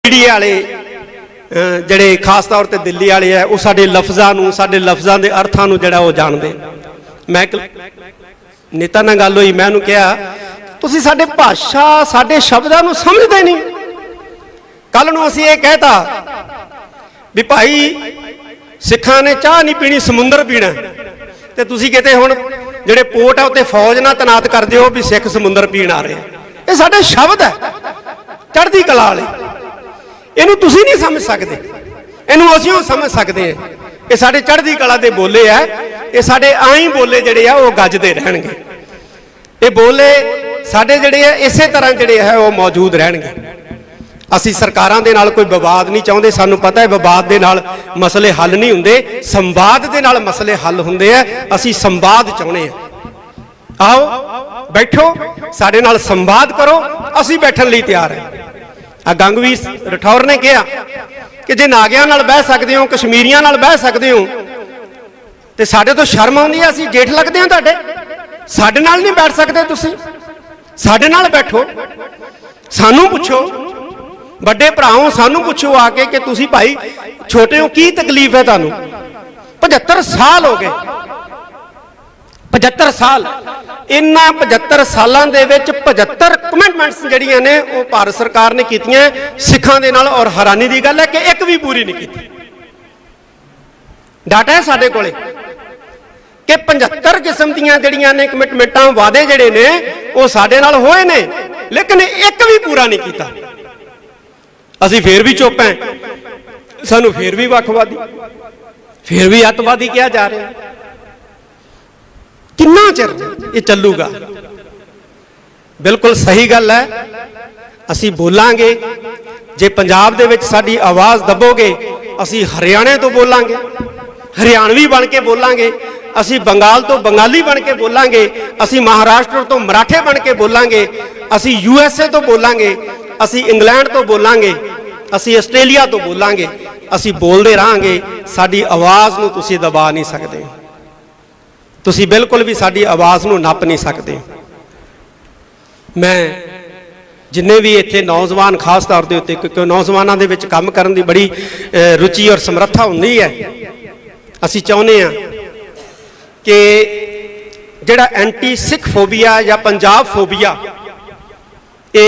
Media वाले ਜਿਹੜੇ खास तौर पर दिल्ली वाले है वो साडे लफ्ज़ां के अर्थां नूं जिहड़ा वो जानदे। मैं नेता नाल गल होई, मैं उन्होंने कहा तुसीं साडे भाषा साडे शब्दां नूं समझदे नहीं। कल नूं असीं ये कहता भी भाई सिखां ने चाह नहीं पीनी समुंदर पीना, ते तुसीं किते हुण जिहड़े पोर्ट है उत्ते फौज ना तैनात कर दिओ भी सिख समुंदर पीण आ रहे। ये साडे शब्द है चढ़दी कला वाले, इनू तुसीं नहीं समझ सकते, इनू असीं समझ सकते हैं। ये साडे चढ़दी कला दे बोले है, ये साडे आई बोले जिहड़े आ वो गजदे रहणगे। ये बोले साडे जिहड़े आ इसे तरह जिहड़े है वो मौजूद रहणगे। असीं सरकारां दे नाल कोई विवाद नहीं चाहुंदे, सानूं पता है विवाद दे नाल मसले हल नहीं हुंदे, संवाद दे नाल मसले हल हुंदे आ। असीं संवाद चाहुंदे आ, आओ बैठो साडे नाल संवाद करो, असीं बैठण लई तैयार है। गंगवीर राठौर ने कहा कि जे नागियां नाल बह सकदे हो, कश्मीरियां नाल बह सकदे हो, ते साडे तो शर्म आउंदी है, असीं जेठ लगदे हां तुहाडे, साडे नाल नहीं बैठ सकदे तुसीं, साडे नाल बैठो, सानूं पुछो, बड़े भराओ सानूं पुछो आके कि तुसीं भाई छोटे हो की तकलीफ है तुहानूं। 75 साल हो गए, 75 साल, इन्हां 75 सालां दे विच 75 कमिटमेंट्स जिहड़ियां ने वो भारत सरकार ने कीतियां सिखां दे नाल, और हैरानी दी गल है कि एक भी पूरी नहीं कीती। डाटा है साडे कोले कि 75 किस्म दीयां जिहड़ियां ने कमिटमेंटां वादे जिहड़े ने वो साडे नाल होए ने, लेकिन एक भी पूरा नहीं कीता। असीं फिर भी चुप हैं, सानूं फिर भी वखवादी, फिर भी अतवादी कहा जा रहा है। कितना चिर ये चलूगा? बिल्कुल सही गल है, असीं बोलांगे। जे पंजाब दे विच साडी आवाज़ दबोगे, असीं हरियाणे तो बोलांगे, हरियाणवी बन के बोलांगे, असीं बंगाल तो बंगाली बन के बोलांगे, असीं महाराष्ट्र तो मराठे बन के बोलांगे, असीं USA तो बोलांगे, असीं इंग्लैंड तो बोलांगे, असीं आस्ट्रेलिया तो बोलांगे, असीं बोलते रहांगे। साडी आवाज़ नूं तुसीं दबा नहीं सकते, तुसीं बिल्कुल भी साडी आवाज़ नूं नप नहीं सकते। मैं जिन्ने भी इत्थे नौजवान खास तौर के उत्ते, क्योंकि नौजवानों दे विच काम करन दी बड़ी रुचि और समर्था हुंदी है, असीं चाहुंदे हां कि जिहड़ा एंटी सिख फोबिया या पंजाब फोबिया ये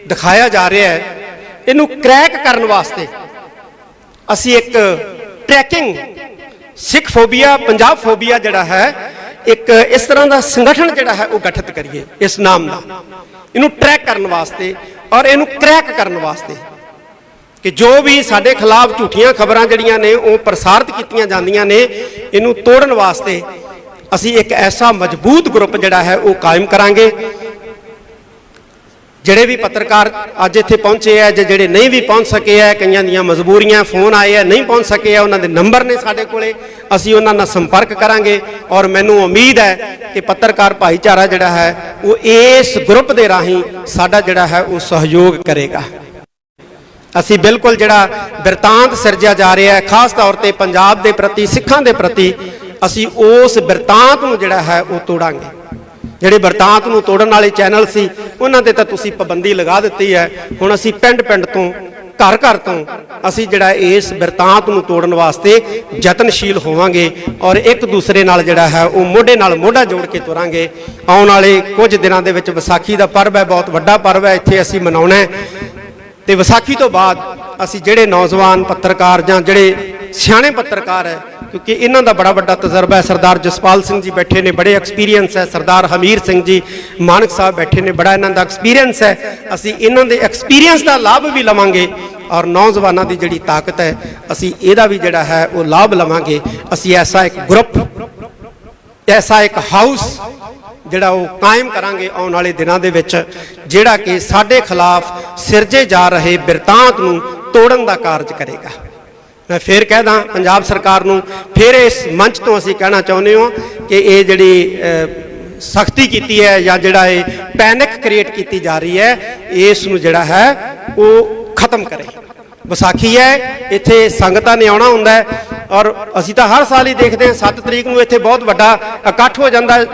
दिखाया जा रहा है, इनू क्रैक करने वास्ते असी एक tracking Sikh phobia Punjab phobia जिहड़ा है एक इस तरह का संगठन जिहड़ा है वो गठित करिए इस नाम का, इनू ट्रैक करने वास्ते और इनू क्रैक करने वास्ते कि जो भी साडे खिलाफ झूठियां खबरां जिहड़ियां ने वो प्रसारित कीतियां जांदियां ने, इनू तोड़न वास्ते असी एक ऐसा मजबूत ग्रुप जिहड़ा है वो कायम करांगे। जिहड़े भी पत्रकार अज इत्थे पहुंचे है, जिहड़े नहीं भी पहुंच सके है, कईयां दीयां मजबूरियां, फोन आए हैं नहीं पहुंच सके है, उन्हां दे नंबर ने साडे कोले, असीं उन्हां नाल संपर्क करांगे। और मैनूं उम्मीद है कि पत्रकार भाईचारा जिहड़ा है वो इस ग्रुप दे राहीं साडा जिहड़ा है वो सहयोग करेगा। असीं बिल्कुल जिहड़ा बिरतांत सिरजिया जा रहा है खास तौर पर पंजाब के प्रति, सिखां के प्रति, असीं उस बिरतांत नूं जिहड़ा है वो तोड़ांगे। जिहड़े बिरतांत नूं तोड़न वाले चैनल सी उन्हां ते तां तुसीं पाबंदी लगा दित्ती है। हुण असीं पिंड पिंड तो घर घर तो असीं जिहड़ा इस बिरतांत नूं तोड़न वास्ते यतनशील होवांगे और एक दूसरे नाल जिहड़ा है वो मोढे नाल मोढा जोड़ के तुरांगे। आउण वाले कुछ दिनां दे विच विसाखी दा पर्व है, बहुत वड्डा पर्व है, इत्थे असीं मनाउणा है। ते विसाखी तो बाद असीं जिहड़े नौजवान पत्रकार जां जिहड़े सियाणे पत्रकार है, क्योंकि इन्हों का बड़ा बड़ा तजर्बा है, सरदार जसपाल सिंह जी बैठे ने, बड़े एक्सपीरियंस है, सरदार हमीर सिंह जी मानक साहब बैठे ने, बड़ा इन्हों का एक्सपीरियंस है। असी इन्हों के एक्सपीरियंस का लाभ भी लवांगे और नौजवानों की जिहड़ी ताकत है असी इहदा भी जिहड़ा है वो लाभ लवांगे। असी ऐसा एक ग्रुप, ऐसा एक हाउस जिहड़ा वो कायम करांगे आउण वाले दिनां दे विच, जिहड़ा कि साडे खिलाफ सिरजे जा रहे बिरतांत नूं तोड़न दा कारज करेगा। मैं फिर कहदा पंजाब सरकार नूं, फिर इस मंच तो असीं कहना चाहुंदे हो कि ये जिहड़ी सख्ती कीती है या जिहड़ा ये पैनिक क्रिएट की जा रही है, इस नूं जिहड़ा है वो खत्म करे। विसाखी है, इत्थे संगतां ने आउणा हुंदा है, और असीं तां हर साल ही देखते हैं 7 तरीक नूं इत्थे बहुत वड्डा इकट्ठ हो जाता है,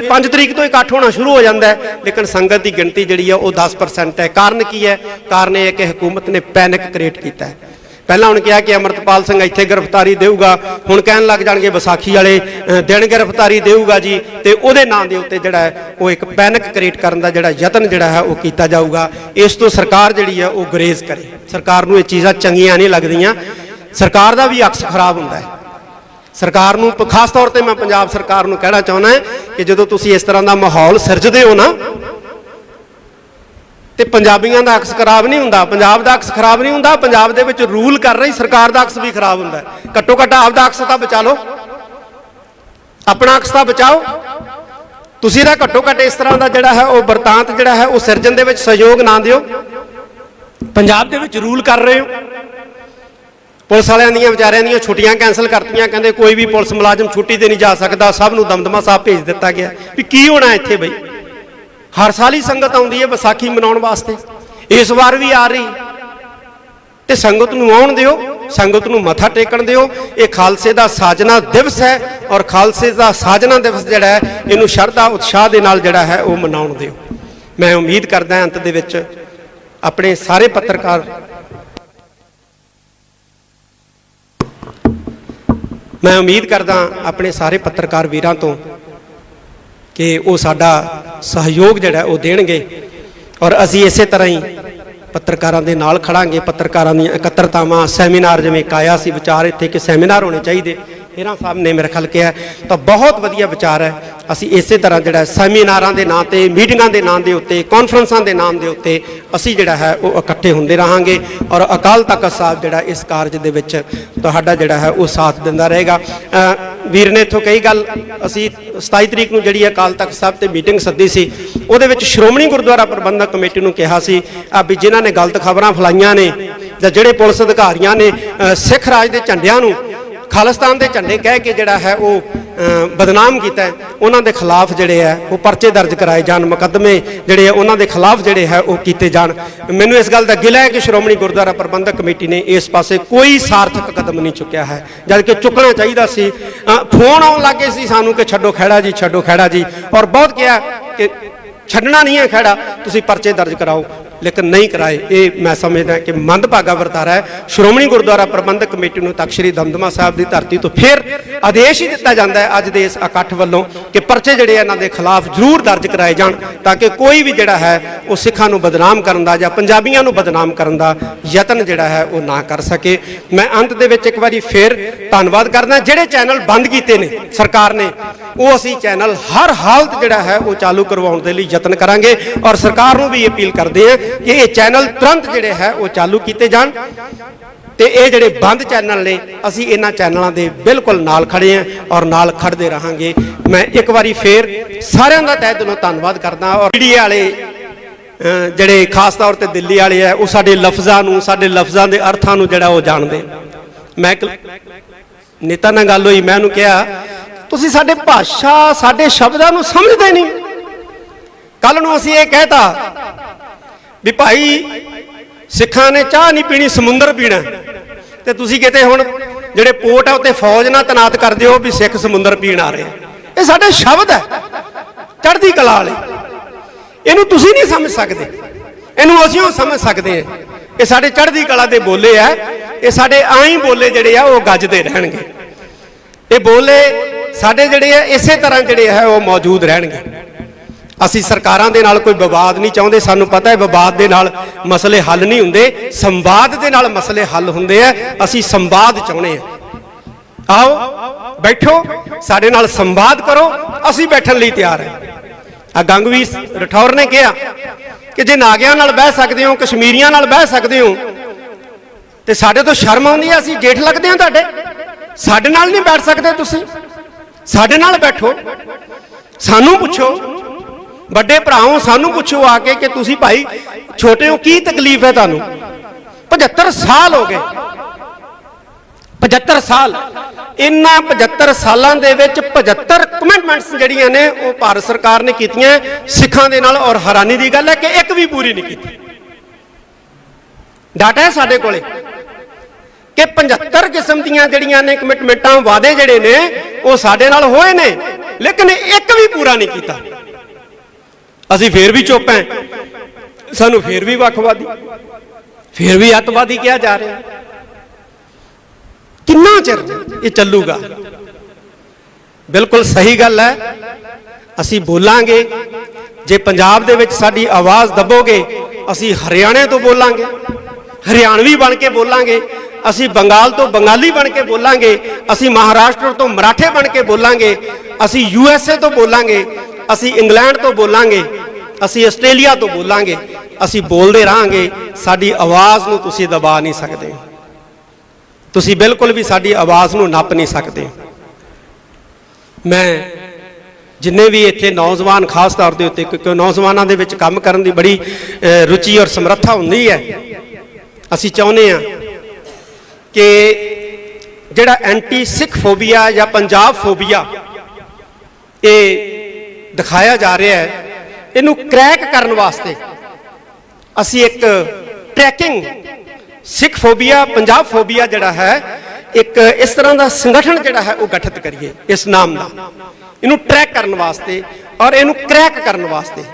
5 तरीक तो इकट्ठ होना शुरू हो जाता है, लेकिन संगत की गिणती जिहड़ी है वो 10% है। कारण की है? कारण यह है कि हुकूमत ने पैनिक क्रिएट किया है। पहला उन्हें कहा कि अमरतपाल सिंह इत्थे गिरफ्तारी देऊगा, हुण कहन लग जाणगे विसाखी वाले दिन गिरफ्तारी देऊगा जी, तो उहदे नाम दे उत्ते जिहड़ा है वो एक पैनिक क्रिएट करन दा जिहड़ा यतन जिहड़ा है वो कीता जाऊगा। इस तो सरकार जिहड़ी है वो गुरेज करे। सरकार नूं ये चीज़ां चंगियां नहीं लगदियां, सरकार दा भी अक्स खराब हुंदा है। सरकार नूं खास तौर पर मैं पंजाब सरकार नूं कहना चाहुंदा है कि जदों तुसीं इस तरह का माहौल सिरजदे हो ना, तो पंजाबियों का अक्स खराब नहीं होंदा, पंजाब का अक्स खराब नहीं होंदा, पंजाब दे विच रूल कर रही सरकार का अक्स भी खराब होंदा है। घट्टो घट्ट आपदा अक्स तां बचा लो, अपना अक्स तां बचाओ। तुसीं तां घट्टो घट्ट इस तरह का जिहड़ा है वो बरतांत जिहड़ा है वो सिरजन दे विच सहयोग ना दिओ। पंजाब दे विच रूल कर रहे हो, पुलिस वालियां दीयां विचारियां दीयां छुट्टियां कैंसल करतीआं, कहंदे कोई भी पुलिस मुलाजम छुट्टी ते नहीं जा सकदा, सब नूं दमदमा साहब भेज दिता गया। भी की होना इत्थे बई? हर साल ही संगत आउंदी है विसाखी मनाउण वास्ते, इस बार भी आ रही, तो संगत नूं आउण दिओ, संगत नूं मत्था टेकण दिओ। ये खालसे दा साजना दिवस है और खालसे दा साजना दिवस जिहड़ा है इहनूं शरधा उत्साह दे नाल जिहड़ा है वो मनाउण दिओ। मैं उम्मीद करदा अंत दे विच अपने सारे पत्रकार मैं उम्मीद करदा अपने सारे पत्रकार वीरां तो कि वो साडा सहयोग जिहड़ा वो देणगे और असीं इसे तरह ही पत्रकारां दे नाल खड़ांगे। पत्रकारां दी इकत्तरतावां सैमीनार जिवें एक आया सी विचार इत्थे कि सैमीनार होने चाहिए, हेरा साहब ने मेरे ख्याल किया, तो बहुत वधिया विचार है। असीं इसे तरह जिहड़ा सैमीनारां दे नाम ते मीटिंगां दे नाम दे उत्ते कॉन्फ्रेंसां दे नाम दे उत्ते असीं जिहड़ा है वो इकट्ठे हुंदे रहांगे और अकाल तख्त साहब जिहड़ा इस कारज दे विच तुहाडा जिहड़ा है वो साथ दिंदा रहेगा। वीर ने इत्थों कई गल असीं 27 तरीक नूं जिहड़ी अकाल तख्त साहब ते मीटिंग सद्दी सी, ਉਹਦੇ ਵਿੱਚ श्रोमणी गुरुद्वारा प्रबंधक कमेटी ਨੂੰ ਕਿਹਾ ਸੀ ਵੀ ਜਿਨ੍ਹਾਂ ਨੇ ਗਲਤ ਖਬਰਾਂ ਫਲਾਈਆਂ ਨੇ ਜਾਂ ਜਿਹੜੇ ਪੁਲਿਸ ਅਧਿਕਾਰੀਆਂ ਨੇ ਸਿੱਖ ਰਾਜ ਦੇ ਝੰਡਿਆਂ ਨੂੰ ਖਾਲਿਸਤਾਨ ਦੇ ਝੰਡੇ ਕਹਿ ਕੇ ਜਿਹੜਾ ਹੈ ਉਹ ਬਦਨਾਮ ਕੀਤਾ ਹੈ, ਉਹਨਾਂ ਦੇ ਖਿਲਾਫ ਜਿਹੜੇ ਹੈ ਉਹ ਪਰਚੇ ਦਰਜ ਕਰਾਏ ਜਾਣ, ਮੁਕੱਦਮੇ ਜਿਹੜੇ ਉਹਨਾਂ ਦੇ ਖਿਲਾਫ ਜਿਹੜੇ ਹੈ ਉਹ ਕੀਤੇ ਜਾਣ। ਮੈਨੂੰ ਇਸ ਗੱਲ ਦਾ ਗਿਲਾ ਹੈ ਕਿ ਸ਼੍ਰੋਮਣੀ ਗੁਰਦੁਆਰਾ ਪ੍ਰਬੰਧਕ ਕਮੇਟੀ ਨੇ ਇਸ ਪਾਸੇ ਕੋਈ ਸਾਰਥਕ ਕਦਮ ਨਹੀਂ ਚੁੱਕਿਆ ਹੈ, ਜਦ ਕਿ ਚੁੱਕਣਾ ਚਾਹੀਦਾ ਸੀ। ਫੋਨ ਆਉਣ ਲੱਗੇ ਸੀ ਸਾਨੂੰ ਕਿ ਛੱਡੋ ਖਹਿੜਾ ਜੀ, ਛੱਡੋ ਖਹਿੜਾ ਜੀ, ਔਰ ਬਹੁਤ ਕਿਹਾ ਕਿ ਛੱਡਣਾ नहीं है खैड़ा, तुसीं परचे दर्ज कराओ, लेकिन नहीं कराए। ये मैं समझदा कि मंदभागा वरतारा है। श्रोमणी गुरुद्वारा प्रबंधक कमेटी नूं तख्त श्री दमदमा साहब की धरती तो फिर आदेश ही दिता जाता है अज दे इस इकट्ठ वालों कि परचे जिहड़े इन्हां दे खिलाफ जरूर दर्ज कराए जाण, ताकि कोई भी जिहड़ा है वो सिखां नूं बदनाम करन दा जां पंजाबियां नूं बदनाम करन दा यतन जिहड़ा है वो ना कर सके। मैं अंत दे विच एक बारी फिर धन्नवाद करदा, जिहड़े चैनल बंद कीते ने सरकार ने वो असीं चैनल हर हालत जिहड़ा है वो चालू करवाउण दे लई यतन करांगे और सरकार नूं भी अपील करदे हैं कि ये चैनल तुरंत जिहड़े है वो चालू किए जाण ते ये जिहड़े बंद चैनल ने असीं इन्हां चैनलों के बिल्कुल नाल खड़े हैं और नाल खड़दे रहांगे। मैं एक बारी फिर सारिआं दा तहे दिलों धन्नवाद करदा और मीडिया वाले जिहड़े खास तौर पर दिल्ली वाले है वो साडे लफ्ज़ां नूं साडे लफ्ज़ां दे अर्थां नूं जिहड़ा वो जाणदे। मैं नेता नाल गल होई, मैं उहनूं कहा तुसीं साडे भाषा साडे शब्दां नूं समझदे नहीं। कल नूं असीं ये कहता भी भाई सिखां ने चाह नहीं पीनी समुंदर पीना, तो तुसीं किते हुण जिहड़े पोर्ट है उत्ते फौज ना तैनात कर दिओ भी सिख समुंदर पीण आ रहे। ये साडे शब्द है चढ़दी कला वाले, इहनूं तुसीं नहीं समझ सकदे, इहनूं असीं समझ सकदे हैं। ये साडे चढ़दी कला दे बोले है, ये साडे आई बोले जिहड़े आ वो गजदे रहणगे। ये बोले साडे जिहड़े आ इसे तरह जिहड़े है वो मौजूद रहणगे। असीं सरकारां दे नाल कोई विवाद नहीं चाहुंदे, सानूं पता है विवाद दे नाल मसले हल नहीं हुंदे, संवाद दे नाल मसले हल हुंदे आ। असीं संवाद चाहुंदे आ, आओ बैठो साडे नाल संवाद करो, असीं बैठण लई तैयार है। गंगवीर रठौर ने कहा कि जे नागियां नाल बह सकदे हो, कश्मीरियां नाल बह सकदे हो, ते साडे तो शर्म आउंदी है, असीं जेठ लगदे हां तुहाडे, साडे नाल नहीं बैठ सकदे तुसीं, साडे नाल बैठो, सानूं पुछो, बड़े भराओ सानू पुछो आके कि तुसी भाई छोटे हो की तकलीफ है तुहानू। 75 साल हो गए, 75 साल, इन्हां 75 सालां दे विच 75 कमिटमेंट्स जिहड़ियां ने वो भारत सरकार ने कीतियां सिखां दे नाल, और हैरानी दी गल है कि एक भी पूरी नहीं की। डाटा है साडे कोले कि 75 किस्म दीयां जड़ियां ने कमिटमेंटां वादे जड़े ने वो साडे नाल होए ने, लेकिन एक भी पूरा नहीं कीता। असीं फिर भी चुप हैं, सानू फिर भी वखवादी, फिर भी अतवादी कहा जा रहा। कितना चिर ये चलूगा? बिल्कुल सही गल है, असीं बोलांगे। जे पंजाब दे विच साडी आवाज़ दबोगे, असीं हरियाणे तो बोलांगे, हरियाणवी बन के बोलांगे, असीं बंगाल तो बंगाली बन के बोलांगे, असीं महाराष्ट्र तो मराठे बन के बोलांगे, असीं USA तो बोलांगे, असीं इंग्लैंड तो बोलांगे, असीं आस्ट्रेलिया तो बोलांगे। असीं बोलते रहांगे, साडी आवाज़ नूं तुसीं दबा नहीं सकते, तुसीं बिल्कुल भी साडी आवाज़ नूं नप नहीं सकते। मैं जिन्ने भी इत्थे नौजवान खास तौर के उत्ते, क्योंकि नौजवानों के विच काम करन दी बड़ी रुचि और समर्था हुंदी है, असीं चाहुंदे हां कि जिहड़ा एंटी सिख फोबिया या पंजाब फोबिया ये दिखाया जा रहा है, इनू क्रैक करने वास्ते असी एक tracking Sikh phobia Punjab phobia जिहड़ा है एक इस तरह का संगठन जिहड़ा है वो गठित करिए इस नाम का, इनू ट्रैक करने वास्ते और इनू क्रैक करने वास्ते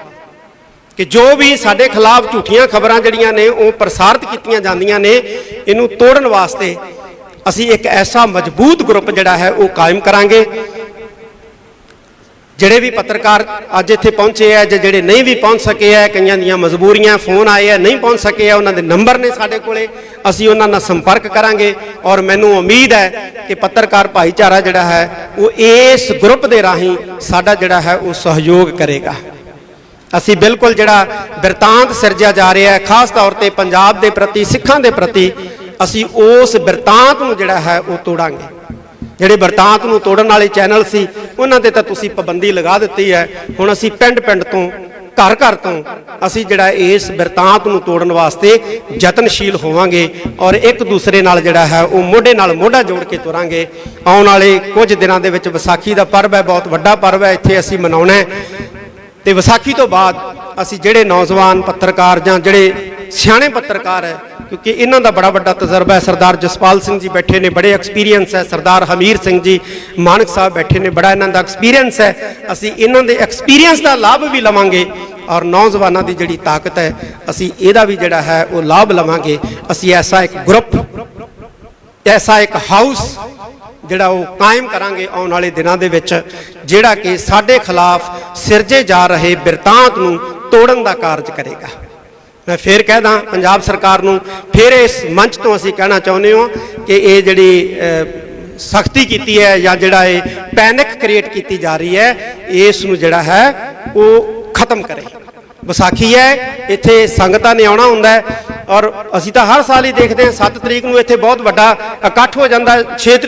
कि जो भी साडे खिलाफ झूठियां खबरां जिहड़ियां ने वो प्रसारित कीतियां जांदियां ने, इनू तोड़न वास्ते असी एक ऐसा मजबूत ग्रुप जिहड़ा है वो कायम करांगे। ਜਿਹੜੇ भी पत्रकार अज इत्थे पहुंचे है, ਜਿਹੜੇ नहीं भी पहुंच सके है, कईयां दीयां मजबूरियां फोन आए है नहीं पहुंच सके है, उन्हां दे नंबर ने साडे कोले, असीं उन्हां नाल संपर्क करांगे। और मैनूं उम्मीद है कि पत्रकार भाईचारा जिहड़ा है वो इस ग्रुप दे राहीं साडा जिहड़ा है वो सहयोग करेगा। असीं बिल्कुल जिहड़ा बिरतांत सिरजिया जा रहा है खास तौर ते पंजाब दे प्रति सिखां दे प्रति, असीं उस बिरतांत नूं जिहड़ा है वो तोड़ांगे। ਜਿਹੜੇ ਬਿਰਤਾਂਤ ਨੂੰ ਤੋੜਨ ਵਾਲੇ ਚੈਨਲ ਸੀ ਉਹਨਾਂ ਤੇ ਤਾਂ ਤੁਸੀਂ ਪਾਬੰਦੀ ਲਗਾ ਦਿੱਤੀ ਹੈ। ਹੁਣ ਅਸੀਂ ਪਿੰਡ ਤੋਂ ਘਰ ਤੋਂ ਅਸੀਂ ਜਿਹੜਾ ਇਸ ਬਿਰਤਾਂਤ ਨੂੰ ਤੋੜਨ ਵਾਸਤੇ ਯਤਨਸ਼ੀਲ ਹੋਵਾਂਗੇ ਔਰ ਇੱਕ ਦੂਸਰੇ ਨਾਲ ਜਿਹੜਾ ਹੈ ਉਹ ਮੋਢੇ ਨਾਲ ਮੋਢਾ ਜੋੜ ਕੇ ਤੁਰਾਂਗੇ। ਆਉਣ ਵਾਲੇ ਕੁਝ ਦਿਨਾਂ ਦੇ ਵਿੱਚ ਵਿਸਾਖੀ ਦਾ ਪਰਵ ਹੈ, ਬਹੁਤ ਵੱਡਾ ਪਰਵ ਹੈ, ਇੱਥੇ ਅਸੀਂ ਮਨਾਉਣਾ ਹੈ। ਤੇ ਵਿਸਾਖੀ ਤੋਂ ਬਾਅਦ ਅਸੀਂ ਜਿਹੜੇ ਨੌਜਵਾਨ ਪੱਤਰਕਾਰ ਜਾਂ ਜਿਹੜੇ ਸਿਆਣੇ ਪੱਤਰਕਾਰ ਹੈ, क्योंकि इन्हों का बड़ा बड़ा तजर्बा है, सरदार जसपाल सिंह जी बैठे ने, बड़े एक्सपीरियंस है, सरदार हमीर सिंह जी मानक साहब बैठे ने, बड़ा इन्हों का एक्सपीरियंस है। असी इन्हों के एक्सपीरियंस का लाभ भी लवांगे और नौजवानों की जिहड़ी ताकत है असी इहदा भी जिहड़ा है वो लाभ लवांगे। असी ऐसा एक ग्रुप, ऐसा एक हाउस जिहड़ा वो कायम करांगे आने वाले दिनों के विच, जिहड़ा कि साडे खिलाफ सिरजे जा रहे बिरतांत नूं तोड़न का कारज करेगा। मैं फिर कहदा पंजाब सरकार नूं, फिर इस मंच तो असीं कहना चाहुंदे हो कि ये जिहड़ी सख्ती कीती है या जिहड़ा ये पैनिक क्रिएट की जा रही है, इस नूं जिहड़ा है वो खत्म करे। विसाखी है, इत्थे संगतां ने आउणा हुंदा है और असीं तां हर साल ही देखते हैं 7 तरीक नूं इत्थे बहुत वड्डा इकट्ठ हो जाता है,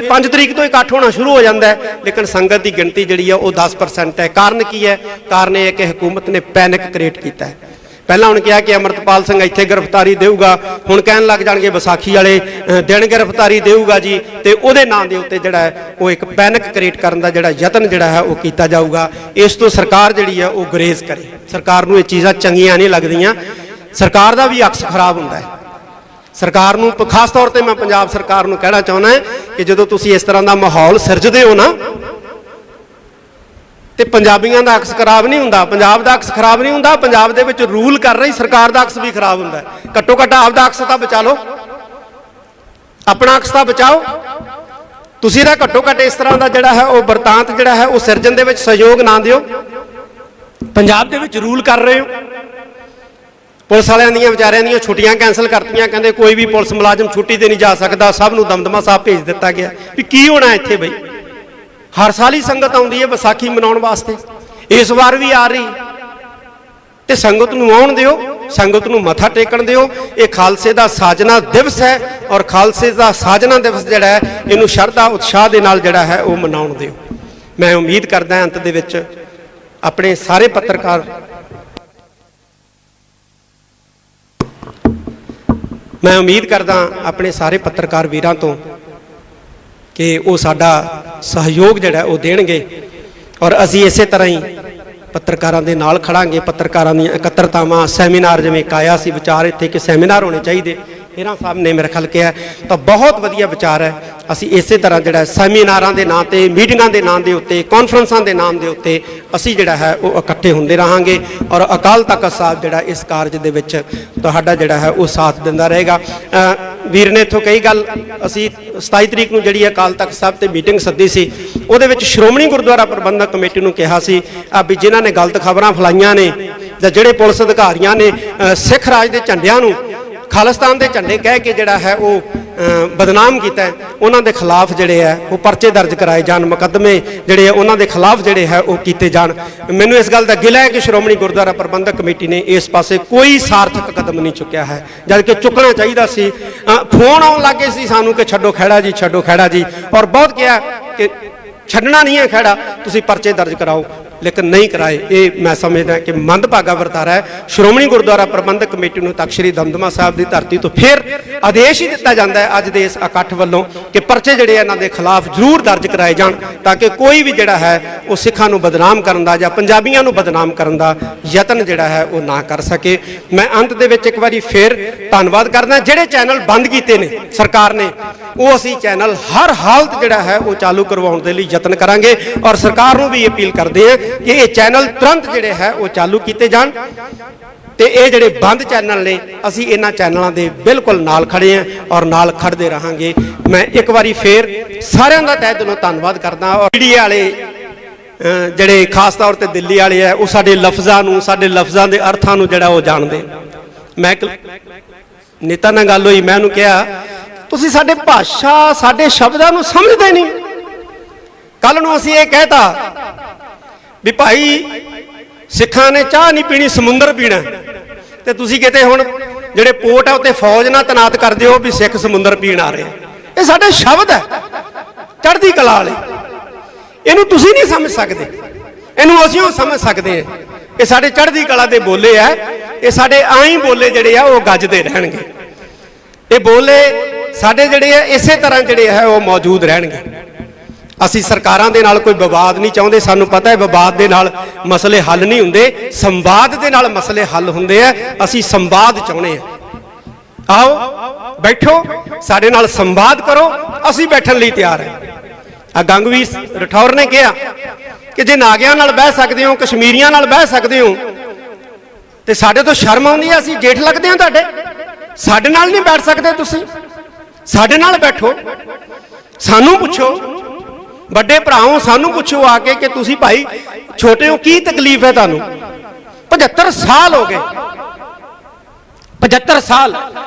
5 तरीक तो इकट्ठ होना शुरू हो जाता है, लेकिन संगत की गिणती जिहड़ी है वो 10% है। कारण की है? कारण यह है कि हुकूमत ने पैनिक क्रिएट किया है। पहला उन्हें कहा कि अमृतपाल सिंह इत्थे गिरफ्तारी देऊगा, हुण कहन लग जाणगे विसाखी वाले दिन गिरफ्तारी देऊगा जी, तो उहदे नाम दे उत्ते जिहड़ा है वो एक पैनिक क्रिएट करन दा जिहड़ा यतन जिहड़ा है वो कीता जाऊगा। इस तो सरकार जिहड़ी है वो गुरेज करे। सरकार नूं ये चीज़ां चंगियां नहीं लगदियां, सरकार दा भी अक्स खराब हुंदा है। सरकार नूं खास तौर पर मैं पंजाब सरकार नूं कहना चाहुंदा है कि जदों तुसीं इस तरह का माहौल सिरजदे हो ना, तो पंजाबियों का अक्स खराब नहीं होंदा, पंजाब का अक्स खराब नहीं होंदा, पंजाब दे विच रूल कर रही सरकार का अक्स भी खराब होंदा है। घट्टो घट्ट आपदा अक्स तां बचा लो, अपना अक्स तां बचाओ। तुसीं तां घट्टो घट्ट इस तरह का जिहड़ा है वो बरतांत जिहड़ा है वो सिरजन दे विच सहयोग ना दिओ। पंजाब दे विच रूल कर रहे हो, पुलिस वालियां दीयां विचारियां दीयां छुट्टियां कैंसल करतियां, कहंदे कोई भी पुलिस मुलाजम छुट्टी ते नहीं जा सकता, सब नूं दमदमा साहब भेज दिता गया। भी की होना इत्थे बई? हर साल ही संगत आउंदी है विसाखी मनाउण वास्ते, इस बार भी आ रही, तो संगत नूं आउण दिओ, संगत नूं मत्था टेकण दिओ। ये खालसे दा साजना दिवस है और खालसे दा साजना दिवस जिहड़ा है इहनूं शरधा उत्साह दे नाल जिहड़ा है वो मनाउण दिओ। मैं उम्मीद करदा अंत दे विच अपने सारे पत्रकार, मैं उम्मीद करदा अपने सारे पत्रकार वीरां तो कि वो साडा सहयोग जिहड़ा वो देणगे और असीं इसे तरह ही पत्रकारां दे नाल खड़ांगे। पत्रकारां दी एकत्रितावां सैमीनार, जिवें एक आया सी विचार इत्थे कि सैमीनार होने चाहिए, हेरा साहब ने मेरे ख्याल किया, तो बहुत वधिया विचार है। असी इस तरह जो सैमीनारां के नाम से, मीटिंगां के नाम के उत्ते, कॉन्फ्रेंसां के नाम के उत्ते असी जिहड़ा है वो इकट्ठे होंदे रहांगे और अकाल तख्त साहब जिहड़ा इस कारज दे विच तुहाडा जिहड़ा है वो साथ दिंदा रहेगा। वीर ने इत्थों कई गल असी 27 तरीक नूं जिहड़ी अकाल तख्त साहब ते मीटिंग सद्दी सी, उहदे विच श्रोमणी गुरुद्वारा प्रबंधक कमेटी नूं कहा सी भी जिन्हां ने गलत खबरां फैलाईਆਂ ने जां जिहड़े पुलिस अधिकारियां ने सिख राज दे झंडिਆਂ नूं खालिस्तान के झंडे कह के जिहड़ा है वो बदनाम किया, उन्हां दे खिलाफ जिहड़े है वो परचे दर्ज कराए जान, मुकदमे जिहड़े उन्हां दे खिलाफ जिहड़े है वो कीते जान। मैनूं इस गल दा गिला है कि श्रोमणी गुरुद्वारा प्रबंधक कमेटी ने इस पासे कोई सार्थक कदम नहीं चुक्या है, जबकि चुकना चाहिए सी। फोन आउण लग गए सी सानूं कि छड्डो खैड़ा जी, छड्डो खैड़ा जी, और बहुत कहा कि छड्डना नहीं है खैड़ा, तुसीं परचे दर्ज कराओ, लेकिन नहीं कराए। ये मैं समझदा कि मंदभागा वरतारा है। श्रोमणी गुरुद्वारा प्रबंधक कमेटी नूं तख्त श्री दमदमा साहब की धरती तो फिर आदेश ही दिता जाता है अज दे इस इकट्ठ वालों कि परचे जिहड़े इन्हां दे खिलाफ जरूर दर्ज कराए जाण, ताकि कोई भी जिहड़ा है वो सिखां नूं बदनाम करन दा जां पंजाबीआं नूं बदनाम करन दा यतन जिहड़ा है वो ना कर सके। मैं अंत दे विच एक बारी फिर धन्नवाद करदा, जिहड़े चैनल बंद कीते ने सरकार ने, वो असीं चैनल हर हालत जिहड़ा है वो चालू करवाउण दे लई यतन करांगे और सरकार नूं भी अपील करदे हैं कि ये चैनल तुरंत जिहड़े है वो चालू किए जान ते ये जिहड़े बंद चैनल ने असी इन्हां चैनलों के बिल्कुल नाल खड़े हैं और नाल खड़ते रहांगे। मैं एक बारी फिर सारिआं दा तहे दिलों धन्नवाद करदा और मीडिया वाले जिहड़े खास तौर पर दिल्ली वाले है वो साडे लफ्ज़ां नूं, साडे लफ्ज़ां दे अर्थां नूं जिहड़ा वो जाणदे। मैं नेता नाल गल होई, मैं उहनूं कहा तुसीं साडे भाषा साडे शब्दां नूं समझदे नहीं। कल नूं असीं ये कहता भी भाई सिखां ने चाह नहीं पीनी समुंदर पीना, तो तुसीं किते हुण जिहड़े पोर्ट है उत्ते फौज ना तैनात कर दिओ भी सिख समुंदर पीण आ रहे हैं। ये साडे शब्द है चढ़दी कला वाले, इहनूं तुसीं नहीं समझ सकदे, इहनूं असीं समझ सकदे हैं। ये साडे चढ़दी कला दे बोले है, ये साडे आई बोले जिहड़े आ वो गजदे रहणगे। ये बोले साडे जिहड़े आ इसे तरह जिहड़े है वो मौजूद रहणगे। असी सरकारां दे नाल कोई विवाद नहीं चाहते, सानू पता है विवाद दे नाल मसले हल नहीं हुंदे, संवाद दे नाल मसले हल हुंदे हैं। असी संवाद चाहुंदे हैं, आओ बैठो साडे नाल संवाद करो, असी बैठण लई तैयार हैं। गंगवीर रठौर ने कहा कि जे नागियां नाल बह सकदे हो, कश्मीरियां नाल बह सकदे हो, ते साडे तो शर्म आउंदी है, असी जेठ लगदे हां तुहाडे, साडे नाल नहीं बैठ सकदे, तुसीं साडे नाल बैठो, सानू पुछो, बड़े भराओ सानू पुछो आके कि तुसी भाई छोटे हो की तकलीफ है तुहानू। 75 साल हो गए, 75 साल,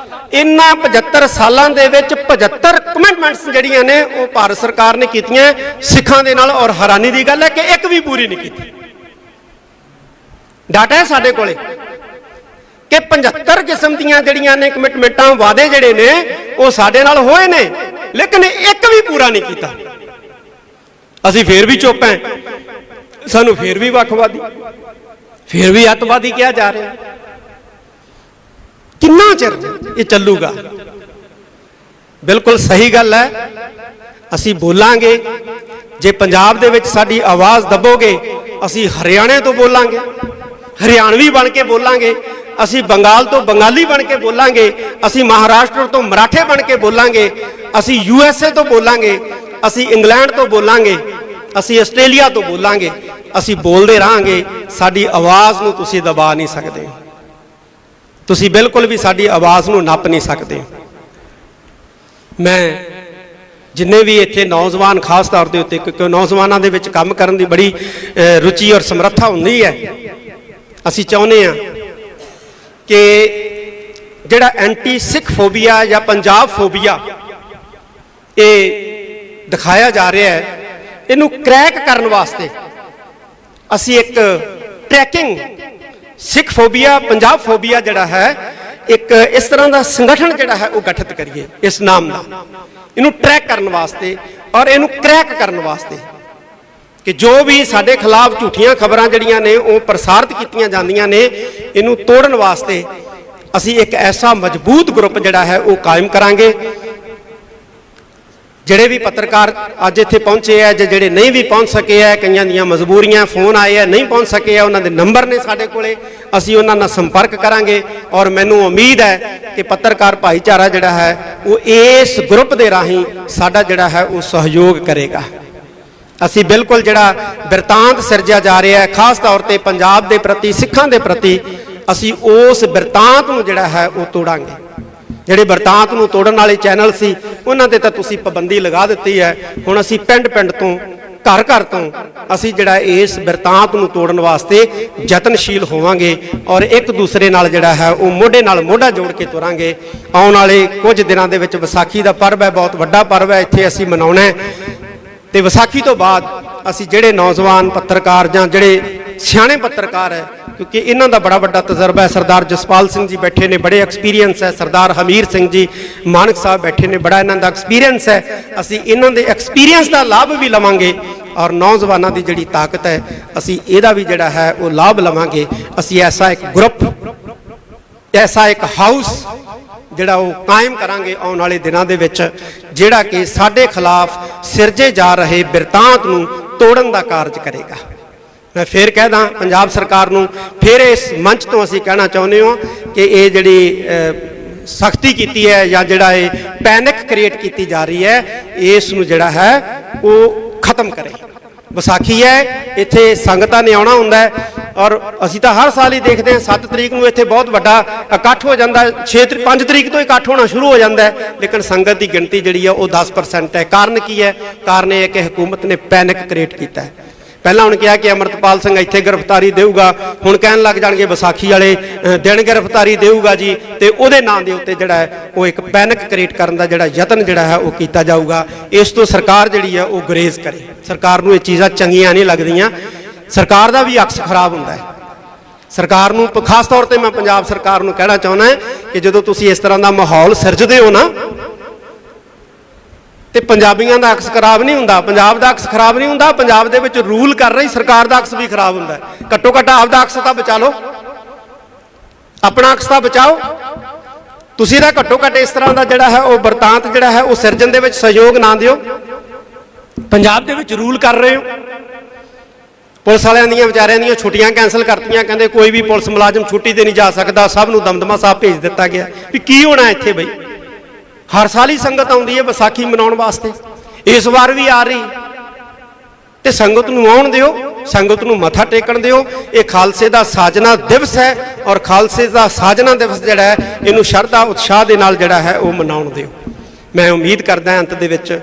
इन्हां 75 सालां दे विच 75 कमिटमेंट्स जिहड़ियां ने वो भारत सरकार ने कीतियां सिखां दे नाल, और हैरानी दी गल है कि एक भी पूरी नहीं की। डाटा है साडे कोले कि 75 किस्म दीयां जिहड़ियां ने कमिटमेंटां वादे जिहड़े ने वो साडे नाल होए ने, लेकिन एक भी पूरा नहीं कीता। असी फिर भी चुप हैं, सानू फिर भी वखवादी, फिर भी अतवादी कहा जा रहा। कितना चिर ये चलूगा? बिल्कुल सही गल है, असी बोलांगे। जे पंजाब दे विच साडी आवाज़ दबोगे, असी हरियाणे तो बोलांगे, हरियाणवी बन के बोलांगे, असी बंगाल तो बंगाली बन के बोलांगे, असी महाराष्ट्र तो मराठे बन के बोलांगे, असी USA तो बोलांगे, असी इंग्लैंड तो बोलांगे, असी आस्ट्रेलिया तो बोलांगे, असी बोलते रहांगे। साडी आवाज़ नूं तुसीं दबा नहीं सकते, तुसीं बिल्कुल भी साडी आवाज़ नूं नप नहीं सकते। मैं जिन्ने भी इत्थे नौजवान खास तौर के उत्ते, क्योंकि नौजवानों दे विच काम करन दी बड़ी रुचि और समर्था हुंदी है, असी चाहुंदे हां कि जिहड़ा एंटी सिख फोबिया या पंजाब फोबिया ये दिखाया जा रहा है, इनू क्रैक करने वास्ते असी एक tracking Sikh phobia Punjab phobia जिहड़ा है एक इस तरह का संगठन जिहड़ा है वो गठित करिए इस नाम का, इनू ट्रैक करने वास्ते और इनू क्रैक करने वास्ते कि जो भी साडे खिलाफ झूठियां खबरां जिहड़ियां ने वो प्रसारित कीतियां जांदियां ने, इनू तोड़न वास्ते असी एक ऐसा मजबूत ग्रुप जिहड़ा है वो कायम करांगे ਜਿਹੜੇ ਵੀ ਪੱਤਰਕਾਰ ਅੱਜ ਇੱਥੇ ਪਹੁੰਚੇ ਆ ਜਾਂ ਜਿਹੜੇ ਨਹੀਂ ਵੀ ਪਹੁੰਚ ਸਕੇ ਆ, ਕਈਆਂ ਦੀਆਂ ਮਜਬੂਰੀਆਂ, ਫੋਨ ਆਏ ਆ, ਨਹੀਂ ਪਹੁੰਚ ਸਕੇ ਆ, ਉਹਨਾਂ ਦੇ ਨੰਬਰ ਨੇ ਸਾਡੇ ਕੋਲੇ, ਅਸੀਂ ਉਹਨਾਂ ਨਾਲ ਸੰਪਰਕ ਕਰਾਂਗੇ। ਔਰ ਮੈਨੂੰ ਉਮੀਦ ਹੈ ਕਿ ਪੱਤਰਕਾਰ ਭਾਈਚਾਰਾ ਜਿਹੜਾ ਹੈ ਉਹ ਇਸ ਗਰੁੱਪ ਦੇ ਰਾਹੀਂ ਸਾਡਾ ਜਿਹੜਾ ਹੈ ਉਹ ਸਹਿਯੋਗ ਕਰੇਗਾ। ਅਸੀਂ ਬਿਲਕੁਲ ਜਿਹੜਾ ਬਿਰਤਾਂਤ ਸਿਰਜਿਆ ਜਾ ਰਿਹਾ ਹੈ, ਖਾਸ ਤੌਰ ਤੇ ਪੰਜਾਬ ਦੇ ਪ੍ਰਤੀ, ਸਿੱਖਾਂ ਦੇ ਪ੍ਰਤੀ, ਅਸੀਂ ਉਸ ਬਿਰਤਾਂਤ ਨੂੰ ਜਿਹੜਾ ਹੈ ਉਹ ਤੋੜਾਂਗੇ। ਜਿਹੜੇ ਬਿਰਤਾਂਤ ਨੂੰ ਤੋੜਨ ਵਾਲੇ ਚੈਨਲ ਸੀ ਉਹਨਾਂ ਤੇ ਤਾਂ ਤੁਸੀਂ ਪਾਬੰਦੀ ਲਗਾ ਦਿੱਤੀ ਹੈ। ਹੁਣ ਅਸੀਂ ਪਿੰਡ ਪਿੰਡ ਤੋਂ, ਘਰ ਘਰ ਤੋਂ ਅਸੀਂ ਜਿਹੜਾ ਇਸ ਬਿਰਤਾਂਤ ਨੂੰ ਤੋੜਨ ਵਾਸਤੇ ਯਤਨਸ਼ੀਲ ਹੋਵਾਂਗੇ ਔਰ ਇੱਕ ਦੂਸਰੇ ਨਾਲ ਜਿਹੜਾ ਹੈ ਉਹ ਮੋਢੇ ਨਾਲ ਮੋਢਾ ਜੋੜ ਕੇ ਤੁਰਾਂਗੇ। ਆਉਣ ਵਾਲੇ ਕੁਝ ਦਿਨਾਂ ਦੇ ਵਿੱਚ ਵਿਸਾਖੀ ਦਾ ਪਰਵ ਹੈ, ਬਹੁਤ ਵੱਡਾ ਪਰਵ ਹੈ, ਇੱਥੇ ਅਸੀਂ ਮਨਾਉਣਾ ਹੈ। ਤੇ ਵਿਸਾਖੀ ਤੋਂ ਬਾਅਦ ਅਸੀਂ ਜਿਹੜੇ ਨੌਜਵਾਨ ਪੱਤਰਕਾਰ ਜਾਂ ਜਿਹੜੇ ਸਿਆਣੇ ਪੱਤਰਕਾਰ ਹੈ, ਕਿਉਂਕਿ ਇਹਨਾਂ ਦਾ ਬੜਾ ਵੱਡਾ ਤਜਰਬਾ ਹੈ, ਸਰਦਾਰ ਜਸਪਾਲ ਸਿੰਘ ਜੀ ਬੈਠੇ ਨੇ, ਬੜੇ ਐਕਸਪੀਰੀਅੰਸ ਹੈ, ਸਰਦਾਰ ਹਮੀਰ ਸਿੰਘ ਜੀ ਮਾਨਕ ਸਾਹਿਬ ਬੈਠੇ ਨੇ, ਬੜਾ ਇਹਨਾਂ ਦਾ ਐਕਸਪੀਰੀਅੰਸ ਹੈ। ਅਸੀਂ ਇਹਨਾਂ ਦੇ ਐਕਸਪੀਰੀਅੰਸ ਦਾ ਲਾਭ ਵੀ ਲਵਾਂਗੇ ਔਰ ਨੌਜਵਾਨਾਂ ਦੀ ਜਿਹੜੀ ਤਾਕਤ ਹੈ ਅਸੀਂ ਇਹਦਾ ਵੀ ਜਿਹੜਾ ਹੈ ਉਹ ਲਾਭ ਲਵਾਂਗੇ। ਅਸੀਂ ਐਸਾ ਇੱਕ ਗਰੁੱਪ, ਐਸਾ ਇੱਕ ਹਾਊਸ ਜਿਹੜਾ ਉਹ ਕਾਇਮ ਕਰਾਂਗੇ ਆਉਣ ਵਾਲੇ ਦਿਨਾਂ ਦੇ ਵਿੱਚ, ਜਿਹੜਾ ਕਿ ਸਾਡੇ ਖਿਲਾਫ ਸਿਰਜੇ ਜਾ ਰਹੇ ਬਿਰਤਾਂਤ ਨੂੰ ਤੋੜਨ ਦਾ ਕਾਰਜ ਕਰੇਗਾ। ਮੈਂ ਫਿਰ ਕਹਿਦਾ ਪੰਜਾਬ ਸਰਕਾਰ ਨੂੰ, ਫਿਰ ਇਸ ਮੰਚ ਤੋਂ ਅਸੀਂ ਕਹਿਣਾ ਚਾਹੁੰਦੇ ਹਾਂ ਕਿ ਇਹ ਜਿਹੜੀ ਸਖਤੀ ਕੀਤੀ ਹੈ ਜਾਂ ਜਿਹੜਾ ਇਹ ਪੈਨਿਕ ਕ੍ਰੀਏਟ ਕੀਤੀ ਜਾ ਰਹੀ ਹੈ, ਇਸ ਨੂੰ ਜਿਹੜਾ ਹੈ ਉਹ ਖਤਮ ਕਰੇ। ਵਿਸਾਖੀ ਹੈ, ਇੱਥੇ ਸੰਗਤਾਂ ਨੇ ਆਉਣਾ ਹੁੰਦਾ ਹੈ ਔਰ ਅਸੀਂ ਤਾਂ ਹਰ ਸਾਲ ਹੀ ਦੇਖਦੇ ਹਾਂ 7 ਤਰੀਕ ਨੂੰ ਇੱਥੇ ਬਹੁਤ ਵੱਡਾ ਇਕੱਠ ਹੋ ਜਾਂਦਾ ਹੈ, 5 ਤਰੀਕ ਤੋਂ ਇਕੱਠ ਹੋਣਾ ਸ਼ੁਰੂ ਹੋ ਜਾਂਦਾ ਹੈ, ਲੇਕਿਨ ਸੰਗਤ ਦੀ ਗਿਣਤੀ ਜਿਹੜੀ ਹੈ ਉਹ 10% ਹੈ। ਕਾਰਨ ਕੀ ਹੈ? ਕਾਰਨ ਇਹ ਹੈ ਕਿ ਹਕੂਮਤ ਨੇ ਪੈਨਿਕ ਕ੍ਰੀਏਟ ਕੀਤਾ ਹੈ। ਪਹਿਲਾਂ ਹੁਣ ਕਿਹਾ ਕਿ ਅਮਰਤਪਾਲ ਸਿੰਘ ਇੱਥੇ ਗ੍ਰਿਫਤਾਰੀ ਦੇਊਗਾ, ਹੁਣ ਕਹਿਣ ਲੱਗ ਜਾਣਗੇ ਵਿਸਾਖੀ ਵਾਲੇ ਦਿਨ ਗ੍ਰਿਫਤਾਰੀ ਦੇਊਗਾ ਜੀ, ਤੇ ਉਹਦੇ ਨਾਂ ਦੇ ਉੱਤੇ ਜਿਹੜਾ ਹੈ ਉਹ ਇੱਕ ਪੈਨਿਕ ਕ੍ਰੀਏਟ ਕਰਨ ਦਾ ਜਿਹੜਾ ਯਤਨ ਜਿਹੜਾ ਹੈ ਉਹ ਕੀਤਾ ਜਾਊਗਾ। ਇਸ ਤੋਂ ਸਰਕਾਰ ਜਿਹੜੀ ਹੈ ਉਹ ਗੁਰੇਜ਼ ਕਰੇ। ਸਰਕਾਰ ਨੂੰ ਇਹ ਚੀਜ਼ਾਂ ਚੰਗੀਆਂ ਨਹੀਂ ਲੱਗਦੀਆਂ, ਸਰਕਾਰ ਦਾ ਵੀ ਅਕਸ ਖਰਾਬ ਹੁੰਦਾ ਹੈ। ਸਰਕਾਰ ਨੂੰ, ਖਾਸ ਤੌਰ ਤੇ ਮੈਂ ਪੰਜਾਬ ਸਰਕਾਰ ਨੂੰ ਕਹਿਣਾ ਚਾਹੁੰਦਾ ਕਿ ਜਦੋਂ ਤੁਸੀਂ ਇਸ ਤਰ੍ਹਾਂ ਦਾ ਮਾਹੌਲ ਸਿਰਜਦੇ ਹੋ ਨਾ, ਤੇ ਪੰਜਾਬੀਆਂ ਦਾ ਅਕਸ ਖਰਾਬ ਨਹੀਂ ਹੁੰਦਾ, ਪੰਜਾਬ ਦਾ ਅਕਸ ਖਰਾਬ ਨਹੀਂ ਹੁੰਦਾ, ਪੰਜਾਬ ਦੇ ਵਿੱਚ ਰੂਲ ਕਰ ਰਹੀ ਸਰਕਾਰ ਦਾ ਅਕਸ ਵੀ ਖਰਾਬ ਹੁੰਦਾ ਹੈ। ਘੱਟੋ ਘੱਟ ਆਪਦਾ ਅਕਸ ਤਾਂ ਬਚਾ ਲਓ, ਆਪਣਾ ਅਕਸ ਤਾਂ ਬਚਾਓ। ਤੁਸੀਂ ਤਾਂ ਘੱਟੋ ਘੱਟ ਇਸ ਤਰ੍ਹਾਂ ਦਾ ਜਿਹੜਾ ਹੈ ਉਹ ਬਿਰਤਾਂਤ ਜਿਹੜਾ ਹੈ ਉਹ ਸਿਰਜਣ ਦੇ ਵਿੱਚ ਸਹਿਯੋਗ ਨਾ ਦਿਓ। ਪੰਜਾਬ ਦੇ ਵਿੱਚ ਰੂਲ ਕਰ ਰਹੇ ਹੋ, ਪੁਲਿਸ ਵਾਲਿਆਂ ਦੀਆਂ ਵਿਚਾਰਿਆਂ ਦੀਆਂ ਛੁੱਟੀਆਂ ਕੈਂਸਲ ਕਰਤੀਆਂ, ਕਹਿੰਦੇ ਕੋਈ ਵੀ ਪੁਲਿਸ ਮੁਲਾਜ਼ਮ ਛੁੱਟੀ ਤੇ ਨਹੀਂ ਜਾ ਸਕਦਾ, ਸਭ ਨੂੰ ਦਮਦਮਾ ਸਾਹਿਬ ਭੇਜ ਦਿੱਤਾ ਗਿਆ। ਵੀ ਕੀ ਹੋਣਾ ਇੱਥੇ ਬਈ? ਹਰ ਸਾਲ ਹੀ ਸੰਗਤ ਆਉਂਦੀ ਹੈ ਵਿਸਾਖੀ ਮਨਾਉਣ ਵਾਸਤੇ, ਇਸ ਵਾਰ ਵੀ ਆ ਰਹੀ, ਤੇ ਸੰਗਤ ਨੂੰ ਆਉਣ ਦਿਓ, ਸੰਗਤ ਨੂੰ ਮੱਥਾ ਟੇਕਣ ਦਿਓ। ਇਹ ਖਾਲਸੇ ਦਾ ਸਾਜਨਾ ਦਿਵਸ ਹੈ ਔਰ ਖਾਲਸੇ ਦਾ ਸਾਜਨਾ ਦਿਵਸ ਜਿਹੜਾ ਹੈ ਇਹਨੂੰ ਸ਼ਰਧਾ ਉਤਸ਼ਾਹ ਦੇ ਨਾਲ ਜਿਹੜਾ ਹੈ ਉਹ ਮਨਾਉਣ ਦਿਓ। ਮੈਂ ਉਮੀਦ ਕਰਦਾ ਅੰਤ ਦੇ ਵਿੱਚ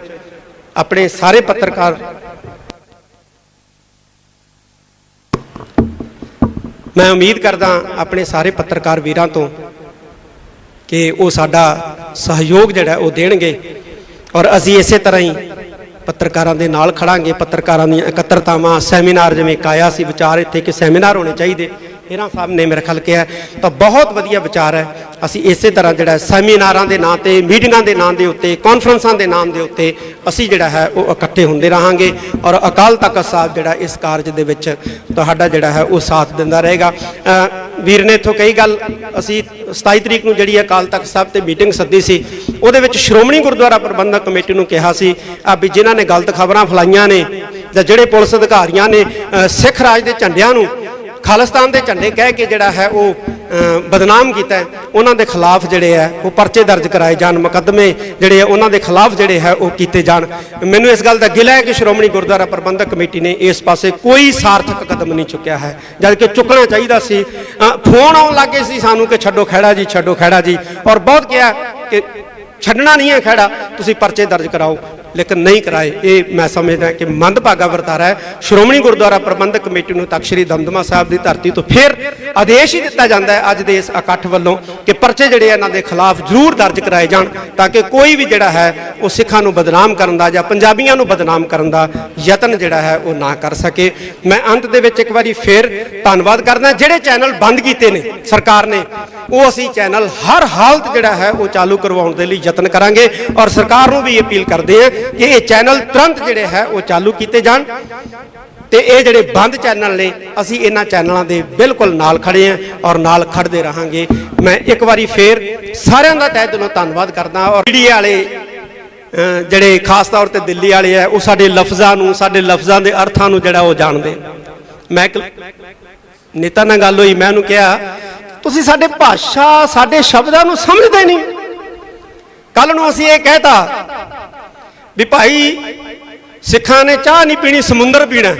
ਆਪਣੇ ਸਾਰੇ ਪੱਤਰਕਾਰ, ਮੈਂ ਉਮੀਦ ਕਰਦਾ ਆਪਣੇ ਸਾਰੇ ਪੱਤਰਕਾਰ ਵੀਰਾਂ ਤੋਂ ਕਿ ਉਹ ਸਾਡਾ ਸਹਿਯੋਗ ਜਿਹੜਾ ਉਹ ਦੇਣਗੇ ਔਰ ਅਸੀਂ ਇਸੇ ਤਰ੍ਹਾਂ ਹੀ ਪੱਤਰਕਾਰਾਂ ਦੇ ਨਾਲ ਖੜਾਂਗੇ। ਪੱਤਰਕਾਰਾਂ ਦੀਆਂ ਇਕੱਤਰਤਾਵਾਂ, ਸੈਮੀਨਾਰ, ਜਿਵੇਂ ਇੱਕ ਆਇਆ ਸੀ ਵਿਚਾਰ ਇੱਥੇ ਕਿ ਸੈਮੀਨਾਰ ਹੋਣੇ ਚਾਹੀਦੇ, ਹੀਰਾ ਸਾਹਿਬ ਨੇ ਮੇਰੇ ਖਿਆਲ ਕਿਹਾ, ਤਾਂ ਬਹੁਤ ਵਧੀਆ ਵਿਚਾਰ ਹੈ। ਅਸੀਂ ਇਸੇ ਤਰ੍ਹਾਂ ਜਿਹੜਾ ਸੈਮੀਨਾਰਾਂ ਦੇ ਨਾਂ ਤੇ, ਮੀਟਿੰਗਾਂ ਦੇ ਨਾਂ ਦੇ ਉੱਤੇ, ਕਾਨਫਰੰਸਾਂ ਦੇ ਨਾਮ ਦੇ ਉੱਤੇ ਅਸੀਂ ਜਿਹੜਾ ਹੈ ਉਹ ਇਕੱਠੇ ਹੁੰਦੇ ਰਹਾਂਗੇ ਔਰ ਅਕਾਲ ਤਖਤ ਸਾਹਿਬ ਜਿਹੜਾ ਇਸ ਕਾਰਜ ਦੇ ਵਿੱਚ ਤੁਹਾਡਾ ਜਿਹੜਾ ਹੈ ਉਹ ਸਾਥ ਦਿੰਦਾ ਰਹੇਗਾ। ਵੀਰ ਨੇ ਇੱਥੋਂ ਕਈ ਗੱਲ, ਅਸੀਂ 27 ਤਰੀਕ ਨੂੰ ਜਿਹੜੀ ਅਕਾਲ ਤਖਤ ਸਾਹਿਬ ਤੇ ਮੀਟਿੰਗ ਸੱਦੀ ਸੀ, ਉਹਦੇ ਵਿੱਚ ਸ਼੍ਰੋਮਣੀ ਗੁਰਦੁਆਰਾ ਪ੍ਰਬੰਧਕ ਕਮੇਟੀ ਨੂੰ ਕਿਹਾ ਸੀ ਵੀ ਜਿਨ੍ਹਾਂ ਨੇ ਗਲਤ ਖਬਰਾਂ ਫੈਲਾਈਆਂ ਨੇ ਜਾਂ ਜਿਹੜੇ ਪੁਲਿਸ ਅਧਿਕਾਰੀਆਂ ਨੇ ਸਿੱਖ ਰਾਜ ਦੇ ਝੰਡਿਆਂ ਨੂੰ ਖਾਲਿਸਤਾਨ ਦੇ ਝੰਡੇ ਕਹਿ ਕੇ ਜਿਹੜਾ ਹੈ ਉਹ ਬਦਨਾਮ ਕੀਤਾ, ਉਹਨਾਂ ਦੇ ਖਿਲਾਫ ਜਿਹੜੇ ਹੈ ਉਹ ਪਰਚੇ ਦਰਜ ਕਰਾਏ ਜਾਣ, ਮੁਕੱਦਮੇ ਜਿਹੜੇ ਆ ਉਹਨਾਂ ਦੇ ਖਿਲਾਫ ਜਿਹੜੇ ਹੈ ਉਹ ਕੀਤੇ ਜਾਣ। ਮੈਨੂੰ ਇਸ ਗੱਲ ਦਾ ਗਿਲਾ ਹੈ ਕਿ ਸ਼੍ਰੋਮਣੀ ਗੁਰਦੁਆਰਾ ਪ੍ਰਬੰਧਕ ਕਮੇਟੀ ਨੇ ਇਸ ਪਾਸੇ ਕੋਈ ਸਾਰਥਕ ਕਦਮ ਨਹੀਂ ਚੁੱਕਿਆ ਹੈ, ਜਦ ਕਿ ਚੁੱਕਣਾ ਚਾਹੀਦਾ ਸੀ। ਫੋਨ ਆਉਣ ਲੱਗੇ ਸੀ ਸਾਨੂੰ ਕਿ ਛੱਡੋ ਖਹਿੜਾ ਜੀ, ਛੱਡੋ ਖਹਿੜਾ ਜੀ, ਔਰ ਬਹੁਤ ਕਿਹਾ ਕਿ ਛੱਡਣਾ ਨਹੀਂ ਹੈ ਖਹਿੜਾ, ਤੁਸੀਂ ਪਰਚੇ ਦਰਜ ਕਰਾਓ, ਲੇਕਿਨ ਨਹੀਂ ਕਰਾਏ। ਇਹ ਮੈਂ ਸਮਝਦਾ ਕਿ ਮੰਦਭਾਗਾ ਵਰਤਾਰਾ ਹੈ। ਸ਼੍ਰੋਮਣੀ ਗੁਰਦੁਆਰਾ ਪ੍ਰਬੰਧਕ ਕਮੇਟੀ ਨੂੰ ਤਖਤ ਸ੍ਰੀ ਦਮਦਮਾ ਸਾਹਿਬ ਦੀ ਧਰਤੀ ਤੋਂ ਫਿਰ ਆਦੇਸ਼ ਹੀ ਦਿੱਤਾ ਜਾਂਦਾ ਹੈ ਅੱਜ ਦੇ ਇਸ ਇਕੱਠ ਵੱਲੋਂ ਕਿ ਪਰਚੇ ਜਿਹੜੇ ਇਹਨਾਂ ਦੇ ਖਿਲਾਫ ਜ਼ਰੂਰ ਦਰਜ ਕਰਾਏ ਜਾਣ, ਤਾਂ ਕਿ ਕੋਈ ਵੀ ਜਿਹੜਾ ਹੈ ਉਹ ਸਿੱਖਾਂ ਨੂੰ ਬਦਨਾਮ ਕਰਨ ਦਾ ਜਾਂ ਪੰਜਾਬੀਆਂ ਨੂੰ ਬਦਨਾਮ ਕਰਨ ਦਾ ਯਤਨ ਜਿਹੜਾ ਹੈ ਉਹ ਨਾ ਕਰ ਸਕੇ। ਮੈਂ ਅੰਤ ਦੇ ਵਿੱਚ ਇੱਕ ਵਾਰੀ ਫਿਰ ਧੰਨਵਾਦ ਕਰਦਾ। ਜਿਹੜੇ ਚੈਨਲ ਬੰਦ ਕੀਤੇ ਨੇ ਸਰਕਾਰ ਨੇ, ਉਹ ਅਸੀਂ ਚੈਨਲ ਹਰ ਹਾਲਤ ਜਿਹੜਾ ਹੈ ਉਹ ਚਾਲੂ ਕਰਵਾਉਣ ਦੇ ਲਈ ਯਤਨ ਕਰਾਂਗੇ ਔਰ ਸਰਕਾਰ ਨੂੰ ਵੀ ਅਪੀਲ ਕਰਦੇ ਹਾਂ ਕਿ ਇਹ ਚੈਨਲ ਤੁਰੰਤ ਜਿਹੜੇ ਹੈ ਉਹ ਚਾਲੂ ਕੀਤੇ ਜਾਣ। ਤੇ ਇਹ ਜਿਹੜੇ ਬੰਦ ਚੈਨਲ ਨੇ, ਅਸੀਂ ਇਹਨਾਂ ਚੈਨਲਾਂ ਦੇ ਬਿਲਕੁਲ ਨਾਲ ਖੜੇ ਹਾਂ ਔਰ ਨਾਲ ਖੜਦੇ ਰਹਾਂਗੇ। ਮੈਂ ਇੱਕ ਵਾਰੀ ਫੇਰ ਸਾਰਿਆਂ ਦਾ ਤਹਿ ਦਿਲੋਂ ਧੰਨਵਾਦ ਕਰਦਾ ਔਰ ਮੀਡੀਆ ਵਾਲੇ ਜਿਹੜੇ ਖਾਸ ਤੌਰ ਤੇ ਦਿੱਲੀ ਵਾਲੇ ਆ ਉਹ ਸਾਡੇ ਲਫ਼ਜ਼ਾਂ ਦੇ ਅਰਥਾਂ ਨੂੰ ਜਿਹੜਾ ਉਹ ਜਾਣਦੇ। ਮੈਂ ਇੱਕ ਨੇਤਾ ਨਾਲ ਗੱਲ ਹੋਈ, ਮੈਂ ਉਹਨੂੰ ਕਿਹਾ ਤੁਸੀਂ ਸਾਡੇ ਭਾਸ਼ਾ ਸਾਡੇ ਸ਼ਬਦਾਂ ਨੂੰ ਸਮਝਦੇ ਨਹੀਂ। ਕੱਲ ਨੂੰ ਅਸੀਂ ਇਹ ਕਹਿਤਾ ਵੀ ਭਾਈ ਸਿੱਖਾਂ ਨੇ ਚਾਹ ਨਹੀਂ ਪੀਣੀ ਸਮੁੰਦਰ ਪੀਣਾ,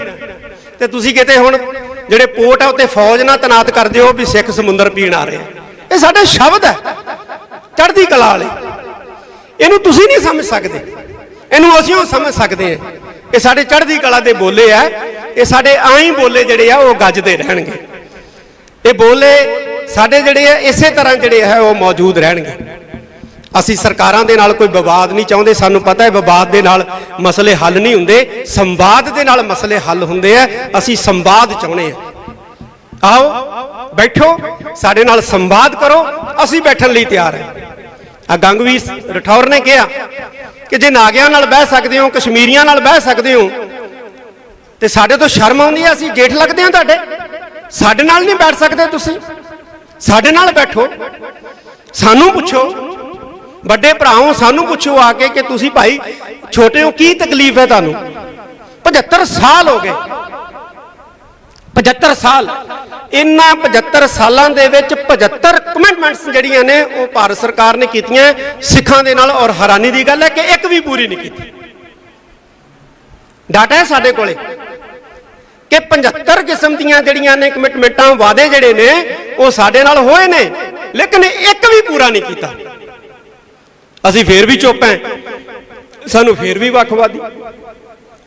ਤੇ ਤੁਸੀਂ ਕਿਤੇ ਹੁਣ ਜਿਹੜੇ ਪੋਰਟ ਆ ਉੱਤੇ ਫੌਜ ਨਾਲ ਤੈਨਾਤ ਕਰ ਦਿਓ ਵੀ ਸਿੱਖ ਸਮੁੰਦਰ ਪੀਣ ਆ ਰਹੇ। ਇਹ ਸਾਡੇ ਸ਼ਬਦ ਹੈ ਚੜ੍ਹਦੀ ਕਲਾ ਵਾਲੇ, ਇਹਨੂੰ ਤੁਸੀਂ ਨਹੀਂ ਸਮਝ ਸਕਦੇ, ਇਹਨੂੰ ਅਸੀਂ ਸਮਝ ਸਕਦੇ ਹਾਂ। ਇਹ ਸਾਡੇ ਚੜ੍ਹਦੀ ਕਲਾ ਦੇ ਬੋਲੇ ਆ, ਇਹ ਸਾਡੇ ਆਈ ਬੋਲੇ ਜਿਹੜੇ ਆ ਉਹ ਗੱਜਦੇ ਰਹਿਣਗੇ। ਇਹ ਬੋਲੇ ਸਾਡੇ ਜਿਹੜੇ ਆ ਇਸੇ ਤਰ੍ਹਾਂ ਜਿਹੜੇ ਹੈ ਉਹ ਮੌਜੂਦ ਰਹਿਣਗੇ। ਅਸੀਂ ਸਰਕਾਰਾਂ ਦੇ ਨਾਲ ਕੋਈ ਵਿਵਾਦ ਨਹੀਂ ਚਾਹੁੰਦੇ, ਸਾਨੂੰ ਪਤਾ ਹੈ ਵਿਵਾਦ ਦੇ ਨਾਲ ਮਸਲੇ ਹੱਲ ਨਹੀਂ ਹੁੰਦੇ, ਸੰਵਾਦ ਦੇ ਨਾਲ ਮਸਲੇ ਹੱਲ ਹੁੰਦੇ ਆ। ਅਸੀਂ ਸੰਵਾਦ ਚਾਹੁੰਦੇ ਆ, ਆਓ ਬੈਠੋ ਸਾਡੇ ਨਾਲ ਸੰਵਾਦ ਕਰੋ, ਅਸੀਂ ਬੈਠਣ ਲਈ ਤਿਆਰ ਹਾਂ। ਆ ਗੰਗਵੀਰ ਰਠੌਰ ਨੇ ਕਿਹਾ ਕਿ ਜੇ ਨਾਗਿਆਂ ਨਾਲ ਬਹਿ ਸਕਦੇ ਹੋ, ਕਸ਼ਮੀਰੀਆਂ ਨਾਲ ਬਹਿ ਸਕਦੇ ਹੋ, ਤੇ ਸਾਡੇ ਤੋਂ ਸ਼ਰਮ ਆਉਂਦੀ ਹੈ, ਅਸੀਂ ਜੇਠ ਲੱਗਦੇ ਹਾਂ ਤੁਹਾਡੇ, ਸਾਡੇ ਨਾਲ ਨਹੀਂ ਬੈਠ ਸਕਦੇ ਤੁਸੀਂ, ਸਾਡੇ ਨਾਲ ਬੈਠੋ। ਸਾਨੂੰ ਪੁੱਛੋ, ਵੱਡੇ ਭਰਾਓ ਸਾਨੂੰ ਪੁੱਛੋ ਆ ਕੇ ਕਿ ਤੁਸੀਂ ਭਾਈ ਛੋਟੇ ਹੋ, ਕੀ ਤਕਲੀਫ ਹੈ ਤੁਹਾਨੂੰ? 75 ਸਾਲ ਹੋ ਗਏ, 75 ਸਾਲ। ਇਹਨਾਂ 75 ਸਾਲਾਂ ਦੇ ਵਿੱਚ 75 ਕਮਿਟਮੈਂਟਸ ਜਿਹੜੀਆਂ ਨੇ ਉਹ ਭਾਰਤ ਸਰਕਾਰ ਨੇ ਕੀਤੀਆਂ ਸਿੱਖਾਂ ਦੇ ਨਾਲ, ਔਰ ਹੈਰਾਨੀ ਦੀ ਗੱਲ ਹੈ ਕਿ ਇੱਕ ਵੀ ਪੂਰੀ ਨਹੀਂ ਕੀਤੀ। ਡਾਟਾ ਹੈ ਸਾਡੇ ਕੋਲੇ ਕਿ 75 ਕਿਸਮ ਦੀਆਂ ਜਿਹੜੀਆਂ ਨੇ ਕਮਿਟਮੈਂਟਾਂ, ਵਾਅਦੇ ਜਿਹੜੇ ਨੇ ਉਹ ਸਾਡੇ ਨਾਲ ਹੋਏ ਨੇ, ਲੇਕਿਨ ਇੱਕ ਵੀ ਪੂਰਾ ਨਹੀਂ ਕੀਤਾ। ਅਸੀਂ ਫੇਰ ਵੀ ਚੁੱਪ ਹਾਂ, ਸਾਨੂੰ ਫੇਰ ਵੀ ਵੱਖਵਾਦੀ,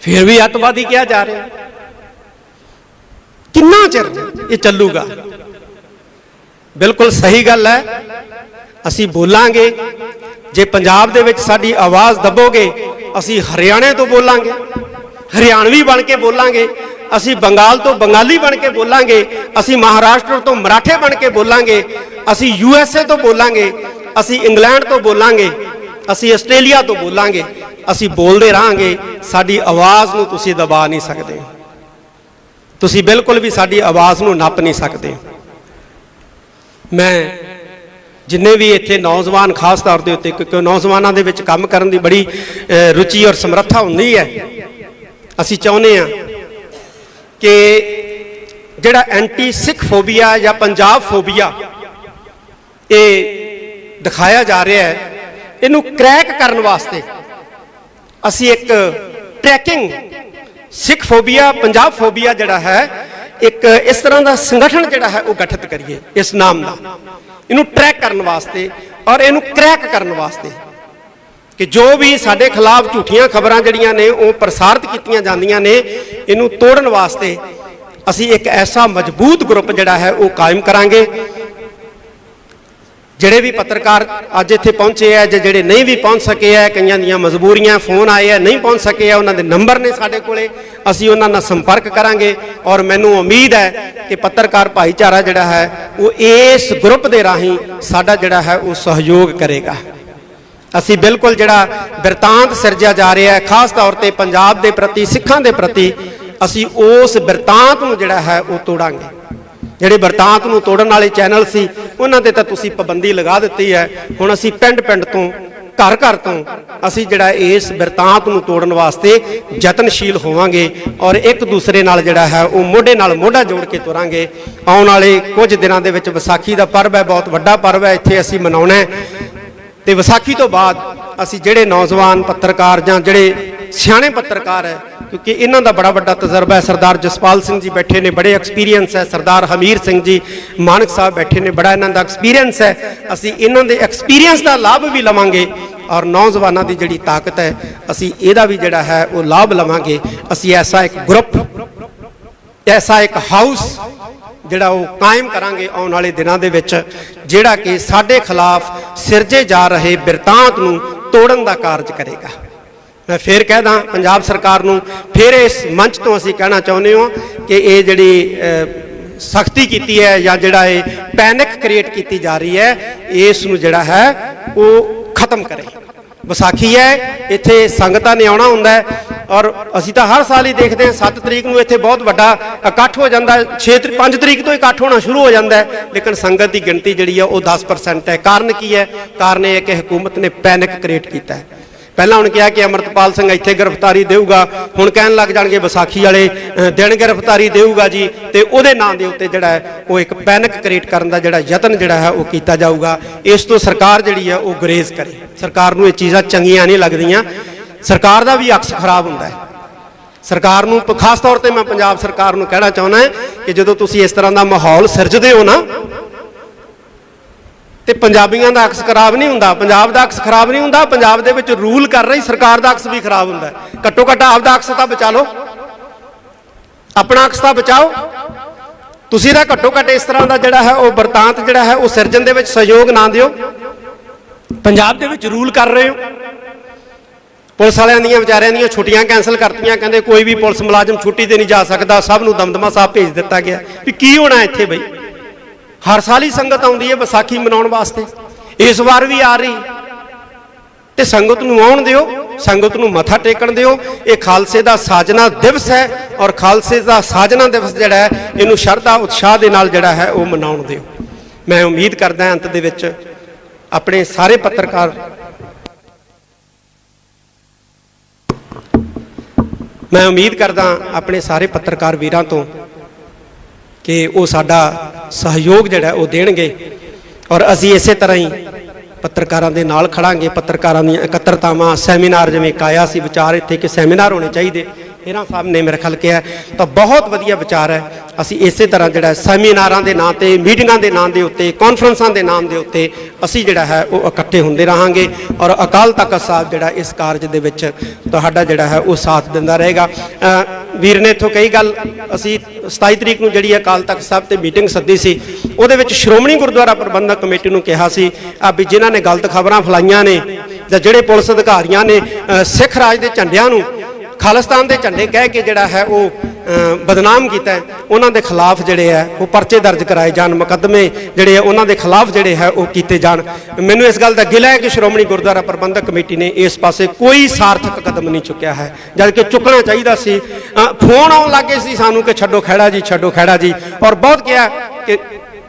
ਫੇਰ ਵੀ ਅੱਤਵਾਦੀ ਕਿਹਾ ਜਾ ਰਿਹਾ। ਕਿੰਨਾ ਚਿਰ ਇਹ ਚੱਲੂਗਾ? ਬਿਲਕੁਲ ਸਹੀ ਗੱਲ ਹੈ, ਅਸੀਂ ਬੋਲਾਂਗੇ। ਜੇ ਪੰਜਾਬ ਦੇ ਵਿੱਚ ਸਾਡੀ ਆਵਾਜ਼ ਦੱਬੋਗੇ, ਅਸੀਂ ਹਰਿਆਣੇ ਤੋਂ ਬੋਲਾਂਗੇ, ਹਰਿਆਣਵੀ ਬਣ ਕੇ ਬੋਲਾਂਗੇ, ਅਸੀਂ ਬੰਗਾਲ ਤੋਂ ਬੰਗਾਲੀ ਬਣ ਕੇ ਬੋਲਾਂਗੇ, ਅਸੀਂ ਮਹਾਰਾਸ਼ਟਰ ਤੋਂ ਮਰਾਠੇ ਬਣ ਕੇ ਬੋਲਾਂਗੇ, ਅਸੀਂ USA ਤੋਂ ਬੋਲਾਂਗੇ, ਅਸੀਂ ਇੰਗਲੈਂਡ ਤੋਂ ਬੋਲਾਂਗੇ, ਅਸੀਂ ਆਸਟ੍ਰੇਲੀਆ ਤੋਂ ਬੋਲਾਂਗੇ। ਅਸੀਂ ਬੋਲਦੇ ਰਹਾਂਗੇ, ਸਾਡੀ ਆਵਾਜ਼ ਨੂੰ ਤੁਸੀਂ ਦਬਾ ਨਹੀਂ ਸਕਦੇ, ਤੁਸੀਂ ਬਿਲਕੁਲ ਵੀ ਸਾਡੀ ਆਵਾਜ਼ ਨੂੰ ਨੱਪ ਨਹੀਂ ਸਕਦੇ। ਮੈਂ ਜਿੰਨੇ ਵੀ ਇੱਥੇ ਨੌਜਵਾਨ, ਖਾਸ ਤੌਰ ਦੇ ਉੱਤੇ, ਕਿਉਂਕਿ ਨੌਜਵਾਨਾਂ ਦੇ ਵਿੱਚ ਕੰਮ ਕਰਨ ਦੀ ਬੜੀ ਰੁਚੀ ਔਰ ਸਮਰੱਥਾ ਹੁੰਦੀ ਹੈ, ਅਸੀਂ ਚਾਹੁੰਦੇ ਹਾਂ ਕਿ ਜਿਹੜਾ ਐਂਟੀ ਸਿੱਖ ਫੋਬੀਆ ਜਾਂ ਪੰਜਾਬ ਫੋਬੀਆ ਇਹ ਦਿਖਾਇਆ ਜਾ ਰਿਹਾ ਹੈ, ਇਹਨੂੰ ਕ੍ਰੈਕ ਕਰਨ ਵਾਸਤੇ ਅਸੀਂ ਇੱਕ ਟਰੈਕਿੰਗ ਸਿੱਖ ਫੋਬੀਆ, ਪੰਜਾਬ ਫੋਬੀਆ ਜਿਹੜਾ ਹੈ, ਇੱਕ ਇਸ ਤਰ੍ਹਾਂ ਦਾ ਸੰਗਠਨ ਜਿਹੜਾ ਹੈ ਉਹ ਗਠਿਤ ਕਰੀਏ ਇਸ ਨਾਮ ਦਾ, ਇਹਨੂੰ ਟਰੈਕ ਕਰਨ ਵਾਸਤੇ ਔਰ ਇਹਨੂੰ ਕ੍ਰੈਕ ਕਰਨ ਵਾਸਤੇ ਕਿ ਜੋ ਵੀ ਸਾਡੇ ਖਿਲਾਫ ਝੂਠੀਆਂ ਖਬਰਾਂ ਜਿਹੜੀਆਂ ਨੇ ਉਹ ਪ੍ਰਸਾਰਿਤ ਕੀਤੀਆਂ ਜਾਂਦੀਆਂ ਨੇ, ਇਹਨੂੰ ਤੋੜਨ ਵਾਸਤੇ ਅਸੀਂ ਇੱਕ ਐਸਾ ਮਜ਼ਬੂਤ ਗਰੁੱਪ ਜਿਹੜਾ ਹੈ ਉਹ ਕਾਇਮ ਕਰਾਂਗੇ। ਜਿਹੜੇ ਵੀ ਪੱਤਰਕਾਰ ਅੱਜ ਇੱਥੇ ਪਹੁੰਚੇ ਆ, ਜਿਹੜੇ ਨਹੀਂ ਵੀ ਪਹੁੰਚ ਸਕੇ ਆ, ਕਈਆਂ ਦੀਆਂ ਮਜਬੂਰੀਆਂ, ਫੋਨ ਆਏ ਆ, ਨਹੀਂ ਪਹੁੰਚ ਸਕੇ ਆ, ਉਹਨਾਂ ਦੇ ਨੰਬਰ ਨੇ ਸਾਡੇ ਕੋਲੇ, ਅਸੀਂ ਉਹਨਾਂ ਨਾਲ ਸੰਪਰਕ ਕਰਾਂਗੇ। ਔਰ ਮੈਨੂੰ ਉਮੀਦ ਹੈ ਕਿ ਪੱਤਰਕਾਰ ਭਾਈਚਾਰਾ ਜਿਹੜਾ ਹੈ ਉਹ ਇਸ ਗਰੁੱਪ ਦੇ ਰਾਹੀਂ ਸਾਡਾ ਜਿਹੜਾ ਹੈ ਉਹ ਸਹਿਯੋਗ ਕਰੇਗਾ। ਅਸੀਂ ਬਿਲਕੁਲ ਜਿਹੜਾ ਬਿਰਤਾਂਤ ਸਿਰਜਿਆ ਜਾ ਰਿਹਾ ਹੈ, ਖਾਸ ਤੌਰ ਤੇ ਪੰਜਾਬ ਦੇ ਪ੍ਰਤੀ, ਸਿੱਖਾਂ ਦੇ ਪ੍ਰਤੀ, ਅਸੀਂ ਉਸ ਬਿਰਤਾਂਤ ਨੂੰ ਜਿਹੜਾ ਹੈ ਉਹ ਤੋੜਾਂਗੇ। ਜਿਹੜੇ ਬਿਰਤਾਂਤ ਨੂੰ ਤੋੜਨ ਵਾਲੇ ਚੈਨਲ ਸੀ ਉਹਨਾਂ ਤੇ ਤਾਂ ਤੁਸੀਂ ਪਾਬੰਦੀ ਲਗਾ ਦਿੱਤੀ ਹੈ। ਹੁਣ ਅਸੀਂ ਪਿੰਡ ਪਿੰਡ ਤੋਂ, ਘਰ ਘਰ ਤੋਂ ਅਸੀਂ ਜਿਹੜਾ ਇਸ ਬਿਰਤਾਂਤ ਨੂੰ ਤੋੜਨ ਵਾਸਤੇ ਯਤਨਸ਼ੀਲ ਹੋਵਾਂਗੇ ਔਰ ਇੱਕ ਦੂਸਰੇ ਨਾਲ ਜਿਹੜਾ ਹੈ ਉਹ ਮੋਢੇ ਨਾਲ ਮੋਢਾ ਜੋੜ ਕੇ ਤੁਰਾਂਗੇ। ਆਉਣ ਵਾਲੇ ਕੁਝ ਦਿਨਾਂ ਦੇ ਵਿੱਚ ਵਿਸਾਖੀ ਦਾ ਪਰਵ ਹੈ, ਬਹੁਤ ਵੱਡਾ ਪਰਵ ਹੈ, ਇੱਥੇ ਅਸੀਂ ਮਨਾਉਣਾ ਹੈ। ਤੇ ਵਿਸਾਖੀ ਤੋਂ ਬਾਅਦ ਅਸੀਂ ਜਿਹੜੇ ਨੌਜਵਾਨ ਪੱਤਰਕਾਰ ਜਾਂ ਜਿਹੜੇ ਸਿਆਣੇ ਪੱਤਰਕਾਰ ਹੈ, ਕਿਉਂਕਿ ਇਹਨਾਂ ਦਾ ਬੜਾ ਵੱਡਾ ਤਜਰਬਾ ਹੈ, ਸਰਦਾਰ ਜਸਪਾਲ ਸਿੰਘ ਜੀ ਬੈਠੇ ਨੇ, ਬੜੇ ਐਕਸਪੀਰੀਅੰਸ ਹੈ, ਸਰਦਾਰ ਹਮੀਰ ਸਿੰਘ ਜੀ ਮਾਨਕ ਸਾਹਿਬ ਬੈਠੇ ਨੇ, ਬੜਾ ਇਹਨਾਂ ਦਾ ਐਕਸਪੀਰੀਅੰਸ ਹੈ। ਅਸੀਂ ਇਹਨਾਂ ਦੇ ਐਕਸਪੀਰੀਅੰਸ ਦਾ ਲਾਭ ਵੀ ਲਵਾਂਗੇ ਔਰ ਨੌਜਵਾਨਾਂ ਦੀ ਜਿਹੜੀ ਤਾਕਤ ਹੈ ਅਸੀਂ ਇਹਦਾ ਵੀ ਜਿਹੜਾ ਹੈ ਉਹ ਲਾਭ ਲਵਾਂਗੇ। ਅਸੀਂ ਐਸਾ ਇੱਕ ਗਰੁੱਪ, ਐਸਾ ਇੱਕ ਹਾਊਸ ਜਿਹੜਾ ਉਹ ਕਾਇਮ ਕਰਾਂਗੇ ਆਉਣ ਵਾਲੇ ਦਿਨਾਂ ਦੇ ਵਿੱਚ, ਜਿਹੜਾ ਕਿ ਸਾਡੇ ਖਿਲਾਫ ਸਿਰਜੇ ਜਾ ਰਹੇ ਬਿਰਤਾਂਤ ਨੂੰ ਤੋੜਨ ਦਾ ਕਾਰਜ ਕਰੇਗਾ। ਮੈਂ ਫੇਰ ਕਹਿਦਾ ਪੰਜਾਬ ਸਰਕਾਰ ਨੂੰ, ਫਿਰ ਇਸ ਮੰਚ ਤੋਂ ਅਸੀਂ ਕਹਿਣਾ ਚਾਹੁੰਦੇ ਹਾਂ ਕਿ ਇਹ ਜਿਹੜੀ ਸਖਤੀ ਕੀਤੀ ਹੈ ਜਾਂ ਜਿਹੜਾ ਇਹ ਪੈਨਿਕ ਕ੍ਰੀਏਟ ਕੀਤੀ ਜਾ ਰਹੀ ਹੈ, ਇਸ ਨੂੰ ਜਿਹੜਾ ਹੈ ਉਹ ਖਤਮ ਕਰੇ। ਵਿਸਾਖੀ ਹੈ, ਇੱਥੇ ਸੰਗਤਾਂ ਨੇ ਆਉਣਾ ਹੁੰਦਾ ਹੈ ਔਰ ਅਸੀਂ ਤਾਂ ਹਰ ਸਾਲ ਹੀ ਦੇਖਦੇ ਹਾਂ 7 ਤਰੀਕ ਨੂੰ ਇੱਥੇ ਬਹੁਤ ਵੱਡਾ ਇਕੱਠ ਹੋ ਜਾਂਦਾ ਹੈ, 5 ਤਰੀਕ ਤੋਂ ਇਕੱਠ ਹੋਣਾ ਸ਼ੁਰੂ ਹੋ ਜਾਂਦਾ ਹੈ, ਲੇਕਿਨ ਸੰਗਤ ਦੀ ਗਿਣਤੀ ਜਿਹੜੀ ਹੈ ਉਹ 10% ਹੈ। ਕਾਰਨ ਕੀ ਹੈ? ਕਾਰਨ ਇਹ ਹੈ ਕਿ ਹਕੂਮਤ ਨੇ ਪੈਨਿਕ ਕ੍ਰੀਏਟ ਕੀਤਾ ਹੈ। ਪਹਿਲਾਂ ਹੁਣ ਕਿਹਾ ਕਿ ਅਮਰਤਪਾਲ ਸਿੰਘ ਇੱਥੇ ਗ੍ਰਿਫਤਾਰੀ ਦੇਊਗਾ, ਹੁਣ ਕਹਿਣ ਲੱਗ ਜਾਣਗੇ ਵਿਸਾਖੀ ਵਾਲੇ ਦਿਨ ਗ੍ਰਿਫਤਾਰੀ ਦੇਊਗਾ ਜੀ, ਤੇ ਉਹਦੇ ਨਾਂ ਦੇ ਉੱਤੇ ਜਿਹੜਾ ਹੈ ਉਹ ਇੱਕ ਪੈਨਿਕ ਕ੍ਰੀਏਟ ਕਰਨ ਦਾ ਜਿਹੜਾ ਯਤਨ ਜਿਹੜਾ ਹੈ ਉਹ ਕੀਤਾ ਜਾਊਗਾ। ਇਸ ਤੋਂ ਸਰਕਾਰ ਜਿਹੜੀ ਹੈ ਉਹ ਗੁਰੇਜ਼ ਕਰੇ। ਸਰਕਾਰ ਨੂੰ ਇਹ ਚੀਜ਼ਾਂ ਚੰਗੀਆਂ ਨਹੀਂ ਲੱਗਦੀਆਂ, ਸਰਕਾਰ ਦਾ ਵੀ ਅਕਸ ਖਰਾਬ ਹੁੰਦਾ ਹੈ। ਸਰਕਾਰ ਨੂੰ ਖਾਸ ਤੌਰ ਤੇ ਮੈਂ ਪੰਜਾਬ ਸਰਕਾਰ ਨੂੰ ਕਹਿਣਾ ਚਾਹੁੰਦਾ ਕਿ ਜਦੋਂ ਤੁਸੀਂ ਇਸ ਤਰ੍ਹਾਂ ਦਾ ਮਾਹੌਲ ਸਿਰਜਦੇ ਹੋ ਨਾ, ਤੇ ਪੰਜਾਬੀਆਂ ਦਾ ਅਕਸ ਖਰਾਬ ਨਹੀਂ ਹੁੰਦਾ, ਪੰਜਾਬ ਦਾ ਅਕਸ ਖਰਾਬ ਨਹੀਂ ਹੁੰਦਾ, ਪੰਜਾਬ ਦੇ ਵਿੱਚ ਰੂਲ ਕਰ ਰਹੀ ਸਰਕਾਰ ਦਾ ਅਕਸ ਵੀ ਖਰਾਬ ਹੁੰਦਾ। ਘੱਟੋ ਘੱਟ ਆਪਦਾ ਅਕਸ ਤਾਂ ਬਚਾ ਲਓ, ਆਪਣਾ ਅਕਸ ਤਾਂ ਬਚਾਓ। ਤੁਸੀਂ ਤਾਂ ਘੱਟੋ ਘੱਟ ਇਸ ਤਰ੍ਹਾਂ ਦਾ ਜਿਹੜਾ ਹੈ ਉਹ ਵਰਤਾਂਤ ਜਿਹੜਾ ਹੈ ਉਹ ਸਿਰਜਣ ਦੇ ਵਿੱਚ ਸਹਿਯੋਗ ਨਾ ਦਿਓ। ਪੰਜਾਬ ਦੇ ਵਿੱਚ ਰੂਲ ਕਰ ਰਹੇ ਹੋ, ਪੁਲਿਸ ਵਾਲਿਆਂ ਦੀਆਂ ਵਿਚਾਰਿਆਂ ਦੀਆਂ ਛੁੱਟੀਆਂ ਕੈਂਸਲ ਕਰਤੀਆਂ, ਕਹਿੰਦੇ ਕੋਈ ਵੀ ਪੁਲਿਸ ਮੁਲਾਜ਼ਮ ਛੁੱਟੀ ਤੇ ਨਹੀਂ ਜਾ ਸਕਦਾ, ਸਭ ਨੂੰ ਦਮਦਮਾ ਸਾਹਿਬ ਭੇਜ ਦਿੱਤਾ ਗਿਆ। ਵੀ ਕੀ ਹੋਣਾ ਇੱਥੇ ਬਈ? ਹਰ ਸਾਲ ਹੀ ਸੰਗਤ ਆਉਂਦੀ ਹੈ ਵਿਸਾਖੀ ਮਨਾਉਣ ਵਾਸਤੇ, ਇਸ ਵਾਰ ਵੀ ਆ ਰਹੀ, ਤੇ ਸੰਗਤ ਨੂੰ ਆਉਣ ਦਿਓ, ਸੰਗਤ ਨੂੰ ਮੱਥਾ ਟੇਕਣ ਦਿਓ। ਇਹ ਖਾਲਸੇ ਦਾ ਸਾਜਨਾ ਦਿਵਸ ਹੈ, ਔਰ ਖਾਲਸੇ ਦਾ ਸਾਜਨਾ ਦਿਵਸ ਜਿਹੜਾ ਹੈ ਇਹਨੂੰ ਸ਼ਰਧਾ ਉਤਸ਼ਾਹ ਦੇ ਨਾਲ ਜਿਹੜਾ ਹੈ ਉਹ ਮਨਾਉਣ ਦਿਓ। ਮੈਂ ਉਮੀਦ ਕਰਦਾ ਅੰਤ ਦੇ ਵਿੱਚ ਆਪਣੇ ਸਾਰੇ ਪੱਤਰਕਾਰ, ਮੈਂ ਉਮੀਦ ਕਰਦਾ ਆਪਣੇ ਸਾਰੇ ਪੱਤਰਕਾਰ ਵੀਰਾਂ ਤੋਂ ਕਿ ਉਹ ਸਾਡਾ ਸਹਿਯੋਗ ਜਿਹੜਾ ਉਹ ਦੇਣਗੇ, ਔਰ ਅਸੀਂ ਇਸੇ ਤਰ੍ਹਾਂ ਹੀ ਪੱਤਰਕਾਰਾਂ ਦੇ ਨਾਲ ਖੜਾਂਗੇ। ਪੱਤਰਕਾਰਾਂ ਦੀਆਂ ਇਕੱਤਰਤਾਵਾਂ, ਸੈਮੀਨਾਰ ਜਿਵੇਂ ਕਾਇਆ ਸੀ ਵਿਚਾਰ ਇੱਥੇ ਕਿ ਸੈਮੀਨਾਰ ਹੋਣੇ ਚਾਹੀਦੇ, ਹੀਰਾ ਸਾਹਿਬ ਨੇ ਮੇਰੇ ਖਿਆਲ ਕਿਹਾ, ਤਾਂ ਬਹੁਤ ਵਧੀਆ ਵਿਚਾਰ ਹੈ। ਅਸੀਂ ਇਸੇ ਤਰ੍ਹਾਂ ਜਿਹੜਾ ਸੈਮੀਨਾਰਾਂ ਦੇ ਨਾਂ ਤੇ, ਮੀਟਿੰਗਾਂ ਦੇ ਨਾਂ ਦੇ ਉੱਤੇ, ਕਾਨਫਰੰਸਾਂ ਦੇ ਨਾਮ ਦੇ ਉੱਤੇ ਅਸੀਂ ਜਿਹੜਾ ਹੈ ਉਹ ਇਕੱਠੇ ਹੁੰਦੇ ਰਹਾਂਗੇ, ਔਰ ਅਕਾਲ ਤਖਤ ਸਾਹਿਬ ਜਿਹੜਾ ਇਸ ਕਾਰਜ ਦੇ ਵਿੱਚ ਤੁਹਾਡਾ ਜਿਹੜਾ ਹੈ ਉਹ ਸਾਥ ਦਿੰਦਾ ਰਹੇਗਾ। ਵੀਰ ਨੇ ਇੱਥੋਂ ਕਈ ਗੱਲ, ਅਸੀਂ 27 ਤਰੀਕ ਨੂੰ ਜਿਹੜੀ ਅਕਾਲ ਤਖਤ ਸਾਹਿਬ ਤੇ ਮੀਟਿੰਗ ਸੱਦੀ ਸੀ, ਉਹਦੇ ਵਿੱਚ ਸ਼੍ਰੋਮਣੀ ਗੁਰਦੁਆਰਾ ਪ੍ਰਬੰਧਕ ਕਮੇਟੀ ਨੂੰ ਕਿਹਾ ਸੀ ਵੀ ਜਿਨ੍ਹਾਂ ਨੇ ਗਲਤ ਖਬਰਾਂ ਫੈਲਾਈਆਂ ਨੇ, ਜਾਂ ਜਿਹੜੇ ਪੁਲਿਸ ਅਧਿਕਾਰੀਆਂ ਨੇ ਸਿੱਖ ਰਾਜ ਦੇ ਝੰਡਿਆਂ ਨੂੰ ਖਾਲਿਸਤਾਨ ਦੇ ਝੰਡੇ ਕਹਿ ਕੇ ਜਿਹੜਾ ਹੈ ਉਹ ਬਦਨਾਮ ਕੀਤਾ ਹੈ, ਉਹਨਾਂ ਦੇ ਖਿਲਾਫ ਜਿਹੜੇ ਹੈ ਉਹ ਪਰਚੇ ਦਰਜ ਕਰਾਏ ਜਾਣ, ਮੁਕੱਦਮੇ ਜਿਹੜੇ ਆ ਉਹਨਾਂ ਦੇ ਖਿਲਾਫ ਜਿਹੜੇ ਹੈ ਉਹ ਕੀਤੇ ਜਾਣ। ਮੈਨੂੰ ਇਸ ਗੱਲ ਦਾ ਗਿਲਾ ਹੈ ਕਿ ਸ਼੍ਰੋਮਣੀ ਗੁਰਦੁਆਰਾ ਪ੍ਰਬੰਧਕ ਕਮੇਟੀ ਨੇ ਇਸ ਪਾਸੇ ਕੋਈ ਸਾਰਥਕ ਕਦਮ ਨਹੀਂ ਚੁੱਕਿਆ ਹੈ, ਜਦ ਕਿ ਚੁੱਕਣਾ ਚਾਹੀਦਾ ਸੀ। ਫੋਨ ਆਉਣ ਲੱਗੇ ਸੀ ਸਾਨੂੰ ਕਿ ਛੱਡੋ ਖਹਿੜਾ ਜੀ, ਛੱਡੋ ਖਹਿੜਾ ਜੀ, ਔਰ ਬਹੁਤ ਕਿਹਾ ਕਿ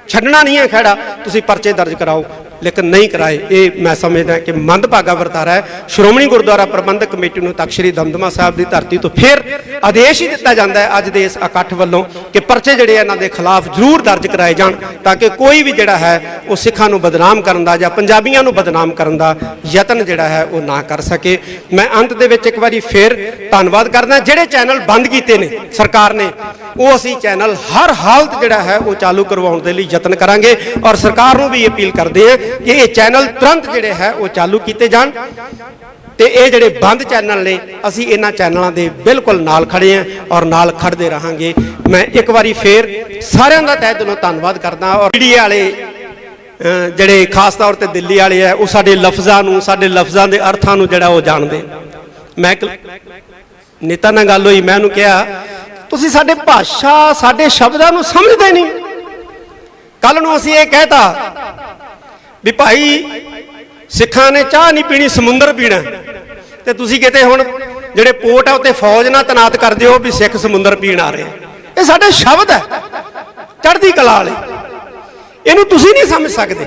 ਛੱਡਣਾ ਨਹੀਂ ਹੈ ਖਹਿੜਾ, ਤੁਸੀਂ ਪਰਚੇ ਦਰਜ ਕਰਾਓ, ਲੇਕਿਨ ਨਹੀਂ ਕਰਾਏ। ਇਹ ਮੈਂ ਸਮਝਦਾ ਕਿ ਮੰਦਭਾਗਾ ਵਰਤਾਰਾ ਹੈ। ਸ਼੍ਰੋਮਣੀ ਗੁਰਦੁਆਰਾ ਪ੍ਰਬੰਧਕ ਕਮੇਟੀ ਨੂੰ ਤਖ਼ਤ ਸ੍ਰੀ ਦਮਦਮਾ ਸਾਹਿਬ ਦੀ ਧਰਤੀ ਤੋਂ ਫਿਰ ਆਦੇਸ਼ ਹੀ ਦਿੱਤਾ ਜਾਂਦਾ ਹੈ ਅੱਜ ਦੇ ਇਸ ਇਕੱਠ ਵੱਲੋਂ ਕਿ ਪਰਚੇ ਜਿਹੜੇ ਇਹਨਾਂ ਦੇ ਖਿਲਾਫ ਜ਼ਰੂਰ ਦਰਜ ਕਰਾਏ ਜਾਣ, ਤਾਂ ਕਿ ਕੋਈ ਵੀ ਜਿਹੜਾ ਹੈ ਉਹ ਸਿੱਖਾਂ ਨੂੰ ਬਦਨਾਮ ਕਰਨ ਦਾ ਜਾਂ ਪੰਜਾਬੀਆਂ ਨੂੰ ਬਦਨਾਮ ਕਰਨ ਦਾ ਯਤਨ ਜਿਹੜਾ ਹੈ ਉਹ ਨਾ ਕਰ ਸਕੇ। ਮੈਂ ਅੰਤ ਦੇ ਵਿੱਚ ਇੱਕ ਵਾਰੀ ਫਿਰ ਧੰਨਵਾਦ ਕਰਦਾ। ਜਿਹੜੇ ਚੈਨਲ ਬੰਦ ਕੀਤੇ ਨੇ ਸਰਕਾਰ ਨੇ, ਉਹ ਅਸੀਂ ਚੈਨਲ ਹਰ ਹਾਲਤ ਜਿਹੜਾ ਹੈ ਉਹ ਚਾਲੂ ਕਰਵਾਉਣ ਦੇ ਲਈ ਯਤਨ ਕਰਾਂਗੇ, ਔਰ ਸਰਕਾਰ ਨੂੰ ਵੀ ਅਪੀਲ ਕਰਦੇ ਹਾਂ ਕਿ ਇਹ ਚੈਨਲ ਤੁਰੰਤ ਜਿਹੜੇ ਹੈ ਉਹ ਚਾਲੂ ਕੀਤੇ ਜਾਣ, ਤੇ ਇਹ ਜਿਹੜੇ ਬੰਦ ਚੈਨਲ ਨੇ ਅਸੀਂ ਇਹਨਾਂ ਚੈਨਲਾਂ ਦੇ ਬਿਲਕੁਲ ਨਾਲ ਖੜੇ ਹਾਂ ਔਰ ਨਾਲ ਖੜਦੇ ਰਹਾਂਗੇ। ਮੈਂ ਇੱਕ ਵਾਰੀ ਫੇਰ ਸਾਰਿਆਂ ਦਾ ਤਹਿ ਦਿਲੋਂ ਧੰਨਵਾਦ ਕਰਦਾ। ਔਰ ਮੀਡੀਆ ਵਾਲੇ ਜਿਹੜੇ ਖਾਸ ਤੌਰ ਤੇ ਦਿੱਲੀ ਵਾਲੇ ਆ, ਉਹ ਸਾਡੇ ਲਫ਼ਜ਼ਾਂ ਨੂੰ, ਸਾਡੇ ਲਫ਼ਜ਼ਾਂ ਦੇ ਅਰਥਾਂ ਨੂੰ ਜਿਹੜਾ ਉਹ ਜਾਣਦੇ। ਮੈਂ ਨੇਤਾ ਨਾਲ ਗੱਲ ਹੋਈ, ਮੈਂ ਉਹਨੂੰ ਕਿਹਾ ਤੁਸੀਂ ਸਾਡੇ ਭਾਸ਼ਾ, ਸਾਡੇ ਸ਼ਬਦਾਂ ਨੂੰ ਸਮਝਦੇ ਨਹੀਂ। ਕੱਲ ਨੂੰ ਅਸੀਂ ਇਹ ਕਹਿਤਾ ਵੀ ਭਾਈ ਸਿੱਖਾਂ ਨੇ ਚਾਹ ਨਹੀਂ ਪੀਣੀ, ਸਮੁੰਦਰ ਪੀਣਾ, ਤੇ ਤੁਸੀਂ ਕਿਤੇ ਹੁਣ ਜਿਹੜੇ ਪੋਰਟ ਆ ਉੱਤੇ ਫੌਜ ਨਾਲ ਤੈਨਾਤ ਕਰ ਦਿਓ ਵੀ ਸਿੱਖ ਸਮੁੰਦਰ ਪੀਣ ਆ ਰਹੇ। ਇਹ ਸਾਡੇ ਸ਼ਬਦ ਹੈ ਚੜ੍ਹਦੀ ਕਲਾ ਵਾਲੇ, ਇਹਨੂੰ ਤੁਸੀਂ ਨਹੀਂ ਸਮਝ ਸਕਦੇ,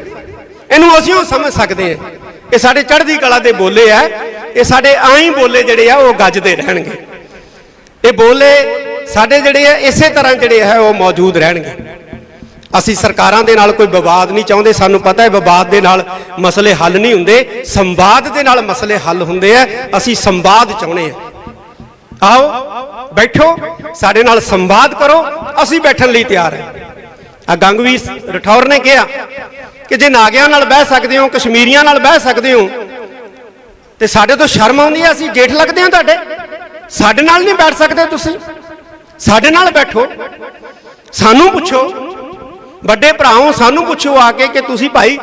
ਇਹਨੂੰ ਅਸੀਂ ਉਹ ਸਮਝ ਸਕਦੇ ਹਾਂ। ਇਹ ਸਾਡੇ ਚੜ੍ਹਦੀ ਕਲਾ ਦੇ ਬੋਲੇ ਆ, ਇਹ ਸਾਡੇ ਆਈ ਬੋਲੇ ਜਿਹੜੇ ਆ ਉਹ ਗੱਜਦੇ ਰਹਿਣਗੇ। ਇਹ ਬੋਲੇ ਸਾਡੇ ਜਿਹੜੇ ਆ ਇਸੇ ਤਰ੍ਹਾਂ ਜਿਹੜੇ ਹੈ ਉਹ ਮੌਜੂਦ ਰਹਿਣਗੇ। ਅਸੀਂ ਸਰਕਾਰਾਂ ਦੇ ਨਾਲ ਕੋਈ ਵਿਵਾਦ ਨਹੀਂ ਚਾਹੁੰਦੇ, ਸਾਨੂੰ ਪਤਾ ਹੈ ਵਿਵਾਦ ਦੇ ਨਾਲ ਮਸਲੇ ਹੱਲ ਨਹੀਂ ਹੁੰਦੇ, ਸੰਵਾਦ ਦੇ ਨਾਲ ਮਸਲੇ ਹੱਲ ਹੁੰਦੇ ਆ। ਅਸੀਂ ਸੰਵਾਦ ਚਾਹੁੰਦੇ ਆ। ਆਓ ਬੈਠੋ, ਸਾਡੇ ਨਾਲ ਸੰਵਾਦ ਕਰੋ, ਅਸੀਂ ਬੈਠਣ ਲਈ ਤਿਆਰ ਹਾਂ। ਆ ਗੰਗਵੀਰ ਰਠੌਰ ਨੇ ਕਿਹਾ ਕਿ ਜੇ ਨਾਗਿਆਂ ਨਾਲ ਬਹਿ ਸਕਦੇ ਹੋ, ਕਸ਼ਮੀਰੀਆਂ ਨਾਲ ਬਹਿ ਸਕਦੇ ਹੋ, ਤੇ ਸਾਡੇ ਤੋਂ ਸ਼ਰਮ ਆਉਂਦੀ ਹੈ, ਅਸੀਂ ਜੇਠ ਲੱਗਦੇ ਹਾਂ ਤੁਹਾਡੇ, ਸਾਡੇ ਨਾਲ ਨਹੀਂ ਬੈਠ ਸਕਦੇ ਤੁਸੀਂ, ਸਾਡੇ ਨਾਲ ਬੈਠੋ। ਸਾਨੂੰ ਪੁੱਛੋ, ਵੱਡੇ ਭਰਾਓ ਸਾਨੂੰ ਪੁੱਛੋ ਆ ਕੇ ਕਿ ਤੁਸੀਂ ਭਾਈ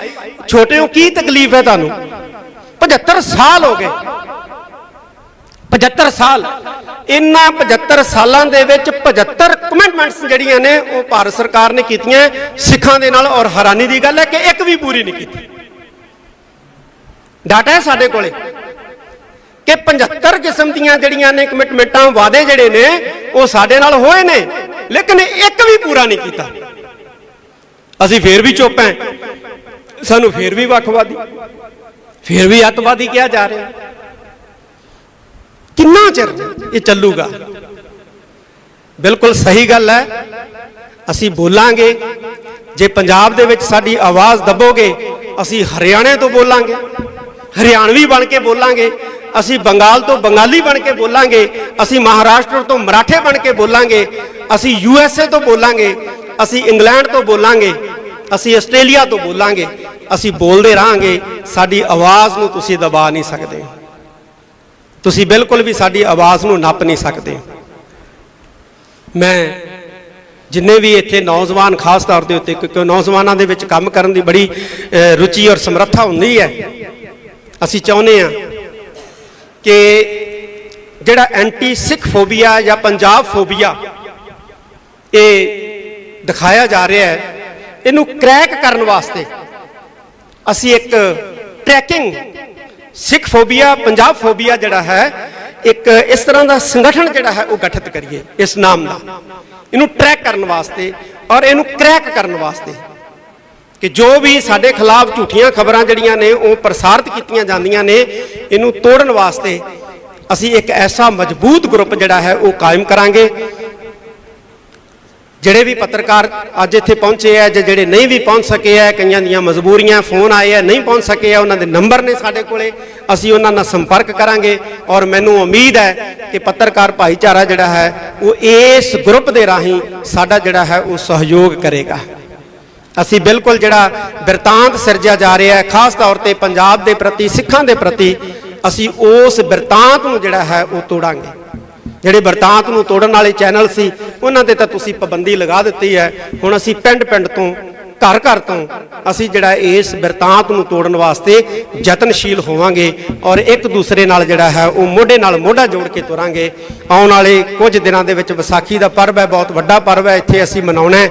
ਛੋਟੇ ਹੋ, ਕੀ ਤਕਲੀਫ ਹੈ ਤੁਹਾਨੂੰ? 75 ਸਾਲ ਹੋ ਗਏ, 75 ਸਾਲ। ਇਹਨਾਂ 75 ਸਾਲਾਂ ਦੇ ਵਿੱਚ 75 ਕਮਿਟਮੈਂਟਸ ਜਿਹੜੀਆਂ ਨੇ ਉਹ ਭਾਰਤ ਸਰਕਾਰ ਨੇ ਕੀਤੀਆਂ ਸਿੱਖਾਂ ਦੇ ਨਾਲ, ਔਰ ਹੈਰਾਨੀ ਦੀ ਗੱਲ ਹੈ ਕਿ ਇੱਕ ਵੀ ਪੂਰੀ ਨਹੀਂ ਕੀਤੀ। ਡਾਟਾ ਹੈ ਸਾਡੇ ਕੋਲੇ ਕਿ 75 ਕਿਸਮ ਦੀਆਂ ਜਿਹੜੀਆਂ ਨੇ ਕਮਿਟਮੈਂਟਾਂ, ਵਾਅਦੇ ਜਿਹੜੇ ਨੇ ਉਹ ਸਾਡੇ ਨਾਲ ਹੋਏ ਨੇ, ਲੇਕਿਨ ਇੱਕ ਵੀ ਪੂਰਾ ਨਹੀਂ ਕੀਤਾ। ਅਸੀਂ ਫੇਰ ਵੀ ਚੁੱਪ ਹਾਂ, ਸਾਨੂੰ ਫੇਰ ਵੀ ਵੱਖਵਾਦੀ, ਫੇਰ ਵੀ ਅੱਤਵਾਦੀ ਕਿਹਾ ਜਾ ਰਿਹਾ। किन्ना चिर ये चलूगा। बिल्कुल सही गल है, असी बोलांगे। जे पंजाब दे विच साडी आवाज़ दबोगे, असी हरियाणे तो बोलांगे, हरियाणवी बन के बोलांगे, असी बंगाल तो बंगाली बन के बोलांगे, असी महाराष्ट्र तो मराठे बन के बोलांगे, असी USA तो बोलांगे, असी इंग्लैंड तो बोलांगे, असी आस्ट्रेलिया तो बोलांगे। असी बोलते रहांगे, साडी आवाज़ नूं तुसीं दबा नहीं सकते, तुसीं बिल्कुल भी साडी आवाज़ नूं नप नहीं सकते। मैं जिन्ने भी इत्थे नौजवान खास तौर के उत्ते, क्योंकि नौजवानों के विच काम करन दी बड़ी रुचि और समर्था हुंदी है, असी चाहुंदे हां कि जिहड़ा एंटी सिख फोबिया या पंजाब फोबिया ये दिखाया जा रहा है, इनू क्रैक करने वास्ते असी एक tracking Sikh phobia Punjab phobia जिहड़ा है एक इस तरह का संगठन जिहड़ा है वो गठित करिए इस नाम का, इनू ट्रैक करने वास्ते और इनू क्रैक करने वास्ते कि जो भी साडे खिलाफ झूठियां खबरां जिहड़ियां ने वो प्रसारित कीतियां जांदियां ने, इनू तोड़न वास्ते असी एक ऐसा मजबूत ग्रुप जिहड़ा है वो कायम करांगे। ਜਿਹੜੇ भी पत्रकार अज इत्थे पहुंचे है, ਜਿਹੜੇ नहीं भी पहुंच सके है, कईयां दीयां मजबूरियां फोन आए हैं नहीं पहुंच सके है, उन्होंने नंबर ने साडे कोले, असीं उन्हां नाल संपर्क करांगे। और मैनूं उम्मीद है कि पत्रकार भाईचारा जिहड़ा है वो इस ग्रुप दे राहीं साडा जिहड़ा है वो सहयोग करेगा। असीं बिल्कुल जिहड़ा बिरतांत सिरजिया जा रहा है खास तौर पर पंजाब के प्रति सिखां के प्रति, असीं उस बिरतांत नूं जिहड़ा है वो तोड़ांगे। ਜਿਹੜੇ ਬਿਰਤਾਂਤ ਨੂੰ ਤੋੜਨ ਵਾਲੇ ਚੈਨਲ ਸੀ ਉਹਨਾਂ ਤੇ ਤਾਂ ਤੁਸੀਂ ਪਾਬੰਦੀ ਲਗਾ ਦਿੱਤੀ ਹੈ। ਹੁਣ ਅਸੀਂ ਪਿੰਡ ਪਿੰਡ ਤੋਂ ਘਰ ਘਰ ਤੋਂ ਅਸੀਂ ਜਿਹੜਾ ਇਸ ਬਿਰਤਾਂਤ ਨੂੰ ਤੋੜਨ ਵਾਸਤੇ ਯਤਨਸ਼ੀਲ ਹੋਵਾਂਗੇ ਔਰ ਇੱਕ ਦੂਸਰੇ ਨਾਲ ਜਿਹੜਾ ਹੈ ਉਹ ਮੋਢੇ ਨਾਲ ਮੋਢਾ ਜੋੜ ਕੇ ਤੁਰਾਂਗੇ। ਆਉਣ ਵਾਲੇ ਕੁਝ ਦਿਨਾਂ ਦੇ ਵਿੱਚ ਵਿਸਾਖੀ ਦਾ ਪਰਵ ਹੈ, ਬਹੁਤ ਵੱਡਾ ਪਰਵ ਹੈ, ਇੱਥੇ ਅਸੀਂ ਮਨਾਉਣਾ ਹੈ।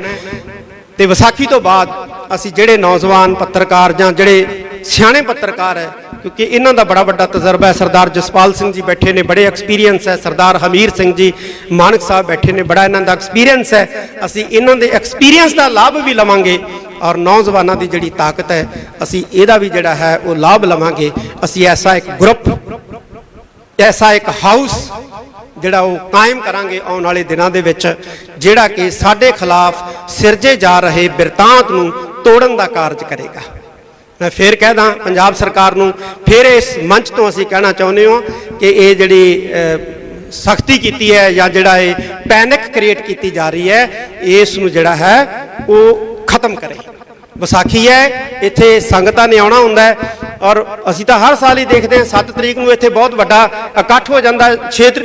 ਤੇ ਵਿਸਾਖੀ ਤੋਂ ਬਾਅਦ ਅਸੀਂ ਜਿਹੜੇ ਨੌਜਵਾਨ ਪੱਤਰਕਾਰ ਜਾਂ ਜਿਹੜੇ ਸਿਆਣੇ ਪੱਤਰਕਾਰ ਹੈ, क्योंकि इन्हों का बड़ा बड़ा तजर्बा है, सरदार जसपाल सिंह जी बैठे ने, बड़े एक्सपीरियंस है, सरदार हमीर सिंह जी मानक साहब बैठे ने, बड़ा इन्हों का एक्सपीरियंस है। असी इन्हों के एक्सपीरियंस का लाभ भी लवांगे और नौजवानों की जिहड़ी ताकत है असी इहदा भी जिहड़ा है वो लाभ लवांगे। असी ऐसा एक ग्रुप, ऐसा एक हाउस जिहड़ा वो कायम करांगे आउण वाले दिनां दे विच, जिहड़ा कि साडे खिलाफ सिरजे जा रहे बिरतांत नूं तोड़न का कारज करेगा। मैं फिर कहदा पंजाब सरकार नूं, फिर इस मंच तो असीं कहना चाहुंदे हो कि ये जिहड़ी सख्ती कीती है या जिहड़ा ये पैनिक क्रिएट की जा रही है, इस नूं जिहड़ा है वो खत्म करे। विसाखी है, इत्थे संगतां ने आउणा हुंदा है और असीं तां हर साल ही देखते हैं 7 तरीक नूं इत्थे बहुत वड्डा इकट्ठ हो जाता है,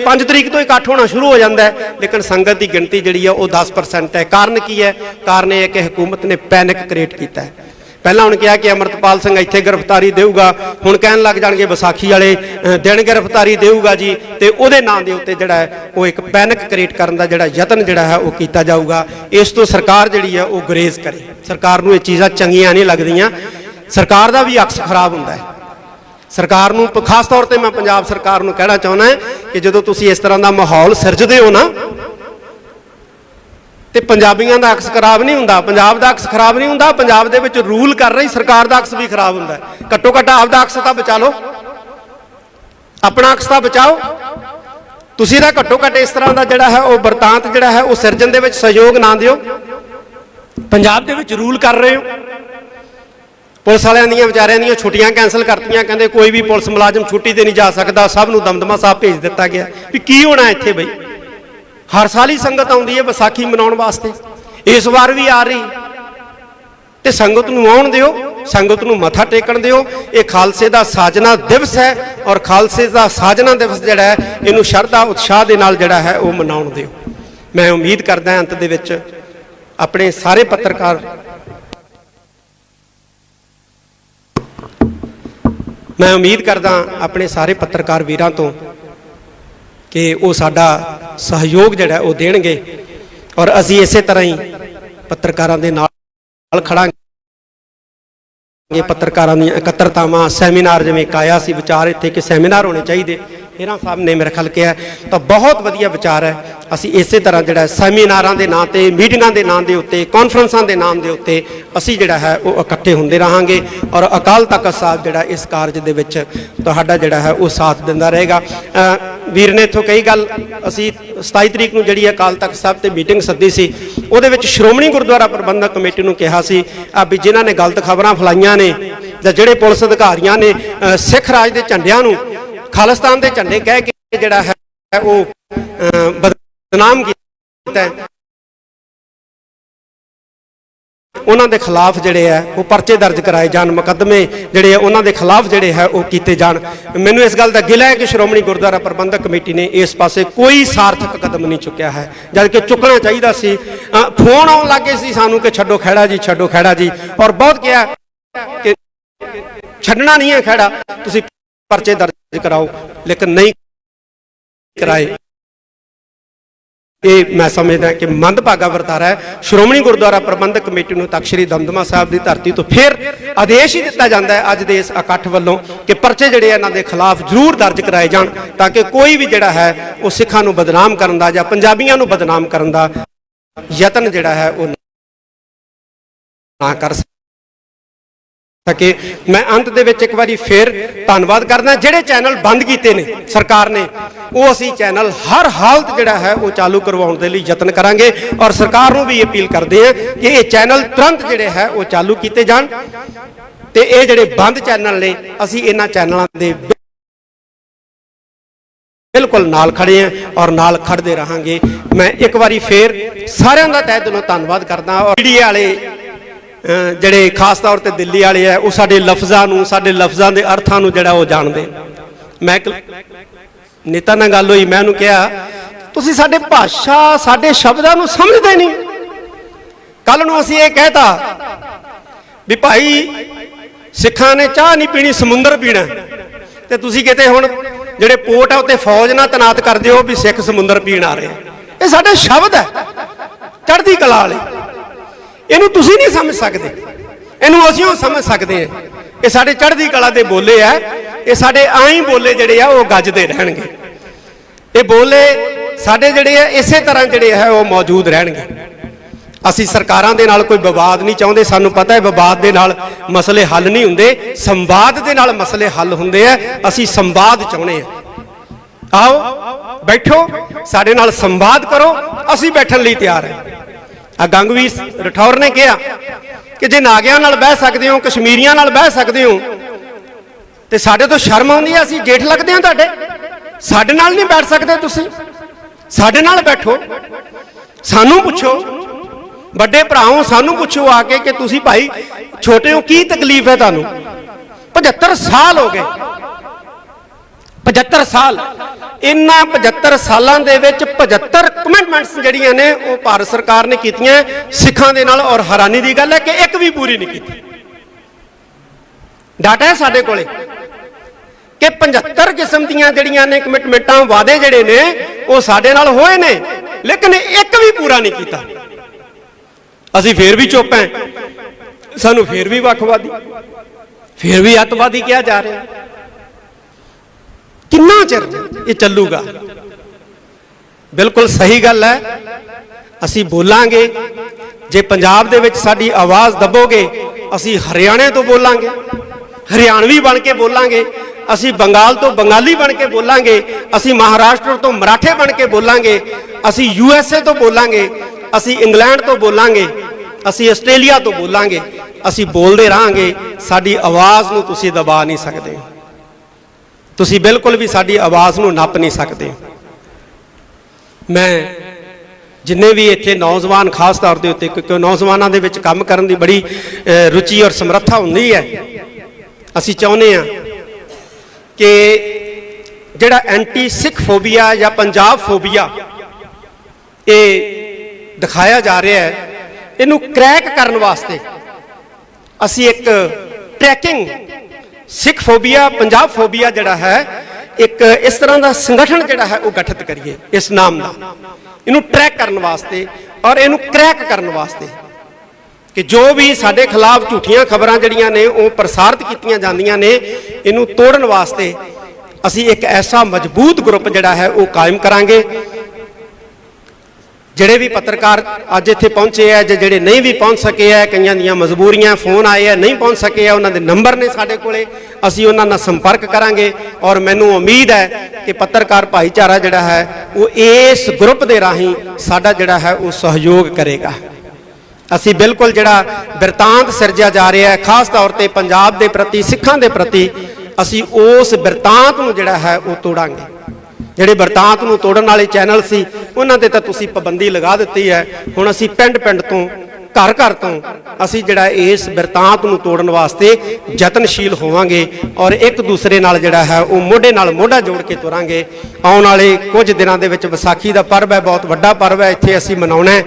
5 तरीक तो इकट्ठ होना शुरू हो जाता है, लेकिन संगत की गिणती जिहड़ी है वो 10% है। कारण की है? कारण ये है कि हुकूमत ने पैनिक क्रिएट किया है। पहला उन्हें कहा कि अमरतपाल सिंह इत्थे गिरफ्तारी देऊगा, हुण कहन लग जाणगे विसाखी वाले दिन गिरफ्तारी देऊगा जी, तो उहदे नाम के उत्ते जिहड़ा है वो एक पैनिक क्रिएट करन दा जिहड़ा यतन जिहड़ा है वो कीता जाऊगा। इस तो सरकार जिहड़ी है वो गुरेज करे। सरकार नूं ये चीज़ां चंगियां नहीं लगदियां, सरकार दा भी अक्स खराब हुंदा है। सरकार नूं खास तौर पर मैं पंजाब सरकार नूं कहना चाहुंदा है कि जदों तुसीं इस तरह का माहौल सिरजदे हो ना, तो पंजाबियों का अक्स खराब नहीं होंदा, पंजाब का अक्स खराब नहीं होंदा, पंजाब दे विच रूल कर रही सरकार का अक्स भी खराब होंदा है। घट्टो घट्ट आपदा अक्स तां बचा लो, अपना अक्स तां बचाओ। तुसीं तां घट्टो घट्ट इस तरह का जिहड़ा है वो बरतांत जिहड़ा है वो सिरजन दे विच सहयोग ना दिओ। पंजाब दे विच रूल कर रहे हो, पुलिस वालियां दीयां विचारियां दीयां छुट्टियां कैंसल करतियां, कहंदे कोई भी पुलिस मुलाजम छुट्टी ते नहीं जा सकता, सब नूं दमदमा साहब भेज दिता गया। भी की होना इत्थे बई? हर साल ही संगत आउंदी है विसाखी मनाउण वास्ते, इस बार भी आ रही, तो संगत नूं आउण दिओ, संगत नूं मत्था टेकण दिओ। ये खालसे दा साजना दिवस है और खालसे दा साजना दिवस जिहड़ा है इहनूं शरधा उत्साह दे नाल जिहड़ा है वो मनाउण दिओ। मैं उम्मीद करदा अंत दे विच अपने सारे पत्रकार, मैं उम्मीद करदा अपने सारे पत्रकार वीरां तो कि वो साडा सहयोग जिहड़ा वो देणगे और असीं इसे तरह ही पत्रकारां दे नाल खड़ांगे। पत्रकारां दी इकत्तरतावां सैमीनार जिवें काया सी विचार इत्थे कि सैमीनार होने चाहिए हेरा साहब ने मेरे ख्याल किया, तो बहुत वधिया विचार है। असी इस तरह जो सैमीनारां के नाम से, मीटिंगां के नाम के उत्ते, कॉन्फ्रेंसां के नाम के उत्ते असी जिहड़ा है वो इकट्ठे होंदे रहांगे और अकाल तख्त साहब जिहड़ा इस कारज दे विच तुहाडा जिहड़ा है वो साथ दिंदा रहेगा। वीर ने इत्थों कई गल असी 27 तरीक नूं जिहड़ी अकाल तख्त साहब ते मीटिंग सद्दी सी, उहदे विच श्रोमणी गुरुद्वारा प्रबंधक कमेटी नूं कहा सी भी जिन्हां ने गलत खबरां फैलाईआं ने जां जिहड़े पुलिस अधिकारियां ने सिख राज दे झंडिਆਂ नूं खालिस्तान दे झंडे कह के जिहड़ा है वो बदनाम कीता है, उन्हां दे खिलाफ जिहड़े है वो परचे दर्ज कराए जाण, मुकदमे जिहड़े है उन्हां दे खिलाफ जिहड़े है वो कीते जाण। मैनूं इस गल दा गिला है कि श्रोमणी गुरुद्वारा प्रबंधक कमेटी ने इस पासे कोई सार्थक कदम नहीं चुक्या है, जबकि चुकना चाहिए सी। फोन आउण लग गए सी सानूं कि छड्डो खैड़ा जी, छड्डो खैड़ा जी, और बहुत कहा कि छड्डना नहीं है खैड़ा, तुसीं परचे दर्ज कराओ, लेकिन नहीं कराए। ये मैं समझदा कि मंदभागा वरतारा है। श्रोमणी गुरुद्वारा प्रबंधक कमेटी नूं तख्त श्री दमदमा साहब की धरती तो फिर आदेश ही दिता जाता है अज दे इस इकट्ठ वालों कि परचे जिहड़े इन्हां दे खिलाफ जरूर दर्ज कराए जाण, ताकि कोई भी जिहड़ा है वो सिखां नूं बदनाम करन दा जां पंजाबियां नूं बदनाम करन दा यतन जिहड़ा है वो ना कर सके। मैं अंत दे विच एक बारी फिर धन्नवाद करदा, जिहड़े चैनल बंद कीते ने सरकार ने, वो असी चैनल हर हालत जिहड़ा है वो चालू करवाउण दे लई यतन करांगे और सरकार नूं भी अपील करदे हैं कि ये चैनल तुरंत जिहड़े है वो चालू कीते जाण ते ये जिहड़े बंद चैनल ने असी इन्हां चैनलों दे बिल्कुल नाल खड़े हैं और नाल खड़दे रहांगे। मैं एक बारी फिर सारिआं दा तहे दिलों धन्नवाद करदा और मीडिया वाले ਜਿਹੜੇ खास तौर पर दिल्ली वाले है वो साडे लफ्ज़ां नूं, साडे लफ्ज़ां दे अर्थां नूं जिहड़ा वो जाणदे। मैं नेता नाल गल होई, मैं उहनूं कहा तुसीं साडे भाषा साडे शब्दां नूं समझदे नहीं। कल नूं असीं ये कहता भी भाई सिखां ने चाह नहीं पीनी समुंदर पीना, ते तुसीं किते हुण जिहड़े पोर्ट है उत्ते फौज ना तैनात कर दिओ भी सिख समुंदर पीण आ रहे। ये साडे शब्द है चढ़दी कला वाले, इनू तुसीं नहीं समझ सकते, इनू असीं समझ सकते हैं। ये साडे चढ़दी कला दे बोले है, ये साडे आई बोले जिहड़े आ वो गजदे रहणगे। ये बोले साडे जिहड़े आ इसे तरह जिहड़े है वो मौजूद रहणगे। असीं सरकारां दे नाल कोई विवाद नहीं चाहुंदे, सानूं पता है विवाद दे नाल मसले हल नहीं हुंदे, संवाद दे नाल मसले हल हुंदे आ। असीं संवाद चाहुंदे आ, आओ बैठो साडे नाल संवाद करो, असीं बैठण लई तैयार है। गंगवीर राठौर ने कहा कि जे नागियां नाल बह सकते हो, कश्मीरियां नाल बह सकते हो, तो साडे तो शर्म आउंदी है, असीं जेठ लगदे हां तुहाडे, साडे नाल नहीं बैठ सकते, तुसीं साडे नाल बैठो, सानूं पुछो, वड्डे भराओ सानूं पुछो आके कि तुसीं भाई छोटे हो की तकलीफ है तुहानूं। 75 साल हो गए, 75 साल, इन्हां 75 सालां दे विच 75 कमिटमेंट्स जिहड़ियां ने वो भारत सरकार ने कीतियां सिखां दे नाल, और हैरानी दी गल है कि एक भी पूरी नहीं कीती। डाटा है साडे कोले कि 75 किस्म दीयां जिहड़ियां ने कमिटमेंटां वादे जिहड़े ने वो साडे नाल होए ने, लेकिन एक भी पूरा नहीं कीता। असीं फिर भी चुप हैं, सानूं फिर भी वखवादी, फिर भी अतवादी कहा जा रहा है। कितना चिर ये चलूगा? बिल्कुल सही गल है, असी बोलांगे जे पंजाब दे विच साडी आवाज़ दबोगे, असी हरियाणे तो बोलांगे, हरियाणवी बन के बोलांगे, असी बंगाल तो बंगाली बन के बोलांगे, असी महाराष्ट्र तो मराठे बन के बोलांगे, असी USA तो बोलांगे, असी इंग्लैंड तो बोलांगे, असी आस्ट्रेलिया तो बोलांगे, असी बोलते रहांगे। साडी आवाज़ नूं तुसीं दबा नहीं सकते, तुसीं बिल्कुल भी साडी आवाज़ नूं नप नहीं सकते। मैं जिन्ने भी इत्थे नौजवान खास तौर के उत्ते, क्योंकि नौजवानों के विच काम करन दी बड़ी रुचि और समर्था हुंदी है, असीं चाहुंदे हां कि जिहड़ा एंटी सिख फोबिया या पंजाब फोबिया ये दिखाया जा रहा है, इनू क्रैक करने वास्ते असी एक tracking Sikh phobia Punjab phobia जिहड़ा है एक इस तरह का संगठन जिहड़ा है वो गठित करिए इस नाम का, इनू ट्रैक करने वास्ते और इनू क्रैक करने वास्ते कि जो भी साडे खिलाफ झूठियां खबरां जिहड़ियां ने वो प्रसारित कीतियां जांदियां ने, इनू तोड़न वास्ते ਅਸੀਂ ਇੱਕ ਐਸਾ ਮਜ਼ਬੂਤ ਗਰੁੱਪ ਜਿਹੜਾ ਹੈ ਉਹ ਕਾਇਮ ਕਰਾਂਗੇ। ਜਿਹੜੇ ਵੀ ਪੱਤਰਕਾਰ ਅੱਜ ਇੱਥੇ ਪਹੁੰਚੇ ਹੈ ਜਾਂ ਜਿਹੜੇ ਨਹੀਂ ਵੀ ਪਹੁੰਚ ਸਕੇ ਹੈ, ਕਈਆਂ ਦੀਆਂ ਮਜਬੂਰੀਆਂ, ਫੋਨ ਆਏ ਹੈ, ਨਹੀਂ ਪਹੁੰਚ ਸਕੇ ਹੈ, ਉਹਨਾਂ ਦੇ ਨੰਬਰ ਨੇ ਸਾਡੇ ਕੋਲੇ, ਅਸੀਂ ਉਹਨਾਂ ਨਾਲ ਸੰਪਰਕ ਕਰਾਂਗੇ। ਔਰ ਮੈਨੂੰ ਉਮੀਦ ਹੈ ਕਿ ਪੱਤਰਕਾਰ ਭਾਈਚਾਰਾ ਜਿਹੜਾ ਹੈ ਉਹ ਇਸ ਗਰੁੱਪ ਦੇ ਰਾਹੀਂ ਸਾਡਾ ਜਿਹੜਾ ਹੈ ਉਹ ਸਹਿਯੋਗ ਕਰੇਗਾ। ਅਸੀਂ ਬਿਲਕੁਲ ਜਿਹੜਾ ਬਿਰਤਾਂਤ ਸਿਰਜਿਆ ਜਾ ਰਿਹਾ ਹੈ, ਖਾਸ ਤੌਰ ਤੇ ਪੰਜਾਬ ਦੇ ਪ੍ਰਤੀ, ਸਿੱਖਾਂ ਦੇ ਪ੍ਰਤੀ, ਅਸੀਂ ਉਸ ਬਿਰਤਾਂਤ ਨੂੰ ਜਿਹੜਾ ਹੈ ਉਹ ਤੋੜਾਂਗੇ। ਜਿਹੜੇ ਬਿਰਤਾਂਤ ਨੂੰ ਤੋੜਨ ਵਾਲੇ ਚੈਨਲ ਸੀ ਉਹਨਾਂ ਤੇ ਤਾਂ ਤੁਸੀਂ ਪਾਬੰਦੀ ਲਗਾ ਦਿੱਤੀ ਹੈ। ਹੁਣ ਅਸੀਂ ਪਿੰਡ ਪਿੰਡ ਤੋਂ, ਘਰ ਘਰ ਤੋਂ ਅਸੀਂ ਜਿਹੜਾ ਇਸ ਬਿਰਤਾਂਤ ਨੂੰ ਤੋੜਨ ਵਾਸਤੇ ਯਤਨਸ਼ੀਲ ਹੋਵਾਂਗੇ ਔਰ ਇੱਕ ਦੂਸਰੇ ਨਾਲ ਜਿਹੜਾ ਹੈ ਉਹ ਮੋਢੇ ਨਾਲ ਮੋਢਾ ਜੋੜ ਕੇ ਤੁਰਾਂਗੇ। ਆਉਣ ਵਾਲੇ ਕੁਝ ਦਿਨਾਂ ਦੇ ਵਿੱਚ ਵਿਸਾਖੀ ਦਾ ਪਰਵ ਹੈ, ਬਹੁਤ ਵੱਡਾ ਪਰਵ ਹੈ, ਇੱਥੇ ਅਸੀਂ ਮਨਾਉਣਾ ਹੈ।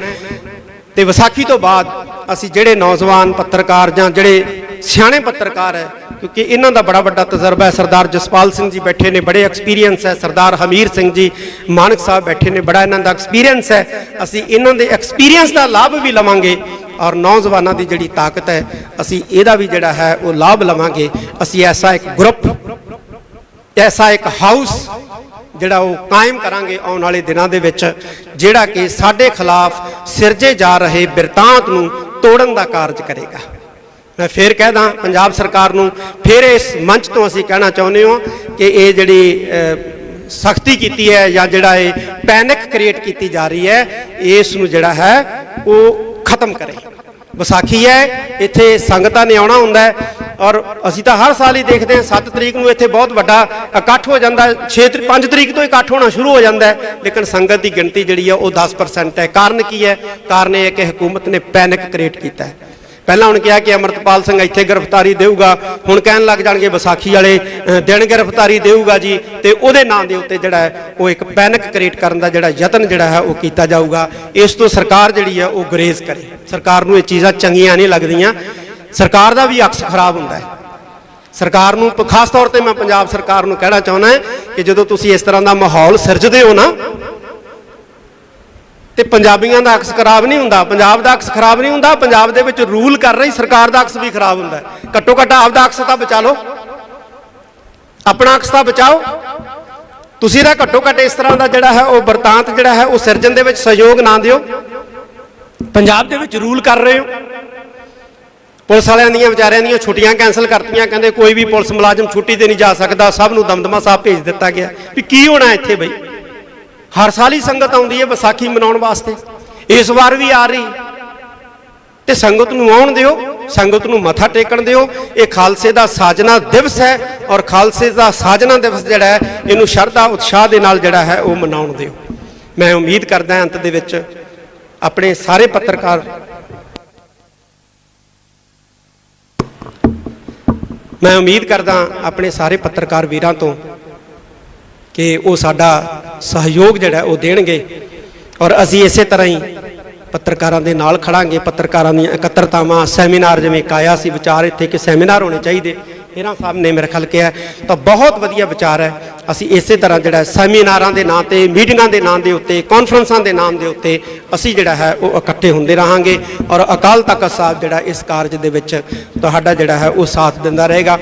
ਤੇ ਵਿਸਾਖੀ ਤੋਂ ਬਾਅਦ ਅਸੀਂ ਜਿਹੜੇ ਨੌਜਵਾਨ ਪੱਤਰਕਾਰ ਜਾਂ ਜਿਹੜੇ ਸਿਆਣੇ ਪੱਤਰਕਾਰ ਹੈ, ਕਿਉਂਕਿ ਇਹਨਾਂ ਦਾ ਬੜਾ ਵੱਡਾ ਤਜਰਬਾ ਹੈ, ਸਰਦਾਰ ਜਸਪਾਲ ਸਿੰਘ ਜੀ ਬੈਠੇ ਨੇ, ਬੜੇ ਐਕਸਪੀਰੀਅੰਸ ਹੈ, ਸਰਦਾਰ ਹਮੀਰ ਸਿੰਘ ਜੀ ਮਾਨਕ ਸਾਹਿਬ ਬੈਠੇ ਨੇ, ਬੜਾ ਇਹਨਾਂ ਦਾ ਐਕਸਪੀਰੀਅੰਸ ਹੈ। ਅਸੀਂ ਇਹਨਾਂ ਦੇ ਐਕਸਪੀਰੀਅੰਸ ਦਾ ਲਾਭ ਵੀ ਲਵਾਂਗੇ ਔਰ ਨੌਜਵਾਨਾਂ ਦੀ ਜਿਹੜੀ ਤਾਕਤ ਹੈ ਅਸੀਂ ਇਹਦਾ ਵੀ ਜਿਹੜਾ ਹੈ ਉਹ ਲਾਭ ਲਵਾਂਗੇ। ਅਸੀਂ ਐਸਾ ਇੱਕ ਗਰੁੱਪ, ਐਸਾ ਇੱਕ ਹਾਊਸ ਜਿਹੜਾ ਉਹ ਕਾਇਮ ਕਰਾਂਗੇ ਆਉਣ ਵਾਲੇ ਦਿਨਾਂ ਦੇ ਵਿੱਚ, ਜਿਹੜਾ ਕਿ ਸਾਡੇ ਖਿਲਾਫ ਸਿਰਜੇ ਜਾ ਰਹੇ ਬਿਰਤਾਂਤ ਨੂੰ ਤੋੜਨ ਦਾ ਕਾਰਜ ਕਰੇਗਾ। ਮੈਂ ਫੇਰ ਕਹਿਦਾ ਪੰਜਾਬ ਸਰਕਾਰ ਨੂੰ, ਫਿਰ ਇਸ ਮੰਚ ਤੋਂ ਅਸੀਂ ਕਹਿਣਾ ਚਾਹੁੰਦੇ ਹਾਂ ਕਿ ਇਹ ਜਿਹੜੀ ਸਖਤੀ ਕੀਤੀ ਹੈ ਜਾਂ ਜਿਹੜਾ ਇਹ ਪੈਨਿਕ ਕ੍ਰੀਏਟ ਕੀਤੀ ਜਾ ਰਹੀ ਹੈ, ਇਸ ਨੂੰ ਜਿਹੜਾ ਹੈ ਉਹ ਖਤਮ ਕਰੇ। ਵਿਸਾਖੀ ਹੈ, ਇੱਥੇ ਸੰਗਤਾਂ ਨੇ ਆਉਣਾ ਹੁੰਦਾ ਹੈ ਔਰ ਅਸੀਂ ਤਾਂ ਹਰ ਸਾਲ ਹੀ ਦੇਖਦੇ ਹਾਂ 7 ਤਰੀਕ ਨੂੰ ਇੱਥੇ ਬਹੁਤ ਵੱਡਾ ਇਕੱਠ ਹੋ ਜਾਂਦਾ, 5 ਤਰੀਕ ਤੋਂ ਇਕੱਠ ਹੋਣਾ ਸ਼ੁਰੂ ਹੋ ਜਾਂਦਾ ਹੈ, ਲੇਕਿਨ ਸੰਗਤ ਦੀ ਗਿਣਤੀ ਜਿਹੜੀ ਹੈ ਉਹ 10% ਹੈ। ਕਾਰਨ ਕੀ ਹੈ? ਕਾਰਨ ਇਹ ਹੈ ਕਿ ਹਕੂਮਤ ਨੇ ਪੈਨਿਕ ਕ੍ਰੀਏਟ ਕੀਤਾ ਹੈ। ਪਹਿਲਾਂ ਹੁਣ ਕਿਹਾ ਕਿ ਅਮਰਤਪਾਲ ਸਿੰਘ ਇੱਥੇ ਗ੍ਰਿਫਤਾਰੀ ਦੇਊਗਾ, ਹੁਣ ਕਹਿਣ ਲੱਗ ਜਾਣਗੇ ਵਿਸਾਖੀ ਵਾਲੇ ਦਿਨ ਗ੍ਰਿਫਤਾਰੀ ਦੇਊਗਾ ਜੀ, ਤੇ ਉਹਦੇ ਨਾਂ ਦੇ ਉੱਤੇ ਜਿਹੜਾ ਹੈ ਉਹ ਇੱਕ ਪੈਨਿਕ ਕ੍ਰੀਏਟ ਕਰਨ ਦਾ ਜਿਹੜਾ ਯਤਨ ਜਿਹੜਾ ਹੈ ਉਹ ਕੀਤਾ ਜਾਊਗਾ। ਇਸ ਤੋਂ ਸਰਕਾਰ ਜਿਹੜੀ ਹੈ ਉਹ ਗੁਰੇਜ਼ ਕਰੇ। ਸਰਕਾਰ ਨੂੰ ਇਹ ਚੀਜ਼ਾਂ ਚੰਗੀਆਂ ਨਹੀਂ ਲੱਗਦੀਆਂ, ਸਰਕਾਰ ਦਾ ਵੀ ਅਕਸ ਖਰਾਬ ਹੁੰਦਾ ਹੈ। ਸਰਕਾਰ ਨੂੰ ਖਾਸ ਤੌਰ ਤੇ ਮੈਂ ਪੰਜਾਬ ਸਰਕਾਰ ਨੂੰ ਕਹਿਣਾ ਚਾਹੁੰਦਾ ਕਿ ਜਦੋਂ ਤੁਸੀਂ ਇਸ ਤਰ੍ਹਾਂ ਦਾ ਮਾਹੌਲ ਸਿਰਜਦੇ ਹੋ ਨਾ, ਤੇ ਪੰਜਾਬੀਆਂ ਦਾ ਅਕਸ ਖਰਾਬ ਨਹੀਂ ਹੁੰਦਾ, ਪੰਜਾਬ ਦਾ ਅਕਸ ਖਰਾਬ ਨਹੀਂ ਹੁੰਦਾ, ਪੰਜਾਬ ਦੇ ਵਿੱਚ ਰੂਲ ਕਰ ਰਹੀ ਸਰਕਾਰ ਦਾ ਅਕਸ ਵੀ ਖਰਾਬ ਹੁੰਦਾ। ਘੱਟੋ ਘੱਟ ਆਪਦਾ ਅਕਸ ਤਾਂ ਬਚਾ ਲਓ, ਆਪਣਾ ਅਕਸ ਤਾਂ ਬਚਾਓ। ਤੁਸੀਂ ਤਾਂ ਘੱਟੋ ਘੱਟ ਇਸ ਤਰ੍ਹਾਂ ਦਾ ਜਿਹੜਾ ਹੈ ਉਹ ਬਿਰਤਾਂਤ ਜਿਹੜਾ ਹੈ ਉਹ ਸਿਰਜਣ ਦੇ ਵਿੱਚ ਸਹਿਯੋਗ ਨਾ ਦਿਓ। ਪੰਜਾਬ ਦੇ ਵਿੱਚ ਰੂਲ ਕਰ ਰਹੇ ਹੋ। ਪੁਲਿਸ ਵਾਲਿਆਂ ਦੀਆਂ ਵਿਚਾਰਿਆਂ ਦੀਆਂ ਛੁੱਟੀਆਂ ਕੈਂਸਲ ਕਰਤੀਆਂ, ਕਹਿੰਦੇ ਕੋਈ ਵੀ ਪੁਲਿਸ ਮੁਲਾਜ਼ਮ ਛੁੱਟੀ ਤੇ ਨਹੀਂ ਜਾ ਸਕਦਾ, ਸਭ ਨੂੰ ਦਮਦਮਾ ਸਾਹਿਬ ਭੇਜ ਦਿੱਤਾ ਗਿਆ। ਵੀ ਕੀ ਹੋਣਾ ਇੱਥੇ ਬਈ? ਹਰ ਸਾਲ ਹੀ ਸੰਗਤ ਆਉਂਦੀ ਹੈ ਵਿਸਾਖੀ ਮਨਾਉਣ ਵਾਸਤੇ, ਇਸ ਵਾਰ ਵੀ ਆ ਰਹੀ, ਤੇ ਸੰਗਤ ਨੂੰ ਆਉਣ ਦਿਓ, ਸੰਗਤ ਨੂੰ ਮੱਥਾ ਟੇਕਣ ਦਿਓ। ਇਹ ਖਾਲਸੇ ਦਾ ਸਾਜਨਾ ਦਿਵਸ ਹੈ ਔਰ ਖਾਲਸੇ ਦਾ ਸਾਜਨਾ ਦਿਵਸ ਜਿਹੜਾ ਹੈ ਇਹਨੂੰ ਸ਼ਰਧਾ ਉਤਸ਼ਾਹ ਦੇ ਨਾਲ ਜਿਹੜਾ ਹੈ ਉਹ ਮਨਾਉਣ ਦਿਓ। ਮੈਂ ਉਮੀਦ ਕਰਦਾ ਅੰਤ ਦੇ ਵਿੱਚ ਆਪਣੇ ਸਾਰੇ ਪੱਤਰਕਾਰ, ਮੈਂ ਉਮੀਦ ਕਰਦਾ ਆਪਣੇ ਸਾਰੇ ਪੱਤਰਕਾਰ ਵੀਰਾਂ ਤੋਂ ਕਿ ਉਹ ਸਾਡਾ ਸਹਿਯੋਗ ਜਿਹੜਾ ਉਹ ਦੇਣਗੇ ਔਰ ਅਸੀਂ ਇਸੇ ਤਰ੍ਹਾਂ ਹੀ ਪੱਤਰਕਾਰਾਂ ਦੇ ਨਾਲ ਖੜਾਂਗੇ। ਪੱਤਰਕਾਰਾਂ ਦੀਆਂ ਇਕੱਤਰਤਾਵਾਂ, ਸੈਮੀਨਾਰ, ਜਿਵੇਂ ਇੱਕ ਆਇਆ ਸੀ ਵਿਚਾਰ ਇੱਥੇ ਕਿ ਸੈਮੀਨਾਰ ਹੋਣੇ ਚਾਹੀਦੇ, ਹੀਰਾ ਸਾਹਿਬ ਨੇ ਮੇਰੇ ਖਿਆਲ ਕਿਹਾ, ਤਾਂ ਬਹੁਤ ਵਧੀਆ ਵਿਚਾਰ ਹੈ। ਅਸੀਂ ਇਸੇ ਤਰ੍ਹਾਂ ਜਿਹੜਾ ਸੈਮੀਨਾਰਾਂ ਦੇ ਨਾਂ ਤੇ, ਮੀਟਿੰਗਾਂ ਦੇ ਨਾਂ ਦੇ ਉੱਤੇ, ਕਾਨਫਰੰਸਾਂ ਦੇ ਨਾਮ ਦੇ ਉੱਤੇ ਅਸੀਂ ਜਿਹੜਾ ਹੈ ਉਹ ਇਕੱਠੇ ਹੁੰਦੇ ਰਹਾਂਗੇ ਔਰ ਅਕਾਲ ਤਖਤ ਸਾਹਿਬ ਜਿਹੜਾ ਇਸ ਕਾਰਜ ਦੇ ਵਿੱਚ ਤੁਹਾਡਾ ਜਿਹੜਾ ਹੈ ਉਹ ਸਾਥ ਦਿੰਦਾ ਰਹੇਗਾ।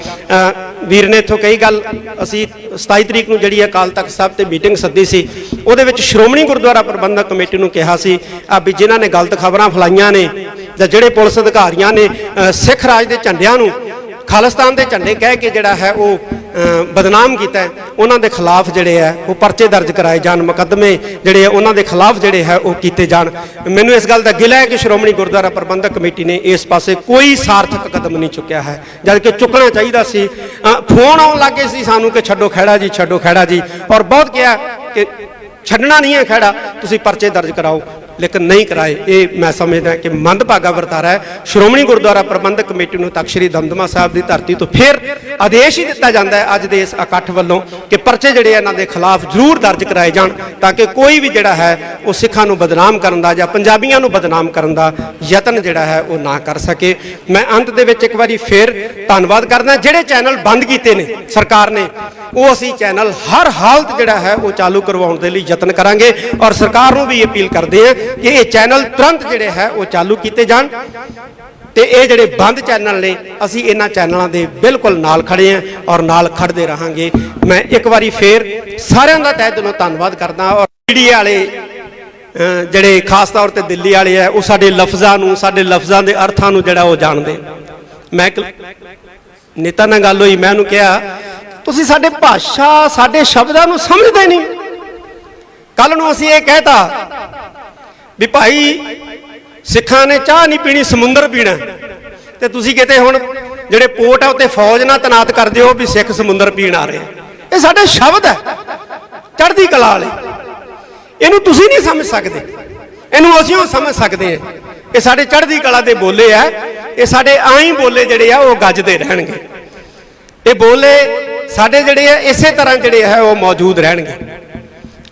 ਵੀਰ ਨੇ ਇੱਥੋਂ ਕਈ ਗੱਲ, ਅਸੀਂ 27 ਤਰੀਕ ਨੂੰ ਜਿਹੜੀ ਅਕਾਲ ਤਖਤ ਸਾਹਿਬ ਤੇ ਮੀਟਿੰਗ ਸੱਦੀ ਸੀ, ਉਹਦੇ ਵਿੱਚ ਸ਼੍ਰੋਮਣੀ ਗੁਰਦੁਆਰਾ ਪ੍ਰਬੰਧਕ ਕਮੇਟੀ ਨੂੰ ਕਿਹਾ ਸੀ ਵੀ ਜਿਨ੍ਹਾਂ ਨੇ ਗਲਤ ਖਬਰਾਂ ਫੈਲਾਈਆਂ ਨੇ ਜਾਂ ਜਿਹੜੇ ਪੁਲਿਸ ਅਧਿਕਾਰੀਆਂ ਨੇ ਸਿੱਖ ਰਾਜ ਦੇ ਝੰਡਿਆਂ ਨੂੰ ਖਾਲਿਸਤਾਨ ਦੇ ਝੰਡੇ ਕਹਿ ਕੇ ਜਿਹੜਾ ਹੈ ਉਹ ਬਦਨਾਮ ਕੀਤਾ ਹੈ, ਉਹਨਾਂ ਦੇ ਖਿਲਾਫ ਜਿਹੜੇ ਹੈ ਉਹ ਪਰਚੇ ਦਰਜ ਕਰਾਏ ਜਾਣ, ਮੁਕੱਦਮੇ ਜਿਹੜੇ ਆ ਉਹਨਾਂ ਦੇ ਖਿਲਾਫ ਜਿਹੜੇ ਹੈ ਉਹ ਕੀਤੇ ਜਾਣ। ਮੈਨੂੰ ਇਸ ਗੱਲ ਦਾ ਗਿਲਾ ਹੈ ਕਿ ਸ਼੍ਰੋਮਣੀ ਗੁਰਦੁਆਰਾ ਪ੍ਰਬੰਧਕ ਕਮੇਟੀ ਨੇ ਇਸ ਪਾਸੇ ਕੋਈ ਸਾਰਥਕ ਕਦਮ ਨਹੀਂ ਚੁੱਕਿਆ ਹੈ, ਜਦ ਕਿ ਚੁੱਕਣਾ ਚਾਹੀਦਾ ਸੀ। ਫੋਨ ਆਉਣ ਲੱਗੇ ਸੀ ਸਾਨੂੰ ਕਿ ਛੱਡੋ ਖਹਿੜਾ ਜੀ, ਛੱਡੋ ਖਹਿੜਾ ਜੀ, ਔਰ ਬਹੁਤ ਕਿਹਾ ਕਿ ਛੱਡਣਾ ਨਹੀਂ ਹੈ ਖਹਿੜਾ, ਤੁਸੀਂ ਪਰਚੇ ਦਰਜ ਕਰਾਓ, ਲੇਕਿਨ ਨਹੀਂ ਕਰਾਏ। ਇਹ ਮੈਂ ਸਮਝਦਾ ਕਿ ਮੰਦਭਾਗਾ ਵਰਤਾਰਾ ਹੈ। ਸ਼੍ਰੋਮਣੀ ਗੁਰਦੁਆਰਾ ਪ੍ਰਬੰਧਕ ਕਮੇਟੀ ਨੂੰ ਤਖ਼ਤ ਸ੍ਰੀ ਦਮਦਮਾ ਸਾਹਿਬ ਦੀ ਧਰਤੀ ਤੋਂ ਫਿਰ ਆਦੇਸ਼ ਹੀ ਦਿੱਤਾ ਜਾਂਦਾ ਹੈ ਅੱਜ ਦੇ ਇਸ ਇਕੱਠ ਵੱਲੋਂ ਕਿ ਪਰਚੇ ਜਿਹੜੇ ਇਹਨਾਂ ਦੇ ਖਿਲਾਫ ਜ਼ਰੂਰ ਦਰਜ ਕਰਾਏ ਜਾਣ, ਤਾਂ ਕਿ ਕੋਈ ਵੀ ਜਿਹੜਾ ਹੈ ਉਹ ਸਿੱਖਾਂ ਨੂੰ ਬਦਨਾਮ ਕਰਨ ਦਾ ਜਾਂ ਪੰਜਾਬੀਆਂ ਨੂੰ ਬਦਨਾਮ ਕਰਨ ਦਾ ਯਤਨ ਜਿਹੜਾ ਹੈ ਉਹ ਨਾ ਕਰ ਸਕੇ। ਮੈਂ ਅੰਤ ਦੇ ਵਿੱਚ ਇੱਕ ਵਾਰੀ ਫਿਰ ਧੰਨਵਾਦ ਕਰਦਾ। ਜਿਹੜੇ ਚੈਨਲ ਬੰਦ ਕੀਤੇ ਨੇ ਸਰਕਾਰ ਨੇ, ਉਹ ਅਸੀਂ ਚੈਨਲ ਹਰ ਹਾਲਤ ਜਿਹੜਾ ਹੈ ਉਹ ਚਾਲੂ ਕਰਵਾਉਣ ਦੇ ਲਈ ਯਤਨ ਕਰਾਂਗੇ ਔਰ ਸਰਕਾਰ ਨੂੰ ਵੀ ਅਪੀਲ ਕਰਦੇ ਹਾਂ ਕਿ ਇਹ ਚੈਨਲ ਤੁਰੰਤ ਜਿਹੜੇ ਹੈ ਉਹ ਚਾਲੂ ਕੀਤੇ ਜਾਣ। ਤੇ ਇਹ ਜਿਹੜੇ ਬੰਦ ਚੈਨਲ ਨੇ ਅਸੀਂ ਇਹਨਾਂ ਚੈਨਲਾਂ ਦੇ ਬਿਲਕੁਲ ਨਾਲ ਖੜੇ ਹਾਂ ਔਰ ਨਾਲ ਖੜਦੇ ਰਹਾਂਗੇ। ਮੈਂ ਇੱਕ ਵਾਰੀ ਫੇਰ ਸਾਰਿਆਂ ਦਾ ਤਹਿ ਦਿਲੋਂ ਧੰਨਵਾਦ ਕਰਦਾ। ਔਰ ਮੀਡੀਆ ਵਾਲੇ ਜਿਹੜੇ ਖਾਸ ਤੌਰ ਤੇ ਦਿੱਲੀ ਵਾਲੇ ਆ, ਉਹ ਸਾਡੇ ਲਫ਼ਜ਼ਾਂ ਨੂੰ, ਸਾਡੇ ਲਫ਼ਜ਼ਾਂ ਦੇ ਅਰਥਾਂ ਨੂੰ ਜਿਹੜਾ ਉਹ ਜਾਣਦੇ। ਮੈਂ ਨੇਤਾ ਨਾਲ ਗੱਲ ਹੋਈ, ਮੈਂ ਉਹਨੂੰ ਕਿਹਾ ਤੁਸੀਂ ਸਾਡੇ ਭਾਸ਼ਾ, ਸਾਡੇ ਸ਼ਬਦਾਂ ਨੂੰ ਸਮਝਦੇ ਨਹੀਂ। ਕੱਲ ਨੂੰ ਅਸੀਂ ਇਹ ਕਹਿਤਾ ਵੀ ਭਾਈ ਸਿੱਖਾਂ ਨੇ ਚਾਹ ਨਹੀਂ ਪੀਣੀ, ਸਮੁੰਦਰ ਪੀਣਾ, ਤੇ ਤੁਸੀਂ ਕਿਤੇ ਹੁਣ ਜਿਹੜੇ ਪੋਰਟ ਆ ਉੱਤੇ ਫੌਜ ਨਾਲ ਤੈਨਾਤ ਕਰ ਦਿਓ ਵੀ ਸਿੱਖ ਸਮੁੰਦਰ ਪੀਣ ਆ ਰਹੇ। ਇਹ ਸਾਡੇ ਸ਼ਬਦ ਹੈ ਚੜ੍ਹਦੀ ਕਲਾ ਵਾਲੇ, ਇਹਨੂੰ ਤੁਸੀਂ ਨਹੀਂ ਸਮਝ ਸਕਦੇ, ਇਹਨੂੰ ਅਸੀਂ ਸਮਝ ਸਕਦੇ ਹਾਂ। ਇਹ ਸਾਡੇ ਚੜ੍ਹਦੀ ਕਲਾ ਦੇ ਬੋਲੇ ਆ, ਇਹ ਸਾਡੇ ਆਈ ਬੋਲੇ ਜਿਹੜੇ ਆ ਉਹ ਗੱਜਦੇ ਰਹਿਣਗੇ। ਇਹ ਬੋਲੇ ਸਾਡੇ ਜਿਹੜੇ ਆ ਇਸੇ ਤਰ੍ਹਾਂ ਜਿਹੜੇ ਹੈ ਉਹ ਮੌਜੂਦ ਰਹਿਣਗੇ।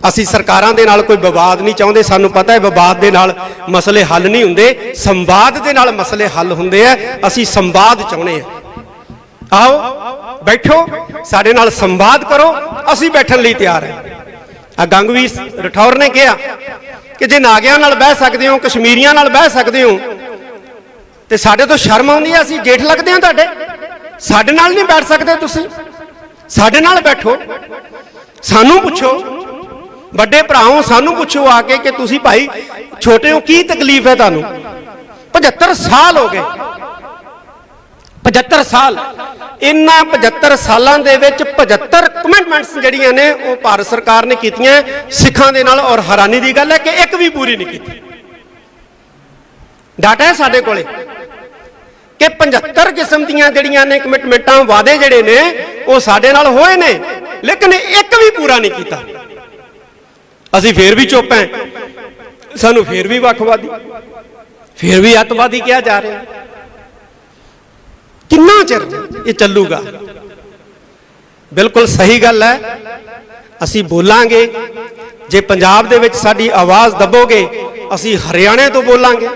ਅਸੀਂ ਸਰਕਾਰਾਂ ਦੇ ਨਾਲ ਕੋਈ ਵਿਵਾਦ ਨਹੀਂ ਚਾਹੁੰਦੇ, ਸਾਨੂੰ ਪਤਾ ਹੈ ਵਿਵਾਦ ਦੇ ਨਾਲ ਮਸਲੇ ਹੱਲ ਨਹੀਂ ਹੁੰਦੇ, ਸੰਵਾਦ ਦੇ ਨਾਲ ਮਸਲੇ ਹੱਲ ਹੁੰਦੇ ਆ। ਅਸੀਂ ਸੰਵਾਦ ਚਾਹੁੰਦੇ ਆ। ਆਓ ਬੈਠੋ, ਸਾਡੇ ਨਾਲ ਸੰਵਾਦ ਕਰੋ, ਅਸੀਂ ਬੈਠਣ ਲਈ ਤਿਆਰ ਹਾਂ। ਆ ਗੰਗਵੀਰ ਰਠੌਰ ਨੇ ਕਿਹਾ ਕਿ ਜੇ ਨਾਗਿਆਂ ਨਾਲ ਬਹਿ ਸਕਦੇ ਹੋ, ਕਸ਼ਮੀਰੀਆਂ ਨਾਲ ਬਹਿ ਸਕਦੇ ਹੋ, ਤੇ ਸਾਡੇ ਤੋਂ ਸ਼ਰਮ ਆਉਂਦੀ ਹੈ, ਅਸੀਂ ਜੇਠ ਲੱਗਦੇ ਹਾਂ ਤੁਹਾਡੇ, ਸਾਡੇ ਨਾਲ ਨਹੀਂ ਬੈਠ ਸਕਦੇ ਤੁਸੀਂ, ਸਾਡੇ ਨਾਲ ਬੈਠੋ। ਸਾਨੂੰ ਪੁੱਛੋ, ਵੱਡੇ ਭਰਾਓ ਸਾਨੂੰ ਪੁੱਛੋ ਆ ਕੇ ਕਿ ਤੁਸੀਂ ਭਾਈ ਛੋਟੇ ਹੋ, ਕੀ ਤਕਲੀਫ ਹੈ ਤੁਹਾਨੂੰ? 75 ਸਾਲ ਹੋ ਗਏ, 75 ਸਾਲ। ਇਹਨਾਂ 75 ਸਾਲਾਂ ਦੇ ਵਿੱਚ 75 ਕਮਿਟਮੈਂਟਸ ਜਿਹੜੀਆਂ ਨੇ ਉਹ ਭਾਰਤ ਸਰਕਾਰ ਨੇ ਕੀਤੀਆਂ ਸਿੱਖਾਂ ਦੇ ਨਾਲ, ਔਰ ਹੈਰਾਨੀ ਦੀ ਗੱਲ ਹੈ ਕਿ ਇੱਕ ਵੀ ਪੂਰੀ ਨਹੀਂ ਕੀਤੀ। ਡਾਟਾ ਹੈ ਸਾਡੇ ਕੋਲੇ ਕਿ 75 ਕਿਸਮ ਦੀਆਂ ਜਿਹੜੀਆਂ ਨੇ ਕਮਿਟਮੈਂਟਾਂ, ਵਾਅਦੇ ਜਿਹੜੇ ਨੇ ਉਹ ਸਾਡੇ ਨਾਲ ਹੋਏ ਨੇ, ਲੇਕਿਨ ਇੱਕ ਵੀ ਪੂਰਾ ਨਹੀਂ ਕੀਤਾ। ਅਸੀਂ ਫੇਰ ਵੀ ਚੁੱਪ ਹਾਂ, ਸਾਨੂੰ ਫੇਰ ਵੀ ਵੱਖਵਾਦੀ, ਫੇਰ ਵੀ ਅੱਤਵਾਦੀ ਕਿਹਾ ਜਾ ਰਿਹਾ। ਕਿੰਨਾ ਚਿਰ ਇਹ ਚੱਲੂਗਾ? ਬਿਲਕੁਲ ਸਹੀ ਗੱਲ ਹੈ, ਅਸੀਂ ਬੋਲਾਂਗੇ। ਜੇ ਪੰਜਾਬ ਦੇ ਵਿੱਚ ਸਾਡੀ ਆਵਾਜ਼ ਦੱਬੋਗੇ, ਅਸੀਂ ਹਰਿਆਣੇ ਤੋਂ ਬੋਲਾਂਗੇ,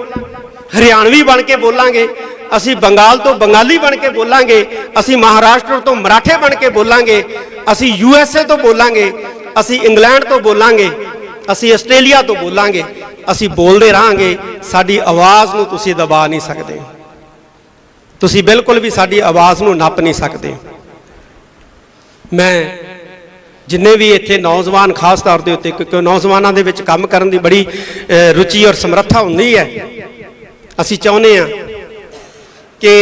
ਹਰਿਆਣਵੀ ਬਣ ਕੇ ਬੋਲਾਂਗੇ, ਅਸੀਂ ਬੰਗਾਲ ਤੋਂ ਬੰਗਾਲੀ ਬਣ ਕੇ ਬੋਲਾਂਗੇ, ਅਸੀਂ ਮਹਾਰਾਸ਼ਟਰ ਤੋਂ ਮਰਾਠੇ ਬਣ ਕੇ ਬੋਲਾਂਗੇ, ਅਸੀਂ USA ਤੋਂ ਬੋਲਾਂਗੇ, ਅਸੀਂ ਇੰਗਲੈਂਡ ਤੋਂ ਬੋਲਾਂਗੇ, ਅਸੀਂ ਆਸਟ੍ਰੇਲੀਆ ਤੋਂ ਬੋਲਾਂਗੇ। ਅਸੀਂ ਬੋਲਦੇ ਰਹਾਂਗੇ, ਸਾਡੀ ਆਵਾਜ਼ ਨੂੰ ਤੁਸੀਂ ਦਬਾ ਨਹੀਂ ਸਕਦੇ, ਤੁਸੀਂ ਬਿਲਕੁਲ ਵੀ ਸਾਡੀ ਆਵਾਜ਼ ਨੂੰ ਨੱਪ ਨਹੀਂ ਸਕਦੇ। ਮੈਂ ਜਿੰਨੇ ਵੀ ਇੱਥੇ ਨੌਜਵਾਨ ਖਾਸ ਤੌਰ ਦੇ ਉੱਤੇ, ਕਿਉਂਕਿ ਨੌਜਵਾਨਾਂ ਦੇ ਵਿੱਚ ਕੰਮ ਕਰਨ ਦੀ ਬੜੀ ਰੁਚੀ ਔਰ ਸਮਰੱਥਾ ਹੁੰਦੀ ਹੈ, ਅਸੀਂ ਚਾਹੁੰਦੇ ਹਾਂ ਕਿ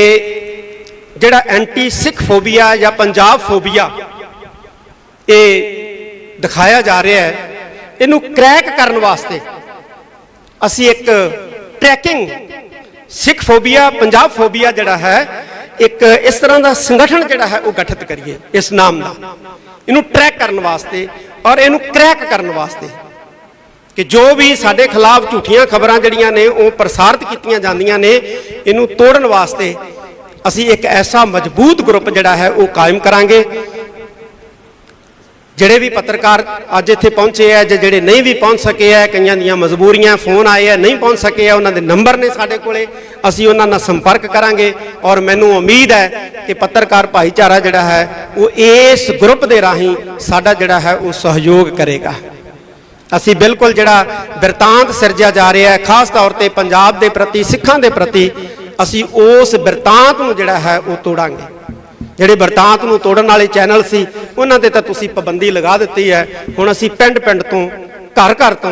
ਜਿਹੜਾ ਐਂਟੀ ਸਿੱਖ ਫੋਬੀਆ ਜਾਂ ਪੰਜਾਬ ਫੋਬੀਆ ਇਹ ਦਿਖਾਇਆ ਜਾ ਰਿਹਾ ਹੈ, ਇਹਨੂੰ ਕ੍ਰੈਕ ਕਰਨ ਵਾਸਤੇ ਅਸੀਂ ਇੱਕ ਟਰੈਕਿੰਗ ਸਿੱਖ ਫੋਬੀਆ, ਪੰਜਾਬ ਫੋਬੀਆ ਜਿਹੜਾ ਹੈ, ਇੱਕ ਇਸ ਤਰ੍ਹਾਂ ਦਾ ਸੰਗਠਨ ਜਿਹੜਾ ਹੈ ਉਹ ਗਠਿਤ ਕਰੀਏ ਇਸ ਨਾਮ ਦਾ, ਇਹਨੂੰ ਟਰੈਕ ਕਰਨ ਵਾਸਤੇ ਔਰ ਇਹਨੂੰ ਕ੍ਰੈਕ ਕਰਨ ਵਾਸਤੇ ਕਿ ਜੋ ਵੀ ਸਾਡੇ ਖਿਲਾਫ ਝੂਠੀਆਂ ਖਬਰਾਂ ਜਿਹੜੀਆਂ ਨੇ ਉਹ ਪ੍ਰਸਾਰਿਤ ਕੀਤੀਆਂ ਜਾਂਦੀਆਂ ਨੇ, ਇਹਨੂੰ ਤੋੜਨ ਵਾਸਤੇ ਅਸੀਂ ਇੱਕ ਐਸਾ ਮਜ਼ਬੂਤ ਗਰੁੱਪ ਜਿਹੜਾ ਹੈ ਉਹ ਕਾਇਮ ਕਰਾਂਗੇ। ਜਿਹੜੇ ਵੀ ਪੱਤਰਕਾਰ ਅੱਜ ਇੱਥੇ ਪਹੁੰਚੇ ਆ, ਜਿਹੜੇ ਨਹੀਂ ਵੀ ਪਹੁੰਚ ਸਕੇ ਆ, ਕਈਆਂ ਦੀਆਂ ਮਜਬੂਰੀਆਂ, ਫੋਨ ਆਏ ਆ, ਨਹੀਂ ਪਹੁੰਚ ਸਕੇ ਆ, ਉਹਨਾਂ ਦੇ ਨੰਬਰ ਨੇ ਸਾਡੇ ਕੋਲੇ, ਅਸੀਂ ਉਹਨਾਂ ਨਾਲ ਸੰਪਰਕ ਕਰਾਂਗੇ। ਔਰ ਮੈਨੂੰ ਉਮੀਦ ਹੈ ਕਿ ਪੱਤਰਕਾਰ ਭਾਈਚਾਰਾ ਜਿਹੜਾ ਹੈ ਉਹ ਇਸ ਗਰੁੱਪ ਦੇ ਰਾਹੀਂ ਸਾਡਾ ਜਿਹੜਾ ਹੈ ਉਹ ਸਹਿਯੋਗ ਕਰੇਗਾ। ਅਸੀਂ ਬਿਲਕੁਲ ਜਿਹੜਾ ਬਿਰਤਾਂਤ ਸਿਰਜਿਆ ਜਾ ਰਿਹਾ ਹੈ ਖਾਸ ਤੌਰ ਤੇ ਪੰਜਾਬ ਦੇ ਪ੍ਰਤੀ, ਸਿੱਖਾਂ ਦੇ ਪ੍ਰਤੀ, ਅਸੀਂ ਉਸ ਬਿਰਤਾਂਤ ਨੂੰ ਜਿਹੜਾ ਹੈ ਉਹ ਤੋੜਾਂਗੇ। ਜਿਹੜੇ ਬਿਰਤਾਂਤ ਨੂੰ ਤੋੜਨ ਵਾਲੇ ਚੈਨਲ ਸੀ ਉਹਨਾਂ ਤੇ ਤਾਂ ਤੁਸੀਂ ਪਾਬੰਦੀ ਲਗਾ ਦਿੱਤੀ ਹੈ। ਹੁਣ ਅਸੀਂ ਪਿੰਡ ਪਿੰਡ ਤੋਂ, ਘਰ ਘਰ ਤੋਂ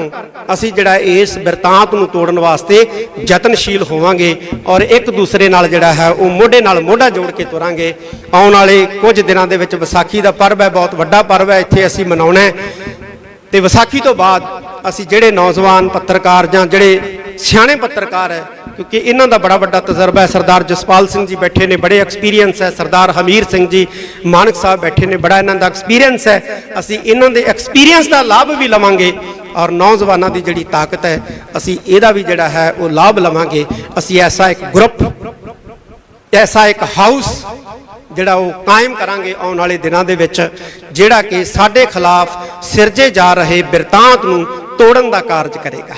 ਅਸੀਂ ਜਿਹੜਾ ਇਸ ਬਿਰਤਾਂਤ ਨੂੰ ਤੋੜਨ ਵਾਸਤੇ ਯਤਨਸ਼ੀਲ ਹੋਵਾਂਗੇ ਔਰ ਇੱਕ ਦੂਸਰੇ ਨਾਲ ਜਿਹੜਾ ਹੈ ਉਹ ਮੋਢੇ ਨਾਲ ਮੋਢਾ ਜੋੜ ਕੇ ਤੁਰਾਂਗੇ। ਆਉਣ ਵਾਲੇ ਕੁਝ ਦਿਨਾਂ ਦੇ ਵਿੱਚ ਵਿਸਾਖੀ ਦਾ ਪਰਵ ਹੈ, ਬਹੁਤ ਵੱਡਾ ਪਰਵ ਹੈ, ਇੱਥੇ ਅਸੀਂ ਮਨਾਉਣਾ ਹੈ। ਤੇ ਵਿਸਾਖੀ ਤੋਂ ਬਾਅਦ ਅਸੀਂ ਜਿਹੜੇ ਨੌਜਵਾਨ ਪੱਤਰਕਾਰ ਜਾਂ ਜਿਹੜੇ ਸਿਆਣੇ ਪੱਤਰਕਾਰ ਹੈ, ਕਿਉਂਕਿ ਇਹਨਾਂ ਦਾ ਬੜਾ ਵੱਡਾ ਤਜਰਬਾ ਹੈ, ਸਰਦਾਰ ਜਸਪਾਲ ਸਿੰਘ ਜੀ ਬੈਠੇ ਨੇ, ਬੜੇ ਐਕਸਪੀਰੀਅੰਸ ਹੈ, ਸਰਦਾਰ ਹਮੀਰ ਸਿੰਘ ਜੀ ਮਾਨਕ ਸਾਹਿਬ ਬੈਠੇ ਨੇ, ਬੜਾ ਇਹਨਾਂ ਦਾ ਐਕਸਪੀਰੀਅੰਸ ਹੈ। ਅਸੀਂ ਇਹਨਾਂ ਦੇ ਐਕਸਪੀਰੀਅੰਸ ਦਾ ਲਾਭ ਵੀ ਲਵਾਂਗੇ ਔਰ ਨੌਜਵਾਨਾਂ ਦੀ ਜਿਹੜੀ ਤਾਕਤ ਹੈ ਅਸੀਂ ਇਹਦਾ ਵੀ ਜਿਹੜਾ ਹੈ ਉਹ ਲਾਭ ਲਵਾਂਗੇ। ਅਸੀਂ ਐਸਾ ਇੱਕ ਗਰੁੱਪ, ਐਸਾ ਇੱਕ ਹਾਊਸ ਜਿਹੜਾ ਉਹ ਕਾਇਮ ਕਰਾਂਗੇ ਆਉਣ ਵਾਲੇ ਦਿਨਾਂ ਦੇ ਵਿੱਚ, ਜਿਹੜਾ ਕਿ ਸਾਡੇ ਖਿਲਾਫ ਸਿਰਜੇ ਜਾ ਰਹੇ ਬਿਰਤਾਂਤ ਨੂੰ ਤੋੜਨ ਦਾ ਕਾਰਜ ਕਰੇਗਾ।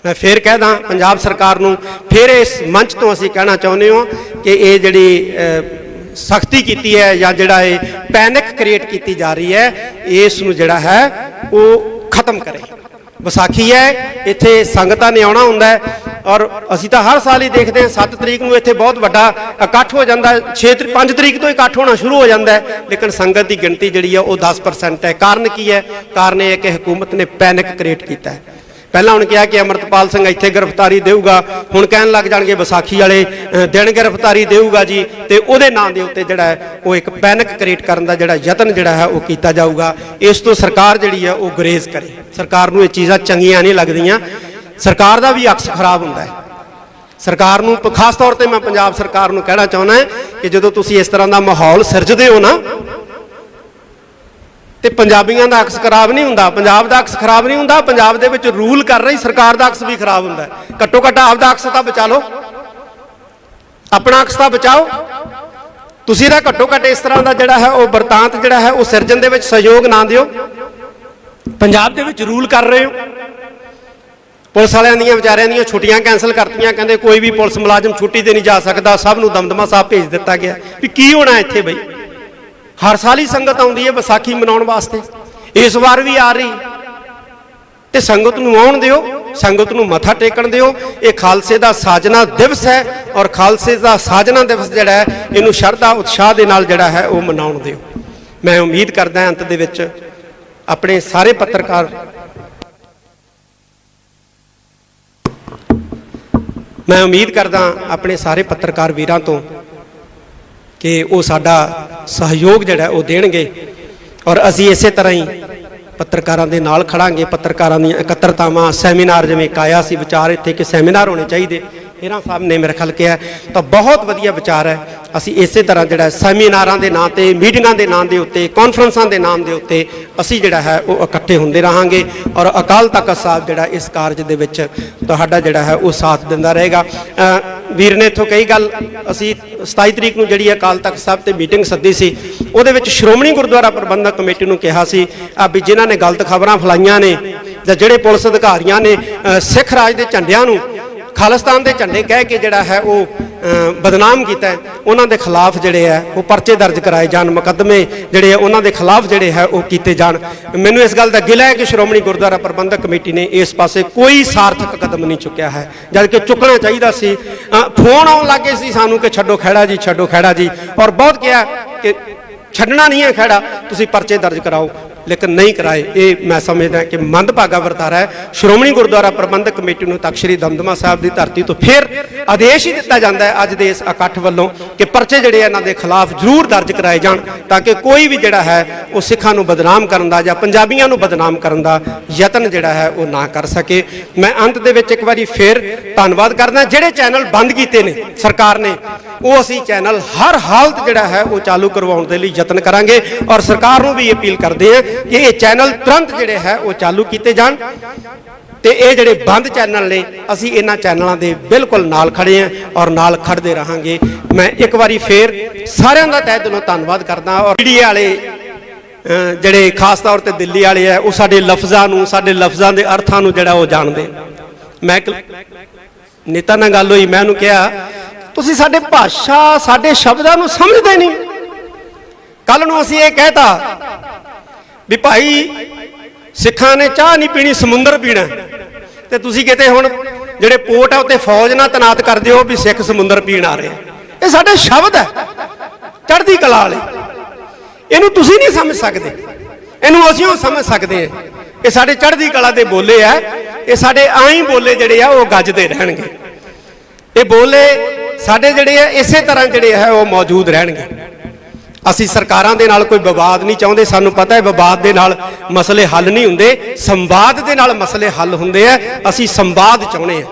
ਮੈਂ ਫੇਰ ਕਹਿਦਾ ਪੰਜਾਬ ਸਰਕਾਰ ਨੂੰ, ਫਿਰ ਇਸ ਮੰਚ ਤੋਂ ਅਸੀਂ ਕਹਿਣਾ ਚਾਹੁੰਦੇ ਹਾਂ ਕਿ ਇਹ ਜਿਹੜੀ ਸਖਤੀ ਕੀਤੀ ਹੈ ਜਾਂ ਜਿਹੜਾ ਇਹ ਪੈਨਿਕ ਕ੍ਰੀਏਟ ਕੀਤੀ ਜਾ ਰਹੀ ਹੈ, ਇਸ ਨੂੰ ਜਿਹੜਾ ਹੈ ਉਹ ਖਤਮ ਕਰੇ। ਵਿਸਾਖੀ ਹੈ, ਇੱਥੇ ਸੰਗਤਾਂ ਨੇ ਆਉਣਾ ਹੁੰਦਾ ਹੈ ਔਰ ਅਸੀਂ ਤਾਂ ਹਰ ਸਾਲ ਹੀ ਦੇਖਦੇ ਹਾਂ 7 ਤਰੀਕ ਨੂੰ ਇੱਥੇ ਬਹੁਤ ਵੱਡਾ ਇਕੱਠ ਹੋ ਜਾਂਦਾ, 5 ਤਰੀਕ ਤੋਂ ਇਕੱਠ ਹੋਣਾ ਸ਼ੁਰੂ ਹੋ ਜਾਂਦਾ ਹੈ, ਲੇਕਿਨ ਸੰਗਤ ਦੀ ਗਿਣਤੀ ਜਿਹੜੀ ਹੈ ਉਹ 10% ਹੈ। ਕਾਰਨ ਕੀ ਹੈ? ਕਾਰਨ ਇਹ ਹੈ ਕਿ ਹਕੂਮਤ ਨੇ ਪੈਨਿਕ ਕ੍ਰੀਏਟ ਕੀਤਾ ਹੈ। ਪਹਿਲਾਂ ਹੁਣ ਕਿਹਾ ਕਿ ਅਮਰਤਪਾਲ ਸਿੰਘ ਇੱਥੇ ਗ੍ਰਿਫਤਾਰੀ ਦੇਊਗਾ, ਹੁਣ ਕਹਿਣ ਲੱਗ ਜਾਣਗੇ ਵਿਸਾਖੀ ਵਾਲੇ ਦਿਨ ਗ੍ਰਿਫਤਾਰੀ ਦੇਊਗਾ ਜੀ, ਤੇ ਉਹਦੇ ਨਾਂ ਦੇ ਉੱਤੇ ਜਿਹੜਾ ਹੈ ਉਹ ਇੱਕ ਪੈਨਿਕ ਕ੍ਰੀਏਟ ਕਰਨ ਦਾ ਜਿਹੜਾ ਯਤਨ ਜਿਹੜਾ ਹੈ ਉਹ ਕੀਤਾ ਜਾਊਗਾ। ਇਸ ਤੋਂ ਸਰਕਾਰ ਜਿਹੜੀ ਹੈ ਉਹ ਗੁਰੇਜ਼ ਕਰੇ। ਸਰਕਾਰ ਨੂੰ ਇਹ ਚੀਜ਼ਾਂ ਚੰਗੀਆਂ ਨਹੀਂ ਲੱਗਦੀਆਂ, ਸਰਕਾਰ ਦਾ ਵੀ ਅਕਸ ਖਰਾਬ ਹੁੰਦਾ ਹੈ। ਸਰਕਾਰ ਨੂੰ ਖਾਸ ਤੌਰ ਤੇ ਮੈਂ ਪੰਜਾਬ ਸਰਕਾਰ ਨੂੰ ਕਹਿਣਾ ਚਾਹੁੰਦਾ ਕਿ ਜਦੋਂ ਤੁਸੀਂ ਇਸ ਤਰ੍ਹਾਂ ਦਾ ਮਾਹੌਲ ਸਿਰਜਦੇ ਹੋ ਨਾ, ਤੇ ਪੰਜਾਬੀਆਂ ਦਾ ਅਕਸ ਖਰਾਬ ਨਹੀਂ ਹੁੰਦਾ, ਪੰਜਾਬ ਦਾ ਅਕਸ ਖਰਾਬ ਨਹੀਂ ਹੁੰਦਾ, ਪੰਜਾਬ ਦੇ ਵਿੱਚ ਰੂਲ ਕਰ ਰਹੀ ਸਰਕਾਰ ਦਾ ਅਕਸ ਵੀ ਖਰਾਬ ਹੁੰਦਾ। ਘੱਟੋ ਘੱਟ ਆਪਦਾ ਅਕਸ ਤਾਂ ਬਚਾ ਲਓ, ਆਪਣਾ ਅਕਸ ਤਾਂ ਬਚਾਓ। ਤੁਸੀਂ ਤਾਂ ਘੱਟੋ ਘੱਟ ਇਸ ਤਰ੍ਹਾਂ ਦਾ ਜਿਹੜਾ ਹੈ ਉਹ ਵਰਤਾਂਤ ਜਿਹੜਾ ਹੈ ਉਹ ਸਿਰਜਣ ਦੇ ਵਿੱਚ ਸਹਿਯੋਗ ਨਾ ਦਿਓ। ਪੰਜਾਬ ਦੇ ਵਿੱਚ ਰੂਲ ਕਰ ਰਹੇ ਹੋ, ਪੁਲਿਸ ਵਾਲਿਆਂ ਦੀਆਂ ਵਿਚਾਰਿਆਂ ਦੀਆਂ ਛੁੱਟੀਆਂ ਕੈਂਸਲ ਕਰਤੀਆਂ, ਕਹਿੰਦੇ ਕੋਈ ਵੀ ਪੁਲਿਸ ਮੁਲਾਜ਼ਮ ਛੁੱਟੀ ਤੇ ਨਹੀਂ ਜਾ ਸਕਦਾ, ਸਭ ਨੂੰ ਦਮਦਮਾ ਸਾਹਿਬ ਭੇਜ ਦਿੱਤਾ ਗਿਆ। ਵੀ ਕੀ ਹੋਣਾ ਇੱਥੇ ਬਈ? ਹਰ ਸਾਲ ਹੀ ਸੰਗਤ ਆਉਂਦੀ ਹੈ ਵਿਸਾਖੀ ਮਨਾਉਣ ਵਾਸਤੇ, ਇਸ ਵਾਰ ਵੀ ਆ ਰਹੀ, ਤੇ ਸੰਗਤ ਨੂੰ ਆਉਣ ਦਿਓ, ਸੰਗਤ ਨੂੰ ਮੱਥਾ ਟੇਕਣ ਦਿਓ। ਇਹ ਖਾਲਸੇ ਦਾ ਸਾਜਨਾ ਦਿਵਸ ਹੈ ਔਰ ਖਾਲਸੇ ਦਾ ਸਾਜਨਾ ਦਿਵਸ ਜਿਹੜਾ ਹੈ ਇਹਨੂੰ ਸ਼ਰਧਾ ਉਤਸ਼ਾਹ ਦੇ ਨਾਲ ਜਿਹੜਾ ਹੈ ਉਹ ਮਨਾਉਣ ਦਿਓ। ਮੈਂ ਉਮੀਦ ਕਰਦਾ ਅੰਤ ਦੇ ਵਿੱਚ ਆਪਣੇ ਸਾਰੇ ਪੱਤਰਕਾਰ, ਮੈਂ ਉਮੀਦ ਕਰਦਾ ਆਪਣੇ ਸਾਰੇ ਪੱਤਰਕਾਰ ਵੀਰਾਂ ਤੋਂ ਕਿ ਉਹ ਸਾਡਾ ਸਹਿਯੋਗ ਜਿਹੜਾ ਉਹ ਦੇਣਗੇ ਔਰ ਅਸੀਂ ਇਸੇ ਤਰ੍ਹਾਂ ਹੀ ਪੱਤਰਕਾਰਾਂ ਦੇ ਨਾਲ ਖੜਾਂਗੇ। ਪੱਤਰਕਾਰਾਂ ਦੀਆਂ ਇਕੱਤਰਤਾਵਾਂ, ਸੈਮੀਨਾਰ, ਜਿਵੇਂ ਇੱਕ ਆਇਆ ਸੀ ਵਿਚਾਰ ਇੱਥੇ ਕਿ ਸੈਮੀਨਾਰ ਹੋਣੇ ਚਾਹੀਦੇ, ਹੀਰਾ ਸਾਹਿਬ ਨੇ ਮੇਰੇ ਖਿਆਲ ਕਿਹਾ, ਤਾਂ ਬਹੁਤ ਵਧੀਆ ਵਿਚਾਰ ਹੈ। ਅਸੀਂ ਇਸੇ ਤਰ੍ਹਾਂ ਜਿਹੜਾ ਸੈਮੀਨਾਰਾਂ ਦੇ ਨਾਂ ਤੇ, ਮੀਟਿੰਗਾਂ ਦੇ ਨਾਂ ਦੇ ਉੱਤੇ, ਕਾਨਫਰੰਸਾਂ ਦੇ ਨਾਮ ਦੇ ਉੱਤੇ ਅਸੀਂ ਜਿਹੜਾ ਹੈ ਉਹ ਇਕੱਠੇ ਹੁੰਦੇ ਰਹਾਂਗੇ ਔਰ ਅਕਾਲ ਤਖਤ ਸਾਹਿਬ ਜਿਹੜਾ ਇਸ ਕਾਰਜ ਦੇ ਵਿੱਚ ਤੁਹਾਡਾ ਜਿਹੜਾ ਹੈ ਉਹ ਸਾਥ ਦਿੰਦਾ ਰਹੇਗਾ। ਵੀਰ ਨੇ ਇੱਥੋਂ ਕਈ ਗੱਲ, ਅਸੀਂ 27 ਤਰੀਕ ਨੂੰ ਜਿਹੜੀ ਅਕਾਲ ਤਖਤ ਸਾਹਿਬ ਤੇ ਮੀਟਿੰਗ ਸੱਦੀ ਸੀ, ਉਹਦੇ ਵਿੱਚ ਸ਼੍ਰੋਮਣੀ ਗੁਰਦੁਆਰਾ ਪ੍ਰਬੰਧਕ ਕਮੇਟੀ ਨੂੰ ਕਿਹਾ ਸੀ ਵੀ ਜਿਨ੍ਹਾਂ ਨੇ ਗਲਤ ਖਬਰਾਂ ਫੈਲਾਈਆਂ ਨੇ ਜਾਂ ਜਿਹੜੇ ਪੁਲਿਸ ਅਧਿਕਾਰੀਆਂ ਨੇ ਸਿੱਖ ਰਾਜ ਦੇ ਝੰਡਿਆਂ ਨੂੰ ਖਾਲਿਸਤਾਨ ਦੇ ਝੰਡੇ ਕਹਿ ਕੇ ਜਿਹੜਾ ਹੈ ਉਹ ਬਦਨਾਮ ਕੀਤਾ, ਉਹਨਾਂ ਦੇ ਖਿਲਾਫ ਜਿਹੜੇ ਹੈ ਉਹ ਪਰਚੇ ਦਰਜ ਕਰਾਏ ਜਾਣ, ਮੁਕੱਦਮੇ ਜਿਹੜੇ ਆ ਉਹਨਾਂ ਦੇ ਖਿਲਾਫ ਜਿਹੜੇ ਹੈ ਉਹ ਕੀਤੇ ਜਾਣ। ਮੈਨੂੰ ਇਸ ਗੱਲ ਦਾ ਗਿਲਾ ਹੈ ਕਿ ਸ਼੍ਰੋਮਣੀ ਗੁਰਦੁਆਰਾ ਪ੍ਰਬੰਧਕ ਕਮੇਟੀ ਨੇ ਇਸ ਪਾਸੇ ਕੋਈ ਸਾਰਥਕ ਕਦਮ ਨਹੀਂ ਚੁੱਕਿਆ ਹੈ, ਜਦ ਕਿ ਚੁੱਕਣਾ ਚਾਹੀਦਾ ਸੀ। ਫੋਨ ਆਉਣ ਲੱਗੇ ਸੀ ਸਾਨੂੰ ਕਿ ਛੱਡੋ ਖਹਿੜਾ ਜੀ, ਛੱਡੋ ਖਹਿੜਾ ਜੀ, ਔਰ ਬਹੁਤ ਕਿਹਾ ਕਿ ਛੱਡਣਾ ਨਹੀਂ ਹੈ ਖਹਿੜਾ, ਤੁਸੀਂ ਪਰਚੇ ਦਰਜ ਕਰਾਓ, ਲੇਕਿਨ ਨਹੀਂ ਕਰਾਏ। ਇਹ ਮੈਂ ਸਮਝਦਾ ਕਿ ਮੰਦਭਾਗਾ ਵਰਤਾਰਾ ਹੈ। ਸ਼੍ਰੋਮਣੀ ਗੁਰਦੁਆਰਾ ਪ੍ਰਬੰਧਕ ਕਮੇਟੀ ਨੂੰ ਤਖ਼ਤ ਸ੍ਰੀ ਦਮਦਮਾ ਸਾਹਿਬ ਦੀ ਧਰਤੀ ਤੋਂ ਫਿਰ ਆਦੇਸ਼ ਹੀ ਦਿੱਤਾ ਜਾਂਦਾ ਹੈ ਅੱਜ ਦੇ ਇਸ ਇਕੱਠ ਵੱਲੋਂ ਕਿ ਪਰਚੇ ਜਿਹੜੇ ਇਹਨਾਂ ਦੇ ਖਿਲਾਫ ਜ਼ਰੂਰ ਦਰਜ ਕਰਾਏ ਜਾਣ, ਤਾਂ ਕਿ ਕੋਈ ਵੀ ਜਿਹੜਾ ਹੈ ਉਹ ਸਿੱਖਾਂ ਨੂੰ ਬਦਨਾਮ ਕਰਨ ਦਾ ਜਾਂ ਪੰਜਾਬੀਆਂ ਨੂੰ ਬਦਨਾਮ ਕਰਨ ਦਾ ਯਤਨ ਜਿਹੜਾ ਹੈ ਉਹ ਨਾ ਕਰ ਸਕੇ। ਮੈਂ ਅੰਤ ਦੇ ਵਿੱਚ ਇੱਕ ਵਾਰੀ ਫਿਰ ਧੰਨਵਾਦ ਕਰਦਾ। ਜਿਹੜੇ ਚੈਨਲ ਬੰਦ ਕੀਤੇ ਨੇ ਸਰਕਾਰ ਨੇ, ਉਹ ਅਸੀਂ ਚੈਨਲ ਹਰ ਹਾਲਤ ਜਿਹੜਾ ਹੈ ਉਹ ਚਾਲੂ ਕਰਵਾਉਣ ਦੇ ਲਈ ਯਤਨ ਕਰਾਂਗੇ ਔਰ ਸਰਕਾਰ ਨੂੰ ਵੀ ਅਪੀਲ ਕਰਦੇ ਹਾਂ ਕਿ ਇਹ ਚੈਨਲ ਤੁਰੰਤ ਜਿਹੜੇ ਹੈ ਉਹ ਚਾਲੂ ਕੀਤੇ ਜਾਣ, ਤੇ ਇਹ ਜਿਹੜੇ ਬੰਦ ਚੈਨਲ ਨੇ ਅਸੀਂ ਇਹਨਾਂ ਚੈਨਲਾਂ ਦੇ ਬਿਲਕੁਲ ਨਾਲ ਖੜੇ ਹਾਂ ਔਰ ਨਾਲ ਖੜਦੇ ਰਹਾਂਗੇ। ਮੈਂ ਇੱਕ ਵਾਰੀ ਫੇਰ ਸਾਰਿਆਂ ਦਾ ਤਹਿ ਦਿਲੋਂ ਧੰਨਵਾਦ ਕਰਦਾ। ਔਰ ਮੀਡੀਆ ਵਾਲੇ ਜਿਹੜੇ ਖਾਸ ਤੌਰ ਤੇ ਦਿੱਲੀ ਵਾਲੇ ਆ, ਉਹ ਸਾਡੇ ਲਫ਼ਜ਼ਾਂ ਨੂੰ, ਸਾਡੇ ਲਫ਼ਜ਼ਾਂ ਦੇ ਅਰਥਾਂ ਨੂੰ ਜਿਹੜਾ ਉਹ ਜਾਣਦੇ। ਮੈਂ ਨੇਤਾ ਨਾਲ ਗੱਲ ਹੋਈ, ਮੈਂ ਉਹਨੂੰ ਕਿਹਾ ਤੁਸੀਂ ਸਾਡੇ ਭਾਸ਼ਾ, ਸਾਡੇ ਸ਼ਬਦਾਂ ਨੂੰ ਸਮਝਦੇ ਨਹੀਂ। ਕੱਲ ਨੂੰ ਅਸੀਂ ਇਹ ਕਹਿਤਾ ਵੀ ਭਾਈ ਸਿੱਖਾਂ ਨੇ ਚਾਹ ਨਹੀਂ ਪੀਣੀ, ਸਮੁੰਦਰ ਪੀਣਾ, ਤੇ ਤੁਸੀਂ ਕਿਤੇ ਹੁਣ ਜਿਹੜੇ ਪੋਰਟ ਆ ਉੱਤੇ ਫੌਜ ਨਾਲ ਤੈਨਾਤ ਕਰ ਦਿਓ ਵੀ ਸਿੱਖ ਸਮੁੰਦਰ ਪੀਣ ਆ ਰਹੇ। ਇਹ ਸਾਡੇ ਸ਼ਬਦ ਹੈ, ਚੜ੍ਹਦੀ ਕਲਾ ਵਾਲੇ, ਇਹਨੂੰ ਤੁਸੀਂ ਨਹੀਂ ਸਮਝ ਸਕਦੇ, ਇਹਨੂੰ ਅਸੀਂ ਉਹ ਸਮਝ ਸਕਦੇ ਹਾਂ। ਇਹ ਸਾਡੇ ਚੜ੍ਹਦੀ ਕਲਾ ਦੇ ਬੋਲੇ ਆ, ਇਹ ਸਾਡੇ ਆਈ ਬੋਲੇ ਜਿਹੜੇ ਆ ਉਹ ਗੱਜਦੇ ਰਹਿਣਗੇ। ਇਹ ਬੋਲੇ ਸਾਡੇ ਜਿਹੜੇ ਆ ਇਸੇ ਤਰ੍ਹਾਂ ਜਿਹੜੇ ਹੈ ਉਹ ਮੌਜੂਦ ਰਹਿਣਗੇ। ਅਸੀਂ ਸਰਕਾਰਾਂ ਦੇ ਨਾਲ ਕੋਈ ਵਿਵਾਦ ਨਹੀਂ ਚਾਹੁੰਦੇ, ਸਾਨੂੰ ਪਤਾ ਹੈ ਵਿਵਾਦ ਦੇ ਨਾਲ ਮਸਲੇ ਹੱਲ ਨਹੀਂ ਹੁੰਦੇ, ਸੰਵਾਦ ਦੇ ਨਾਲ ਮਸਲੇ ਹੱਲ ਹੁੰਦੇ ਆ। ਅਸੀਂ ਸੰਵਾਦ ਚਾਹੁੰਦੇ ਹਾਂ।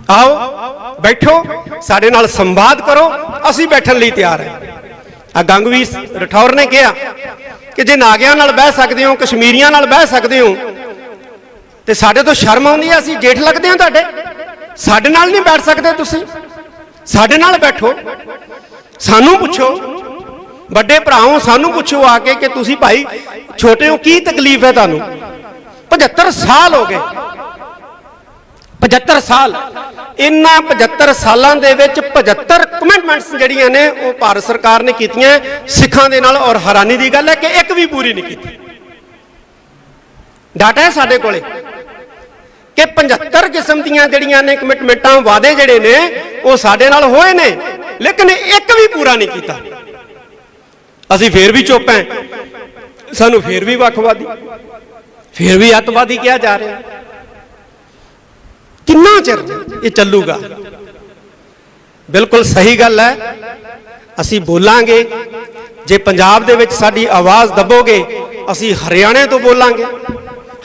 ਆਓ ਬੈਠੋ, ਸਾਡੇ ਨਾਲ ਸੰਵਾਦ ਕਰੋ, ਅਸੀਂ ਬੈਠਣ ਲਈ ਤਿਆਰ ਹਾਂ। ਆ ਗੰਗਵੀਰ ਰਠੌਰ ਨੇ ਕਿਹਾ ਕਿ ਜੇ ਨਾਗਿਆਂ ਨਾਲ ਬਹਿ ਸਕਦੇ ਹੋ, ਕਸ਼ਮੀਰੀਆਂ ਨਾਲ ਬਹਿ ਸਕਦੇ ਹੋ, ਤੇ ਸਾਡੇ ਤੋਂ ਸ਼ਰਮ ਆਉਂਦੀ ਹੈ, ਅਸੀਂ ਜੇਠ ਲੱਗਦੇ ਹਾਂ ਤੁਹਾਡੇ, ਸਾਡੇ ਨਾਲ ਨਹੀਂ ਬੈਠ ਸਕਦੇ ਤੁਸੀਂ, ਸਾਡੇ ਨਾਲ ਬੈਠੋ, ਸਾਨੂੰ ਪੁੱਛੋ, ਵੱਡੇ ਭਰਾਓ ਸਾਨੂੰ ਪੁੱਛੋ ਆ ਕੇ ਕਿ ਤੁਸੀਂ ਭਾਈ ਛੋਟੇ ਹੋ, ਕੀ ਤਕਲੀਫ ਹੈ ਤੁਹਾਨੂੰ? 75 ਸਾਲ ਹੋ ਗਏ, 75 ਸਾਲ। ਇਹਨਾਂ 75 ਸਾਲਾਂ ਦੇ ਵਿੱਚ 75 ਕਮਿਟਮੈਂਟਸ ਜਿਹੜੀਆਂ ਨੇ ਉਹ ਭਾਰਤ ਸਰਕਾਰ ਨੇ ਕੀਤੀਆਂ ਸਿੱਖਾਂ ਦੇ ਨਾਲ, ਔਰ ਹੈਰਾਨੀ ਦੀ ਗੱਲ ਹੈ ਕਿ ਇੱਕ ਵੀ ਪੂਰੀ ਨਹੀਂ ਕੀਤੀ। ਡਾਟਾ ਹੈ ਸਾਡੇ ਕੋਲੇ, कि 75 किस्म दीयां जड़ियां ने कमिटमेंटां वादे जड़े ने वो साडे नाल होए ने, लेकिन एक भी पूरा नहीं कीता। असीं फिर भी चुप हैं, सानू फिर भी वखवादी, फिर भी अतवादी कहा जा रहा। कितना चिर ये चलूगा? बिल्कुल सही गल है, असीं बोलांगे। जे पंजाब दे विच साडी आवाज़ दबोगे, असीं हरियाणे तो बोलांगे,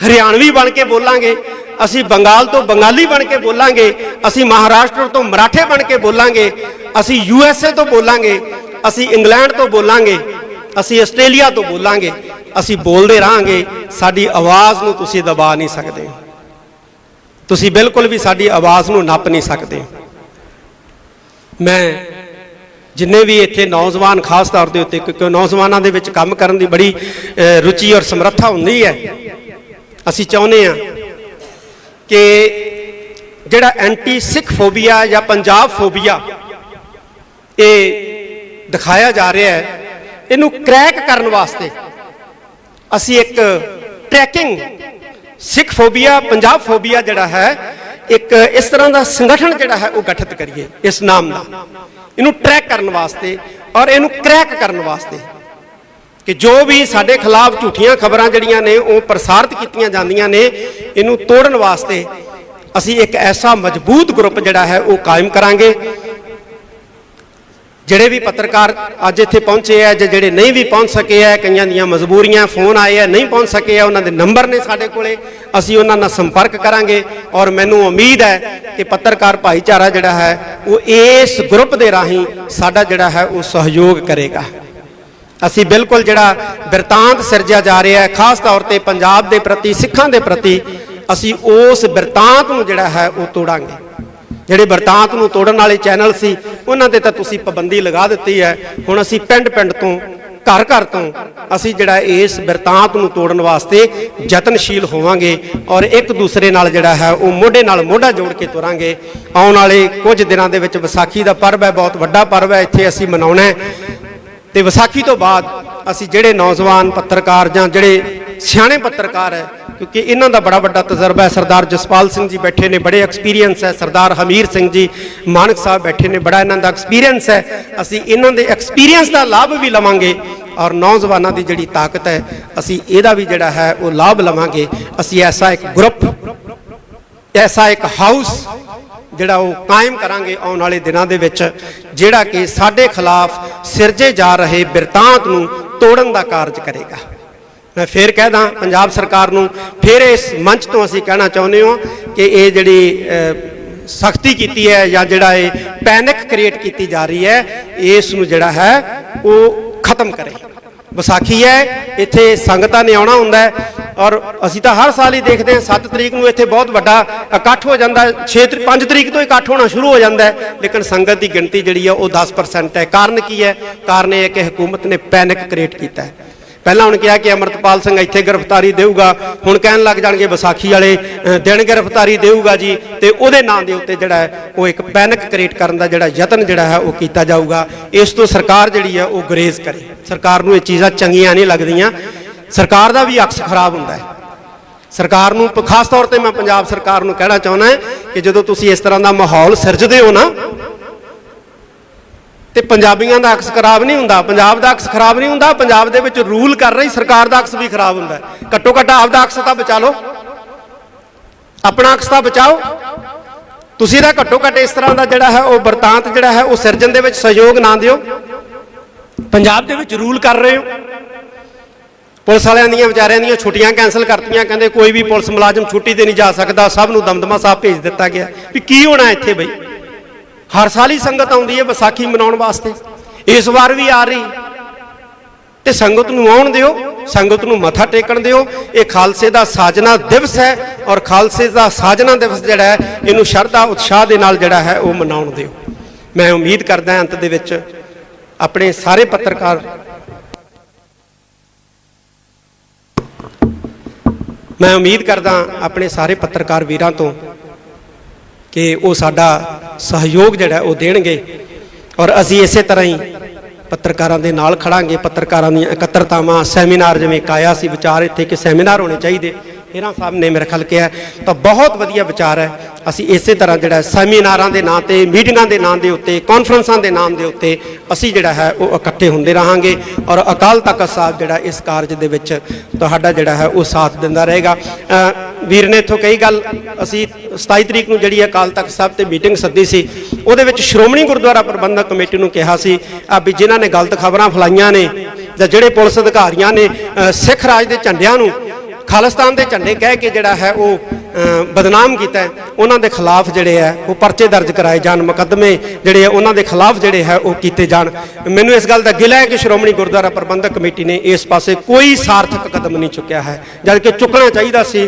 हरियाणवी बन के बोलांगे, असी बंगाल तो बंगाली बन के बोलांगे, असी महाराष्ट्र तो मराठे बन के बोलांगे, असी USA तो बोलांगे, असी इंग्लैंड तो बोलांगे, असी आस्ट्रेलिया तो बोलांगे। असी बोलते रहांगे, साडी आवाज़ नूं तुसीं दबा नहीं सकते, तुसीं बिल्कुल भी साडी आवाज़ नूं नप नहीं सकते। मैं जिन्ने भी इत्थे नौजवान खास तौर के उत्ते, क्योंकि नौजवानों के विच काम करन दी बड़ी रुचि और समर्था हुंदी है, असी चाहुंदे हां कि जिहड़ा एंटी सिख फोबिया या पंजाब फोबिया ये दिखाया जा रहा है, इनू क्रैक करने वास्ते असी एक tracking Sikh phobia Punjab phobia जिहड़ा है एक इस तरह का संगठन जिहड़ा है वो गठित करिए इस नाम का, इनू ट्रैक करने वास्ते और इनू क्रैक करने वास्ते कि जो भी साडे खिलाफ झूठियां खबरां जिहड़ियां ने वो प्रसारित कीतियां जांदियां ने, इनू तोड़न वास्ते असी एक ऐसा मजबूत ग्रुप जिहड़ा है वो कायम करांगे। जिहड़े भी पत्रकार अज इत्थे पहुंचे है, जिहड़े नहीं भी पहुंच सके है, कईयां दीयां मजबूरियां, फोन आए है नहीं पहुंच सके है, उन्हां दे नंबर ने साडे कोले, असी उन्हां नाल संपर्क करांगे। और मैनूं उम्मीद है कि पत्रकार भाईचारा जिहड़ा है वो इस ग्रुप दे राहीं साडा जिहड़ा है वो सहयोग करेगा। असी बिल्कुल जिहड़ा बिरतांत सिरजिया जा रहा है खास तौर पर पंजाब के प्रति, सिखां के प्रति, असी उस बिरतांत नूं जिहड़ा है वो तोड़ांगे। जिहड़े बिरतांत नूं तोड़न वाले चैनल सी उन्हां ते तां तुसीं पाबंदी लगा दित्ती है। हुण असी पिंड पिंड तो घर घर तो असी जिहड़ा इस बिरतांत नूं तोड़न वास्ते यतनशील होवांगे और एक दूसरे नाल जिहड़ा है वो मोढे नाल मोढा जोड़ के तुरांगे। आउण वाले कुछ दिनां दे विच विसाखी दा पर्व है, बहुत वड्डा पर्व है, इत्थे असी मनाउणा है। ते विसाखी तो बाद असी जिहड़े नौजवान पत्रकार जां जिहड़े सियाणे पत्रकार है, क्योंकि इन्हों का बड़ा बड़ा तजर्बा है, सरदार जसपाल सिंह जी बैठे ने, बड़े एक्सपीरियंस है, सरदार हमीर सिंह जी मानक साहब बैठे ने, बड़ा इन्हों का एक्सपीरियंस है। असी इन्हों के एक्सपीरियंस का लाभ भी लवांगे और नौजवानों की जिहड़ी ताकत है असी इहदा भी जिहड़ा है वो लाभ लवांगे। असी ऐसा एक ग्रुप, ऐसा एक हाउस जिहड़ा वो कायम करांगे आउण वाले दिनां दे विच, जिहड़ा कि साडे खिलाफ सिरजे जा रहे बिरतांत नूं तोड़न दा कारज करेगा। मैं फिर कहदा पंजाब सरकार नूं, फिर इस मंच तो असी कहना चाहुंदे हो कि ये जिहड़ी सख्ती कीती है या जिहड़ा ये पैनिक क्रिएट की जा रही है, इस नूं जिहड़ा है वो खत्म करे। विसाखी है, इत्थे संगतां ने आउणा हुंदा है और असी तो हर साल ही देखते हैं 7 तरीक नूं इत्थे बहुत वड्डा इकट्ठ हो जाता है, 5 तरीक तो इकट्ठ होना शुरू हो जाता है, लेकिन संगत की गिणती जिहड़ी है वो 10% है। कारण की है? कारण ये है कि हुकूमत ने पैनिक क्रिएट किया है। पहला उन्हें कहा कि अमरतपाल सिंह इत्थे गिरफ्तारी देऊगा, हुण कहन लग जाणगे विसाखी वाले दिन गिरफ्तारी देऊगा जी, तो उहदे नाम दे उत्ते जिहड़ा है वो एक पैनिक क्रिएट करन दा जिहड़ा यतन जिहड़ा है वो कीता जाऊगा। इस तो सरकार जिहड़ी है वो गुरेज करे। सरकार नूं ये चीज़ां चंगियां नहीं लगदियां, सरकार दा भी अक्स खराब हुंदा है। सरकार नूं खास तौर पर मैं पंजाब सरकार नूं कहना चाहुंदा है कि जदों तुसीं इस तरह का माहौल सिरजदे हो ना, तो पंजाबियों का अक्स खराब नहीं होंदा, पंजाब का अक्स खराब नहीं होंदा, पंजाब दे विच रूल कर रही सरकार का अक्स भी खराब होंदा है। घट्टो घट्ट आपदा अक्स तो बचा लो, अपना अक्स तो बचाओ। तुसीं तां घट्टो घट्ट इस तरह का जिहड़ा है वो बरतांत जिहड़ा है वो सिरजन दे विच सहयोग ना दिओ। पंजाब दे विच रूल कर रहे हो, पुलिस वालियां दीयां विचारियां दीयां छुट्टियां कैंसल करतियां, कहंदे कोई भी पुलिस मुलाजम छुट्टी ते नहीं जा सकता, सब नूं दमदमा साहब भेज दिता गया। भी की होना इत्थे बई? हर साल ही संगत आउंदी है विसाखी मनाउण वास्ते, इस बार भी आ रही, तो संगत नूं आउण दिओ, संगत नूं मत्था टेकण दिओ। ये खालसे दा साजना दिवस है और खालसे दा साजना दिवस जिहड़ा है इहनूं शरधा उत्साह दे नाल जिहड़ा है वो मनाउण दिओ। मैं उम्मीद करदा अंत दे विच अपने सारे पत्रकार, मैं उम्मीद करदा अपने सारे पत्रकार वीरां तो कि वो साडा सहयोग जिहड़ा वो देणगे और असी इसे तरह ही पत्रकारां दे नाल खड़ांगे। पत्रकारां दी एकत्रतावां, सैमीनार, जिवें एक आया सी विचार इत्थे कि सैमीनार होने चाहिए, हेरा साहब ने मेरे ख्याल किया, तो बहुत वधिया विचार है। असी इसे तरह जिहड़ा सैमीनारां दे नाम ते, मीटिंगां दे नाम दे उत्ते, कॉन्फ्रेंसां दे नाम दे उत्ते असी जिहड़ा है वो इकट्ठे हुंदे रहांगे और अकाल तख्त साहब जिहड़ा इस कारज दे विच तुहाडा जिहड़ा है वो साथ दिंदा रहेगा। वीर ने इत्थों कई गल असी 27 तरीक नूं जिहड़ी अकाल तख्त साहब ते मीटिंग सद्दी सी, ਉਹਦੇ ਵਿੱਚ ਸ਼੍ਰੋਮਣੀ ਗੁਰਦੁਆਰਾ ਪ੍ਰਬੰਧਕ ਕਮੇਟੀ ਨੂੰ ਕਿਹਾ ਸੀ ਵੀ ਜਿਨ੍ਹਾਂ ਨੇ ਗਲਤ ਖਬਰਾਂ ਫੈਲਾਈਆਂ ਨੇ ਜਾਂ ਜਿਹੜੇ ਪੁਲਿਸ ਅਧਿਕਾਰੀਆਂ ਨੇ ਸਿੱਖ ਰਾਜ ਦੇ ਝੰਡਿਆਂ ਨੂੰ ਖਾਲਿਸਤਾਨ ਦੇ ਝੰਡੇ ਕਹਿ ਕੇ ਜਿਹੜਾ ਹੈ ਉਹ ਬਦਨਾਮ ਕੀਤਾ, ਉਹਨਾਂ ਦੇ ਖਿਲਾਫ ਜਿਹੜੇ ਹੈ ਉਹ ਪਰਚੇ ਦਰਜ ਕਰਾਏ ਜਾਣ, ਮੁਕੱਦਮੇ ਜਿਹੜੇ ਉਹਨਾਂ ਦੇ ਖਿਲਾਫ ਜਿਹੜੇ ਹੈ ਉਹ ਕੀਤੇ ਜਾਣ। ਮੈਨੂੰ ਇਸ ਗੱਲ ਦਾ ਗਿਲਾ ਹੈ ਕਿ ਸ਼੍ਰੋਮਣੀ ਗੁਰਦੁਆਰਾ ਪ੍ਰਬੰਧਕ ਕਮੇਟੀ ਨੇ ਇਸ ਪਾਸੇ ਕੋਈ ਸਾਰਥਕ ਕਦਮ ਨਹੀਂ ਚੁੱਕਿਆ ਹੈ, ਜਦ ਕਿ ਚੁੱਕਣਾ ਚਾਹੀਦਾ ਸੀ।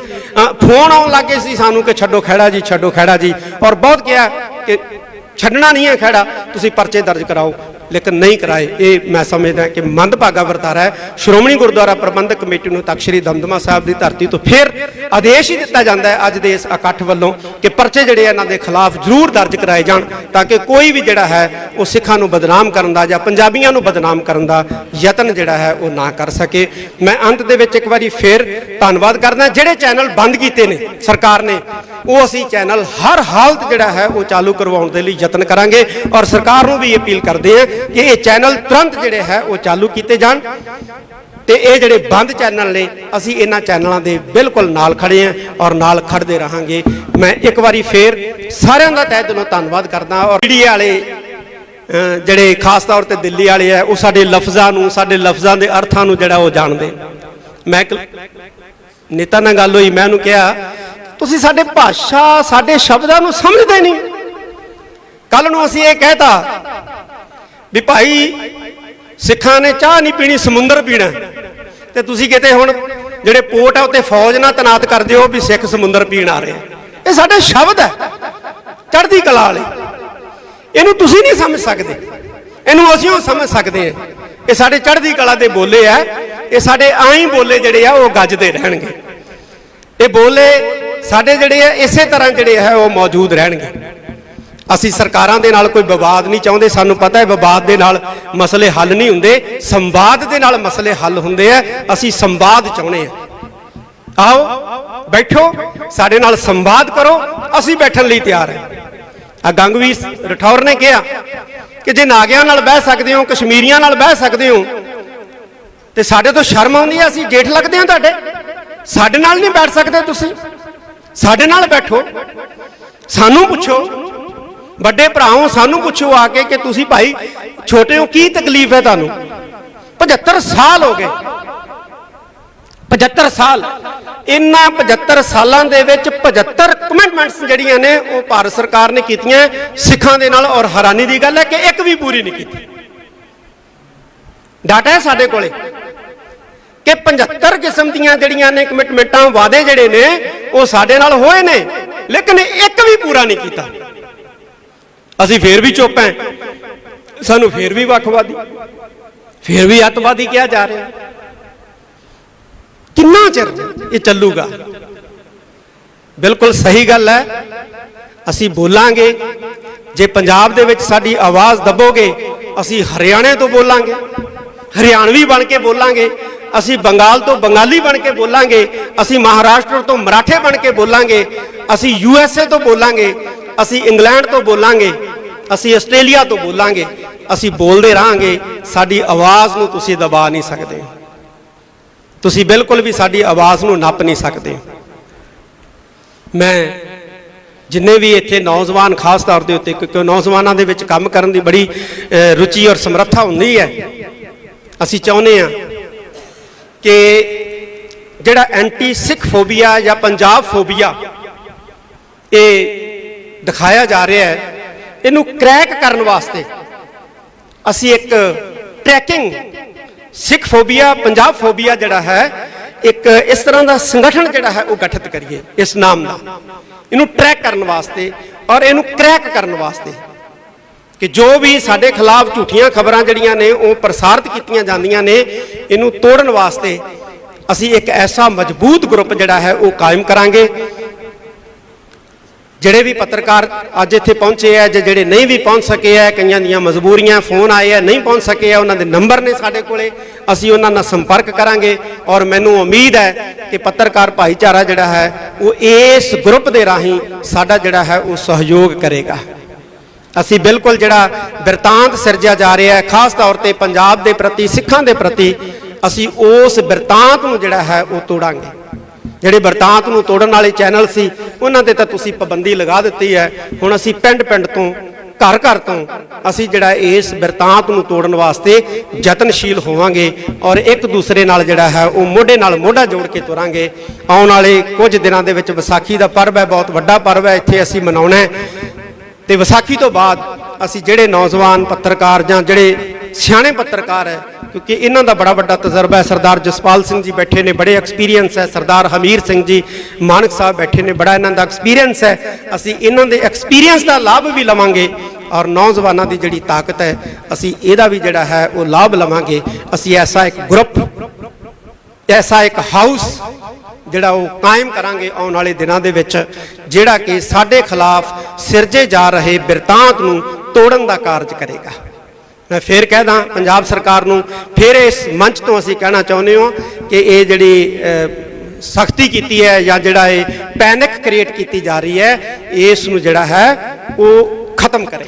ਫੋਨ ਆਉਣ ਲੱਗੇ ਸੀ ਸਾਨੂੰ ਕਿ ਛੱਡੋ ਖਹਿੜਾ ਜੀ, ਛੱਡੋ ਖਹਿੜਾ ਜੀ, ਔਰ ਬਹੁਤ ਕਿਹਾ ਕਿ ਛੱਡਣਾ ਨਹੀਂ ਹੈ ਖਹਿੜਾ, ਤੁਸੀਂ ਪਰਚੇ ਦਰਜ ਕਰਾਓ, लेकिन नहीं कराए। ये मैं समझदा कि मंदभागा वरतारा है। श्रोमणी गुरुद्वारा प्रबंधक कमेटी नूं तख्त श्री दमदमा साहब की धरती तो फिर आदेश ही दिता जाता है अज दे इस इकट्ठ वालों कि परचे जिहड़े इन्हां दे खिलाफ जरूर दर्ज कराए जाण, ताकि कोई भी जिहड़ा है वो सिखां नूं बदनाम करन दा जां पंजाबियां नूं बदनाम करन दा यतन जिहड़ा है वो ना कर सके। मैं अंत दे विच एक बारी फिर धन्नवाद करदा, जिहड़े चैनल बंद कीते ने सरकार ने वो असी चैनल हर हालत जिहड़ा है वो चालू करवाउण दे लई यतन करांगे और सरकार नूं भी अपील करदे हैं कि ये चैनल तुरंत जिहड़े है वो चालू किए जाण ते ये जिहड़े बंद चैनल ने असी इन्हां चैनलों के बिल्कुल नाल खड़े हैं और नाल खड़ते रहांगे। मैं एक बारी फिर सारिਆਂ ਦਾ तहे दिलों धन्नवाद करदा और मीडिया वाले जिहड़े खास तौर पर दिल्ली वाले है वो साडे लफ्ज़ां नूं साडे लफ्ज़ां के अर्थां नूं जिहड़ा वो जाणदे। मैं नेता नाल गल होई, मैं उहनूं कहा तुसीं साडे भाषा साडे शब्दां नूं समझदे नहीं। कल नूं असीं ये कहता भी भाई सिखां ने चाह नहीं पीनी समुंदर पीना, तो तुसीं किते हुण जिहड़े पोर्ट है उत्ते फौज ना तैनात कर दिओ भी सिख समुंदर पीण आ रहे। ये साडे शब्द है चढ़दी कला वाले, इहनूं तुसीं नहीं समझ सकदे, इहनूं असीं समझ सकदे हैं। ये साडे चढ़दी कला दे बोले है, ये साडे आई बोले जिहड़े आ वो गजदे रहणगे। ये बोले साडे जिहड़े आ इसे तरह जिहड़े है वो मौजूद रहणगे। असी सरकारां दे नाल कोई विवाद नहीं चाहते, सानू पता है विवाद दे नाल मसले हल नहीं हुंदे, संवाद दे नाल मसले हल हुंदे है। असी संवाद चाहुंदे हैं, आओ बैठो साडे नाल संवाद करो, असी बैठण लई तैयार है। गंगवीर रठौर ने कहा कि जे नागियां नाल बह सकदे हो, कश्मीरियां नाल बह सकदे हो ते साडे तो शर्म आउंदी है, असी जेठ लगदे हां तुहाडे, साडे नाल नहीं बैठ सकदे, तुसीं साडे नाल बैठो, सानू पुछो, बड़े भराओ सानू पुछो आके कि तुसी भाई छोटे हो की तकलीफ है तुहानू। 75 साल हो गए, 75 साल, इन्हां 75 सालां दे विच 75 कमिटमेंट्स जिहड़ियां ने वो भारत सरकार ने कीतियां सिखां दे नाल, और हैरानी दी गल है कि एक भी पूरी नहीं की। डाटा है साडे कोले कि 75 किस्म दीयां जिहड़ियां ने कमिटमेंटां वादे जिहड़े ने वो साडे नाल होए ने, लेकिन एक भी पूरा नहीं कीता। असी फिर भी चुप हैं, सानू फिर भी वखवादी फिर भी अतवादी कहा जा रहा है। कितना चिर ये चलूगा? बिल्कुल सही गल है, असी बोलांगे जे पंजाब दे विच साडी आवाज़ दबोगे, असी हरियाणे तो बोलांगे, हरियाणवी बन के बोलांगे, असी बंगाल तो बंगाली बन के बोलांगे, असी महाराष्ट्र तो मराठे बन के बोलांगे, असी USA तो बोलांगे, असी इंग्लैंड तो बोलांगे, असी आस्ट्रेलिया तो बोलांगे, असी बोलते रहांगे। साडी आवाज़ नूं तुसीं दबा नहीं सकते, तुसीं बिल्कुल भी साडी आवाज़ नूं नप नहीं सकते। मैं जिन्ने भी इत्थे नौजवान खास तौर के उत्ते, क्योंकि नौजवानों के विच काम करन दी बड़ी रुचि और समर्था हुंदी है, असी चाहुंदे हां कि जिहड़ा एंटी सिख फोबिया या पंजाब फोबिया ये दिखाया जा रहा है, इनू क्रैक करने वास्ते असी एक tracking Sikh phobia Punjab phobia जिहड़ा है एक इस तरह का संगठन जिहड़ा है वो गठित करिए इस नाम का, इनू ट्रैक करने वास्ते और इनू क्रैक करने वास्ते कि जो भी साडे खिलाफ झूठियां खबरां जिहड़ियां ने वो प्रसारित कीतियां जांदियां ने, इनू तोड़न वास्ते असी एक ऐसा मजबूत ग्रुप जिहड़ा है वो कायम करांगे ਜਿਹੜੇ ਵੀ ਪੱਤਰਕਾਰ ਅੱਜ ਇੱਥੇ ਪਹੁੰਚੇ ਹੈ ਜਾਂ ਜਿਹੜੇ ਨਹੀਂ ਵੀ ਪਹੁੰਚ ਸਕੇ ਹੈ, ਕਈਆਂ ਦੀਆਂ ਮਜਬੂਰੀਆਂ, ਫੋਨ ਆਏ ਹੈ, ਨਹੀਂ ਪਹੁੰਚ ਸਕੇ ਹੈ, ਉਹਨਾਂ ਦੇ ਨੰਬਰ ਨੇ ਸਾਡੇ ਕੋਲੇ, ਅਸੀਂ ਉਹਨਾਂ ਨਾਲ ਸੰਪਰਕ ਕਰਾਂਗੇ। ਔਰ ਮੈਨੂੰ ਉਮੀਦ ਹੈ ਕਿ ਪੱਤਰਕਾਰ ਭਾਈਚਾਰਾ ਜਿਹੜਾ ਹੈ ਉਹ ਇਸ ਗਰੁੱਪ ਦੇ ਰਾਹੀਂ ਸਾਡਾ ਜਿਹੜਾ ਹੈ ਉਹ ਸਹਿਯੋਗ ਕਰੇਗਾ। ਅਸੀਂ ਬਿਲਕੁਲ ਜਿਹੜਾ ਬਿਰਤਾਂਤ ਸਿਰਜਿਆ ਜਾ ਰਿਹਾ ਹੈ, ਖਾਸ ਤੌਰ ਤੇ ਪੰਜਾਬ ਦੇ ਪ੍ਰਤੀ, ਸਿੱਖਾਂ ਦੇ ਪ੍ਰਤੀ, ਅਸੀਂ ਉਸ ਬਿਰਤਾਂਤ ਨੂੰ ਜਿਹੜਾ ਹੈ ਉਹ ਤੋੜਾਂਗੇ। ਜਿਹੜੇ ਬਿਰਤਾਂਤ ਨੂੰ ਤੋੜਨ ਵਾਲੇ ਚੈਨਲ ਸੀ ਉਹਨਾਂ ਤੇ ਤਾਂ ਤੁਸੀਂ ਪਾਬੰਦੀ ਲਗਾ ਦਿੱਤੀ ਹੈ। ਹੁਣ ਅਸੀਂ ਪਿੰਡ ਪਿੰਡ ਤੋਂ, ਘਰ ਘਰ ਤੋਂ ਅਸੀਂ ਜਿਹੜਾ ਇਸ ਬਿਰਤਾਂਤ ਨੂੰ ਤੋੜਨ ਵਾਸਤੇ ਯਤਨਸ਼ੀਲ ਹੋਵਾਂਗੇ ਔਰ ਇੱਕ ਦੂਸਰੇ ਨਾਲ ਜਿਹੜਾ ਹੈ ਉਹ ਮੋਢੇ ਨਾਲ ਮੋਢਾ ਜੋੜ ਕੇ ਤੁਰਾਂਗੇ। ਆਉਣ ਵਾਲੇ ਕੁਝ ਦਿਨਾਂ ਦੇ ਵਿੱਚ ਵਿਸਾਖੀ ਦਾ ਪਰਵ ਹੈ, ਬਹੁਤ ਵੱਡਾ ਪਰਵ ਹੈ, ਇੱਥੇ ਅਸੀਂ ਮਨਾਉਣਾ ਹੈ। ਤੇ ਵਿਸਾਖੀ ਤੋਂ ਬਾਅਦ ਅਸੀਂ ਜਿਹੜੇ ਨੌਜਵਾਨ ਪੱਤਰਕਾਰ ਜਾਂ ਜਿਹੜੇ ਸਿਆਣੇ ਪੱਤਰਕਾਰ ਹੈ, ਕਿਉਂਕਿ ਇਹਨਾਂ ਦਾ ਬੜਾ ਵੱਡਾ ਤਜਰਬਾ ਹੈ, ਸਰਦਾਰ ਜਸਪਾਲ ਸਿੰਘ ਜੀ ਬੈਠੇ ਨੇ, ਬੜੇ ਐਕਸਪੀਰੀਅੰਸ ਹੈ, ਸਰਦਾਰ ਹਮੀਰ ਸਿੰਘ ਜੀ ਮਾਨਕ ਸਾਹਿਬ ਬੈਠੇ ਨੇ, ਬੜਾ ਇਹਨਾਂ ਦਾ ਐਕਸਪੀਰੀਅੰਸ ਹੈ। ਅਸੀਂ ਇਹਨਾਂ ਦੇ ਐਕਸਪੀਰੀਅੰਸ ਦਾ ਲਾਭ ਵੀ ਲਵਾਂਗੇ ਔਰ ਨੌਜਵਾਨਾਂ ਦੀ ਜਿਹੜੀ ਤਾਕਤ ਹੈ ਅਸੀਂ ਇਹਦਾ ਵੀ ਜਿਹੜਾ ਹੈ ਉਹ ਲਾਭ ਲਵਾਂਗੇ। ਅਸੀਂ ਐਸਾ ਇੱਕ ਗਰੁੱਪ, ਐਸਾ ਇੱਕ ਹਾਊਸ ਜਿਹੜਾ ਉਹ ਕਾਇਮ ਕਰਾਂਗੇ ਆਉਣ ਵਾਲੇ ਦਿਨਾਂ ਦੇ ਵਿੱਚ, ਜਿਹੜਾ ਕਿ ਸਾਡੇ ਖਿਲਾਫ ਸਿਰਜੇ ਜਾ ਰਹੇ ਬਿਰਤਾਂਤ ਨੂੰ ਤੋੜਨ ਦਾ ਕਾਰਜ ਕਰੇਗਾ। ਮੈਂ ਫੇਰ ਕਹਿਦਾ ਪੰਜਾਬ ਸਰਕਾਰ ਨੂੰ, ਫਿਰ ਇਸ ਮੰਚ ਤੋਂ ਅਸੀਂ ਕਹਿਣਾ ਚਾਹੁੰਦੇ ਹਾਂ ਕਿ ਇਹ ਜਿਹੜੀ ਸਖਤੀ ਕੀਤੀ ਹੈ ਜਾਂ ਜਿਹੜਾ ਇਹ ਪੈਨਿਕ ਕ੍ਰੀਏਟ ਕੀਤੀ ਜਾ ਰਹੀ ਹੈ, ਇਸ ਨੂੰ ਜਿਹੜਾ ਹੈ ਉਹ ਖਤਮ ਕਰੇ।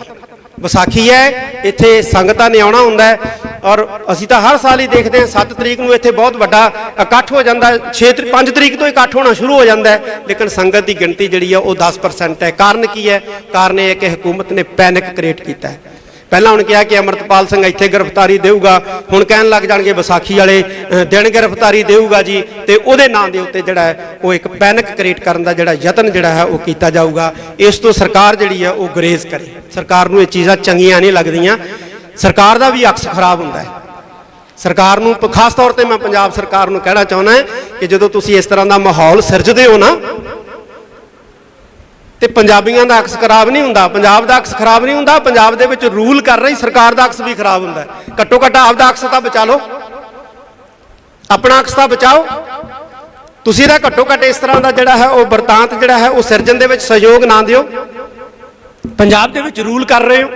ਵਿਸਾਖੀ ਹੈ, ਇੱਥੇ ਸੰਗਤਾਂ ਨੇ ਆਉਣਾ ਹੁੰਦਾ ਹੈ ਔਰ ਅਸੀਂ ਤਾਂ ਹਰ ਸਾਲ ਹੀ ਦੇਖਦੇ ਹਾਂ 7 ਤਰੀਕ ਨੂੰ ਇੱਥੇ ਬਹੁਤ ਵੱਡਾ ਇਕੱਠ ਹੋ ਜਾਂਦਾ, 5 ਤਰੀਕ ਤੋਂ ਇਕੱਠ ਹੋਣਾ ਸ਼ੁਰੂ ਹੋ ਜਾਂਦਾ ਹੈ, ਲੇਕਿਨ ਸੰਗਤ ਦੀ ਗਿਣਤੀ ਜਿਹੜੀ ਹੈ ਉਹ 10% ਹੈ। ਕਾਰਨ ਕੀ ਹੈ? ਕਾਰਨ ਇਹ ਹੈ ਕਿ ਹਕੂਮਤ ਨੇ ਪੈਨਿਕ ਕ੍ਰੀਏਟ ਕੀਤਾ ਹੈ। ਪਹਿਲਾਂ ਹੁਣ ਕਿਹਾ ਕਿ ਅਮਰਤਪਾਲ ਸਿੰਘ ਇੱਥੇ ਗ੍ਰਿਫਤਾਰੀ ਦੇਊਗਾ, ਹੁਣ ਕਹਿਣ ਲੱਗ ਜਾਣਗੇ ਵਿਸਾਖੀ ਵਾਲੇ ਦਿਨ ਗ੍ਰਿਫਤਾਰੀ ਦੇਊਗਾ ਜੀ, ਤੇ ਉਹਦੇ ਨਾਂ ਦੇ ਉੱਤੇ ਜਿਹੜਾ ਹੈ ਉਹ ਇੱਕ ਪੈਨਿਕ ਕ੍ਰੀਏਟ ਕਰਨ ਦਾ ਜਿਹੜਾ ਯਤਨ ਜਿਹੜਾ ਹੈ ਉਹ ਕੀਤਾ ਜਾਊਗਾ। ਇਸ ਤੋਂ ਸਰਕਾਰ ਜਿਹੜੀ ਹੈ ਉਹ ਗੁਰੇਜ਼ ਕਰੇ। ਸਰਕਾਰ ਨੂੰ ਇਹ ਚੀਜ਼ਾਂ ਚੰਗੀਆਂ ਨਹੀਂ ਲੱਗਦੀਆਂ, ਸਰਕਾਰ ਦਾ ਵੀ ਅਕਸ ਖਰਾਬ ਹੁੰਦਾ ਹੈ। ਸਰਕਾਰ ਨੂੰ, ਖਾਸ ਤੌਰ ਤੇ ਮੈਂ ਪੰਜਾਬ ਸਰਕਾਰ ਨੂੰ ਕਹਿਣਾ ਚਾਹੁੰਦਾ ਕਿ ਜਦੋਂ ਤੁਸੀਂ ਇਸ ਤਰ੍ਹਾਂ ਦਾ ਮਾਹੌਲ ਸਿਰਜਦੇ ਹੋ ਨਾ, ਤੇ ਪੰਜਾਬੀਆਂ ਦਾ ਅਕਸ ਖਰਾਬ ਨਹੀਂ ਹੁੰਦਾ, ਪੰਜਾਬ ਦਾ ਅਕਸ ਖਰਾਬ ਨਹੀਂ ਹੁੰਦਾ, ਪੰਜਾਬ ਦੇ ਵਿੱਚ ਰੂਲ ਕਰ ਰਹੀ ਸਰਕਾਰ ਦਾ ਅਕਸ ਵੀ ਖਰਾਬ ਹੁੰਦਾ ਹੈ। ਘੱਟੋ ਘੱਟ ਆਪਦਾ ਅਕਸ ਤਾਂ ਬਚਾ ਲਓ, ਆਪਣਾ ਅਕਸ ਤਾਂ ਬਚਾਓ। ਤੁਸੀਂ ਤਾਂ ਘੱਟੋ ਘੱਟ ਇਸ ਤਰ੍ਹਾਂ ਦਾ ਜਿਹੜਾ ਹੈ ਉਹ ਬਿਰਤਾਂਤ ਜਿਹੜਾ ਹੈ ਉਹ ਸਿਰਜਣ ਦੇ ਵਿੱਚ ਸਹਿਯੋਗ ਨਾ ਦਿਓ। ਪੰਜਾਬ ਦੇ ਵਿੱਚ ਰੂਲ ਕਰ ਰਹੇ ਹੋ,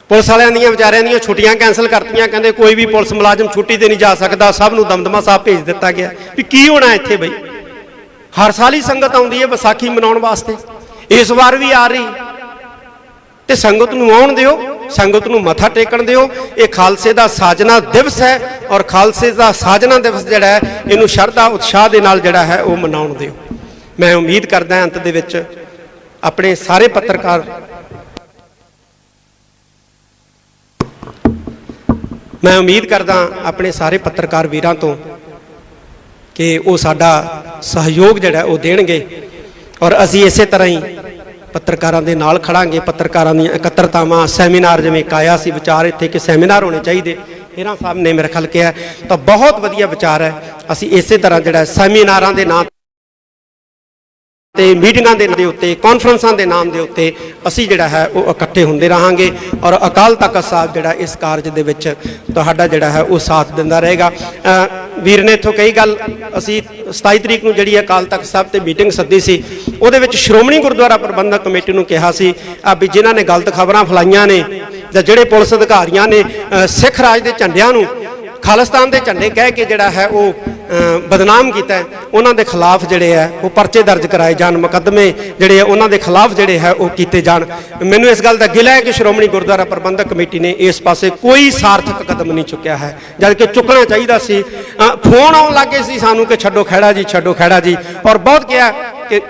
ਪੁਲਿਸ ਵਾਲਿਆਂ ਦੀਆਂ ਵਿਚਾਰਿਆਂ ਦੀਆਂ ਛੁੱਟੀਆਂ ਕੈਂਸਲ ਕਰਤੀਆਂ, ਕਹਿੰਦੇ ਕੋਈ ਵੀ ਪੁਲਿਸ ਮੁਲਾਜ਼ਮ ਛੁੱਟੀ ਤੇ ਨਹੀਂ ਜਾ ਸਕਦਾ, ਸਭ ਨੂੰ ਦਮਦਮਾ ਸਾਹਿਬ ਭੇਜ ਦਿੱਤਾ ਗਿਆ। ਵੀ ਕੀ ਹੋਣਾ ਇੱਥੇ ਬਈ? ਹਰ ਸਾਲ ਹੀ ਸੰਗਤ ਆਉਂਦੀ ਹੈ ਵਿਸਾਖੀ ਮਨਾਉਣ ਵਾਸਤੇ, ਇਸ ਵਾਰ ਵੀ ਆ ਰਹੀ, ਤੇ ਸੰਗਤ ਨੂੰ ਆਉਣ ਦਿਓ, ਸੰਗਤ ਨੂੰ ਮੱਥਾ ਟੇਕਣ ਦਿਓ। ਇਹ ਖਾਲਸੇ ਦਾ ਸਾਜਨਾ ਦਿਵਸ ਹੈ ਔਰ ਖਾਲਸੇ ਦਾ ਸਾਜਨਾ ਦਿਵਸ ਜਿਹੜਾ ਹੈ ਇਹਨੂੰ ਸ਼ਰਧਾ ਉਤਸ਼ਾਹ ਦੇ ਨਾਲ ਜਿਹੜਾ ਹੈ ਉਹ ਮਨਾਉਣ ਦਿਓ। ਮੈਂ ਉਮੀਦ ਕਰਦਾ ਅੰਤ ਦੇ ਵਿੱਚ ਆਪਣੇ ਸਾਰੇ ਪੱਤਰਕਾਰ, ਮੈਂ ਉਮੀਦ ਕਰਦਾ ਆਪਣੇ ਸਾਰੇ ਪੱਤਰਕਾਰ ਵੀਰਾਂ ਤੋਂ ਕਿ ਉਹ ਸਾਡਾ ਸਹਿਯੋਗ ਜਿਹੜਾ ਉਹ ਦੇਣਗੇ ਔਰ ਅਸੀਂ ਇਸੇ ਤਰ੍ਹਾਂ ਹੀ ਪੱਤਰਕਾਰਾਂ ਦੇ ਨਾਲ ਖੜਾਂਗੇ। ਪੱਤਰਕਾਰਾਂ ਦੀਆਂ ਇਕੱਤਰਤਾਵਾਂ, ਸੈਮੀਨਾਰ, ਜਿਵੇਂ ਕਾਇਆ ਸੀ ਵਿਚਾਰ ਇੱਥੇ ਕਿ ਸੈਮੀਨਾਰ ਹੋਣੇ ਚਾਹੀਦੇ, ਹੀਰਾ ਸਾਹਿਬ ਨੇ ਮੇਰੇ ਖਿਆਲ ਕਿਹਾ, ਤਾਂ ਬਹੁਤ ਵਧੀਆ ਵਿਚਾਰ ਹੈ। ਅਸੀਂ ਇਸੇ ਤਰ੍ਹਾਂ ਜਿਹੜਾ ਸੈਮੀਨਾਰਾਂ ਦੇ ਨਾਂ ਤੇ ਮੀਟਿੰਗਾਂ ਦੇ ਨਾਂ ਦੇ ਉੱਤੇ, ਕਾਨਫਰੰਸਾਂ ਦੇ ਨਾਮ ਦੇ ਉੱਤੇ ਅਸੀਂ ਜਿਹੜਾ ਹੈ ਉਹ ਇਕੱਠੇ ਹੁੰਦੇ ਰਹਾਂਗੇ ਔਰ ਅਕਾਲ ਤਖਤ ਸਾਹਿਬ ਜਿਹੜਾ ਇਸ ਕਾਰਜ ਦੇ ਵਿੱਚ ਤੁਹਾਡਾ ਜਿਹੜਾ ਹੈ ਉਹ ਸਾਥ ਦਿੰਦਾ ਰਹੇਗਾ। ਵੀਰ ਨੇ ਇੱਥੋਂ ਕਈ ਗੱਲ, ਅਸੀਂ 27 ਤਰੀਕ ਨੂੰ ਜਿਹੜੀ ਅਕਾਲ ਤਖਤ ਸਾਹਿਬ ਤੇ ਮੀਟਿੰਗ ਸੱਦੀ ਸੀ, ਉਹਦੇ ਵਿੱਚ ਸ਼੍ਰੋਮਣੀ ਗੁਰਦੁਆਰਾ ਪ੍ਰਬੰਧਕ ਕਮੇਟੀ ਨੂੰ ਕਿਹਾ ਸੀ ਵੀ ਜਿਨ੍ਹਾਂ ਨੇ ਗਲਤ ਖਬਰਾਂ ਫੈਲਾਈਆਂ ਨੇ ਜਾਂ ਜਿਹੜੇ ਪੁਲਿਸ ਅਧਿਕਾਰੀਆਂ ਨੇ ਸਿੱਖ ਰਾਜ ਦੇ ਝੰਡਿਆਂ ਨੂੰ ਖਾਲਿਸਤਾਨ ਦੇ ਝੰਡੇ ਕਹਿ ਕੇ ਜਿਹੜਾ ਹੈ ਉਹ ਬਦਨਾਮ ਕੀਤਾ, ਉਹਨਾਂ ਦੇ ਖਿਲਾਫ ਜਿਹੜੇ ਹੈ ਉਹ ਪਰਚੇ ਦਰਜ ਕਰਾਏ ਜਾਣ, ਮੁਕੱਦਮੇ ਜਿਹੜੇ ਆ ਉਹਨਾਂ ਦੇ ਖਿਲਾਫ ਜਿਹੜੇ ਹੈ ਉਹ ਕੀਤੇ ਜਾਣ। ਮੈਨੂੰ ਇਸ ਗੱਲ ਦਾ ਗਿਲਾ ਹੈ ਕਿ ਸ਼੍ਰੋਮਣੀ ਗੁਰਦੁਆਰਾ ਪ੍ਰਬੰਧਕ ਕਮੇਟੀ ਨੇ ਇਸ ਪਾਸੇ ਕੋਈ ਸਾਰਥਕ ਕਦਮ ਨਹੀਂ ਚੁੱਕਿਆ ਹੈ, ਜਦ ਕਿ ਚੁੱਕਣਾ ਚਾਹੀਦਾ ਸੀ। ਫੋਨ ਆਉਣ ਲੱਗੇ ਸੀ ਸਾਨੂੰ ਕਿ ਛੱਡੋ ਖਹਿੜਾ ਜੀ, ਛੱਡੋ ਖਹਿੜਾ ਜੀ, ਔਰ ਬਹੁਤ ਕਿਹਾ ਕਿ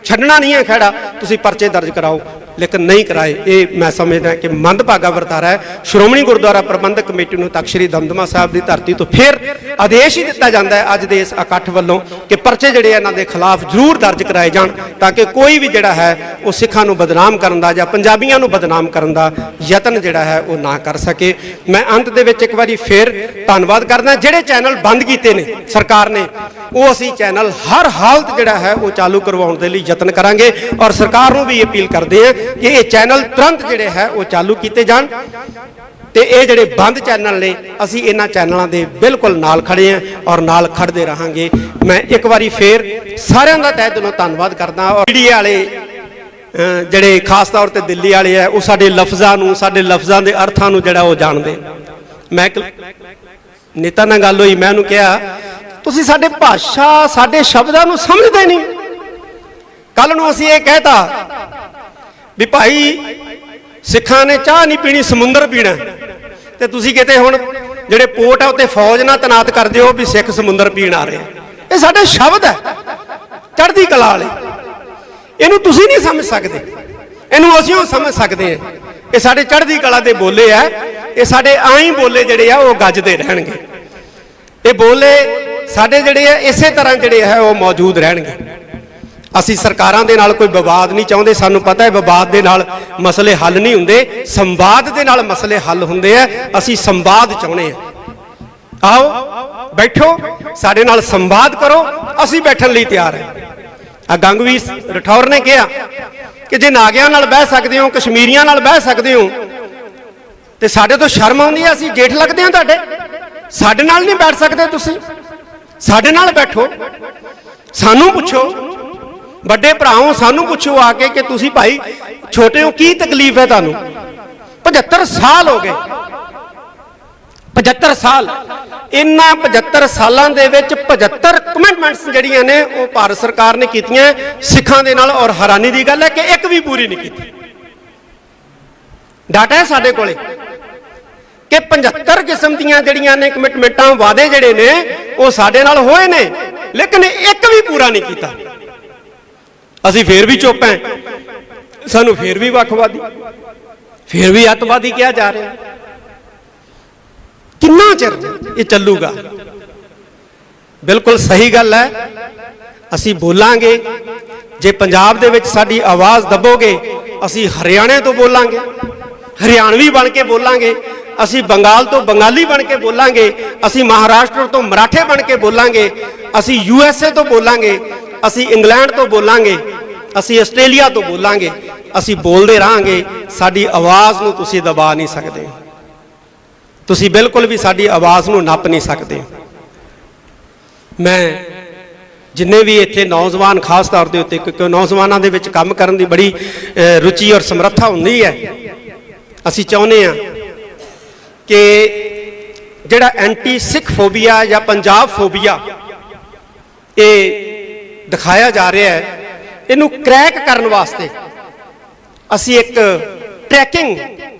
ਛੱਡਣਾ ਨਹੀਂ ਹੈ ਖਹਿੜਾ, ਤੁਸੀਂ ਪਰਚੇ ਦਰਜ ਕਰਾਓ, ਲੇਕਿਨ ਨਹੀਂ ਕਰਾਏ। ਇਹ ਮੈਂ ਸਮਝਦਾ ਕਿ ਮੰਦਭਾਗਾ ਵਰਤਾਰਾ ਹੈ। ਸ਼੍ਰੋਮਣੀ ਗੁਰਦੁਆਰਾ ਪ੍ਰਬੰਧਕ ਕਮੇਟੀ ਨੂੰ ਤਖਤ ਸ੍ਰੀ ਦਮਦਮਾ ਸਾਹਿਬ ਦੀ ਧਰਤੀ ਤੋਂ ਫਿਰ ਆਦੇਸ਼ ਹੀ ਦਿੱਤਾ ਜਾਂਦਾ ਹੈ ਅੱਜ ਦੇ ਇਸ ਇਕੱਠ ਵੱਲੋਂ ਕਿ ਪਰਚੇ ਜਿਹੜੇ ਇਹਨਾਂ ਦੇ ਖਿਲਾਫ ਜ਼ਰੂਰ ਦਰਜ ਕਰਾਏ ਜਾਣ, ਤਾਂ ਕਿ ਕੋਈ ਵੀ ਜਿਹੜਾ ਹੈ ਉਹ ਸਿੱਖਾਂ ਨੂੰ ਬਦਨਾਮ ਕਰਨ ਦਾ ਜਾਂ ਪੰਜਾਬੀਆਂ ਨੂੰ ਬਦਨਾਮ ਕਰਨ ਦਾ ਯਤਨ ਜਿਹੜਾ ਹੈ ਉਹ ਨਾ ਕਰ ਸਕੇ। ਮੈਂ ਅੰਤ ਦੇ ਵਿੱਚ ਇੱਕ ਵਾਰੀ ਫਿਰ ਧੰਨਵਾਦ ਕਰਦਾ। ਜਿਹੜੇ ਚੈਨਲ ਬੰਦ ਕੀਤੇ ਨੇ ਸਰਕਾਰ ਨੇ, ਉਹ ਅਸੀਂ ਚੈਨਲ ਹਰ ਹਾਲਤ ਜਿਹੜਾ ਹੈ ਉਹ ਚਾਲੂ ਕਰਵਾਉਣ ਦੇ ਲਈ ਯਤਨ ਕਰਾਂਗੇ ਔਰ ਸਰਕਾਰ ਨੂੰ ਵੀ ਅਪੀਲ ਕਰਦੇ ਹਾਂ ਕਿ ਇਹ ਚੈਨਲ ਤੁਰੰਤ ਜਿਹੜੇ ਹੈ ਉਹ ਚਾਲੂ ਕੀਤੇ ਜਾਣ। ਤੇ ਇਹ ਜਿਹੜੇ ਬੰਦ ਚੈਨਲ ਨੇ, ਅਸੀਂ ਇਹਨਾਂ ਚੈਨਲਾਂ ਦੇ ਬਿਲਕੁਲ ਨਾਲ ਖੜੇ ਹਾਂ ਔਰ ਨਾਲ ਖੜਦੇ ਰਹਾਂਗੇ। ਮੈਂ ਇੱਕ ਵਾਰੀ ਫੇਰ ਸਾਰਿਆਂ ਦਾ ਤਹਿ ਦਿਲੋਂ ਧੰਨਵਾਦ ਕਰਦਾ ਔਰ ਮੀਡੀਆ ਵਾਲੇ ਜਿਹੜੇ ਖਾਸ ਤੌਰ ਤੇ ਦਿੱਲੀ ਵਾਲੇ ਆ ਉਹ ਸਾਡੇ ਲਫ਼ਜ਼ਾਂ ਦੇ ਅਰਥਾਂ ਨੂੰ ਜਿਹੜਾ ਉਹ ਜਾਣਦੇ। ਮੈਂ ਇੱਕ ਨੇਤਾ ਨਾਲ ਗੱਲ ਹੋਈ, ਮੈਂ ਉਹਨੂੰ ਕਿਹਾ ਤੁਸੀਂ ਸਾਡੇ ਭਾਸ਼ਾ ਸਾਡੇ ਸ਼ਬਦਾਂ ਨੂੰ ਸਮਝਦੇ ਨਹੀਂ। ਕੱਲ ਨੂੰ ਅਸੀਂ ਇਹ ਕਹਿਤਾ ਵੀ ਭਾਈ ਸਿੱਖਾਂ ਨੇ ਚਾਹ ਨਹੀਂ ਪੀਣੀ ਸਮੁੰਦਰ ਪੀਣਾ, ਤੇ ਤੁਸੀਂ ਕਿਤੇ ਹੁਣ ਜਿਹੜੇ ਪੋਰਟ ਆ ਉੱਤੇ ਫੌਜ ਨਾਲ ਤੈਨਾਤ ਕਰ ਦਿਓ ਵੀ ਸਿੱਖ ਸਮੁੰਦਰ ਪੀਣ ਆ ਰਹੇ। ਇਹ ਸਾਡੇ ਸ਼ਬਦ ਹੈ ਚੜ੍ਹਦੀ ਕਲਾ ਵਾਲੇ, ਇਹਨੂੰ ਤੁਸੀਂ ਨਹੀਂ ਸਮਝ ਸਕਦੇ, ਇਹਨੂੰ ਅਸੀਂ ਉਹ ਸਮਝ ਸਕਦੇ ਹਾਂ। ਇਹ ਸਾਡੇ ਚੜ੍ਹਦੀ ਕਲਾ ਦੇ ਬੋਲੇ ਆ, ਇਹ ਸਾਡੇ ਆਈ ਬੋਲੇ ਜਿਹੜੇ ਆ ਉਹ ਗੱਜਦੇ ਰਹਿਣਗੇ। ਇਹ ਬੋਲੇ ਸਾਡੇ ਜਿਹੜੇ ਆ ਇਸੇ ਤਰ੍ਹਾਂ ਜਿਹੜੇ ਹੈ ਉਹ ਮੌਜੂਦ ਰਹਿਣਗੇ। ਅਸੀਂ ਸਰਕਾਰਾਂ ਦੇ ਨਾਲ ਕੋਈ ਵਿਵਾਦ ਨਹੀਂ ਚਾਹੁੰਦੇ, ਸਾਨੂੰ ਪਤਾ ਹੈ ਵਿਵਾਦ ਦੇ ਨਾਲ ਮਸਲੇ ਹੱਲ ਨਹੀਂ ਹੁੰਦੇ, ਸੰਵਾਦ ਦੇ ਨਾਲ ਮਸਲੇ ਹੱਲ ਹੁੰਦੇ ਆ। ਅਸੀਂ ਸੰਵਾਦ ਚਾਹੁੰਦੇ ਹਾਂ। ਆਓ ਬੈਠੋ, ਸਾਡੇ ਨਾਲ ਸੰਵਾਦ ਕਰੋ, ਅਸੀਂ ਬੈਠਣ ਲਈ ਤਿਆਰ ਹਾਂ। ਗੰਗਵੀਰ ਰਠੌਰ ਨੇ ਕਿਹਾ ਕਿ ਜੇ ਨਾਗਿਆਂ ਨਾਲ ਬਹਿ ਸਕਦੇ ਹੋ, ਕਸ਼ਮੀਰੀਆਂ ਨਾਲ ਬਹਿ ਸਕਦੇ ਹੋ, ਤੇ ਸਾਡੇ ਤੋਂ ਸ਼ਰਮ ਆਉਂਦੀ ਹੈ, ਅਸੀਂ ਜੇਠ ਲੱਗਦੇ ਹਾਂ ਤੁਹਾਡੇ, ਸਾਡੇ ਨਾਲ ਨਹੀਂ ਬੈਠ ਸਕਦੇ ਤੁਸੀਂ, ਸਾਡੇ ਨਾਲ ਬੈਠੋ। ਸਾਨੂੰ ਪੁੱਛੋ, ਵੱਡੇ ਭਰਾਓ ਸਾਨੂੰ ਪੁੱਛੋ ਆ ਕੇ ਕਿ ਤੁਸੀਂ ਭਾਈ ਛੋਟੇ ਹੋ, ਕੀ ਤਕਲੀਫ ਹੈ ਤੁਹਾਨੂੰ? 75 ਸਾਲ ਹੋ ਗਏ, 75 ਸਾਲ। ਇਹਨਾਂ 75 ਸਾਲਾਂ ਦੇ ਵਿੱਚ 75 ਕਮਿਟਮੈਂਟਸ ਜਿਹੜੀਆਂ ਨੇ ਉਹ ਭਾਰਤ ਸਰਕਾਰ ਨੇ ਕੀਤੀਆਂ ਸਿੱਖਾਂ ਦੇ ਨਾਲ, ਔਰ ਹੈਰਾਨੀ ਦੀ ਗੱਲ ਹੈ ਕਿ ਇੱਕ ਵੀ ਪੂਰੀ ਨਹੀਂ ਕੀਤੀ। ਡਾਟਾ ਹੈ ਸਾਡੇ ਕੋਲੇ ਕਿ 75 ਕਿਸਮ ਦੀਆਂ ਜਿਹੜੀਆਂ ਨੇ ਕਮਿਟਮੈਂਟਾਂ, ਵਾਅਦੇ ਜਿਹੜੇ ਨੇ ਉਹ ਸਾਡੇ ਨਾਲ ਹੋਏ ਨੇ, ਲੇਕਿਨ ਇੱਕ ਵੀ ਪੂਰਾ ਨਹੀਂ ਕੀਤਾ। ਅਸੀਂ ਫੇਰ ਵੀ ਚੁੱਪ ਹਾਂ, ਸਾਨੂੰ ਫੇਰ ਵੀ ਵੱਖਵਾਦੀ, ਫੇਰ ਵੀ ਅੱਤਵਾਦੀ ਕਿਹਾ ਜਾ ਰਿਹਾ। ਕਿੰਨਾ ਚਿਰ ਇਹ ਚੱਲੂਗਾ? ਬਿਲਕੁਲ ਸਹੀ ਗੱਲ ਹੈ, ਅਸੀਂ ਬੋਲਾਂਗੇ। ਜੇ ਪੰਜਾਬ ਦੇ ਵਿੱਚ ਸਾਡੀ ਆਵਾਜ਼ ਦੱਬੋਗੇ, ਅਸੀਂ ਹਰਿਆਣੇ ਤੋਂ ਬੋਲਾਂਗੇ, ਹਰਿਆਣਵੀ ਬਣ ਕੇ ਬੋਲਾਂਗੇ, ਅਸੀਂ ਬੰਗਾਲ ਤੋਂ ਬੰਗਾਲੀ ਬਣ ਕੇ ਬੋਲਾਂਗੇ, ਅਸੀਂ ਮਹਾਰਾਸ਼ਟਰ ਤੋਂ ਮਰਾਠੇ ਬਣ ਕੇ ਬੋਲਾਂਗੇ, ਅਸੀਂ USA ਤੋਂ ਬੋਲਾਂਗੇ, ਅਸੀਂ ਇੰਗਲੈਂਡ ਤੋਂ ਬੋਲਾਂਗੇ, ਅਸੀਂ ਆਸਟ੍ਰੇਲੀਆ ਤੋਂ ਬੋਲਾਂਗੇ। ਅਸੀਂ ਬੋਲਦੇ ਰਹਾਂਗੇ, ਸਾਡੀ ਆਵਾਜ਼ ਨੂੰ ਤੁਸੀਂ ਦਬਾ ਨਹੀਂ ਸਕਦੇ, ਤੁਸੀਂ ਬਿਲਕੁਲ ਵੀ ਸਾਡੀ ਆਵਾਜ਼ ਨੂੰ ਨੱਪ ਨਹੀਂ ਸਕਦੇ। ਮੈਂ ਜਿੰਨੇ ਵੀ ਇੱਥੇ ਨੌਜਵਾਨ, ਖਾਸ ਤੌਰ ਦੇ ਉੱਤੇ, ਕਿਉਂਕਿ ਨੌਜਵਾਨਾਂ ਦੇ ਵਿੱਚ ਕੰਮ ਕਰਨ ਦੀ ਬੜੀ ਰੁਚੀ ਔਰ ਸਮਰੱਥਾ ਹੁੰਦੀ ਹੈ, ਅਸੀਂ ਚਾਹੁੰਦੇ ਹਾਂ ਕਿ ਜਿਹੜਾ ਐਂਟੀ ਸਿੱਖ ਫੋਬੀਆ ਜਾਂ ਪੰਜਾਬ ਫੋਬੀਆ ਇਹ ਦਿਖਾਇਆ ਜਾ ਰਿਹਾ ਹੈ, ਇਹਨੂੰ ਕ੍ਰੈਕ ਕਰਨ ਵਾਸਤੇ ਅਸੀਂ ਇੱਕ ਟਰੈਕਿੰਗ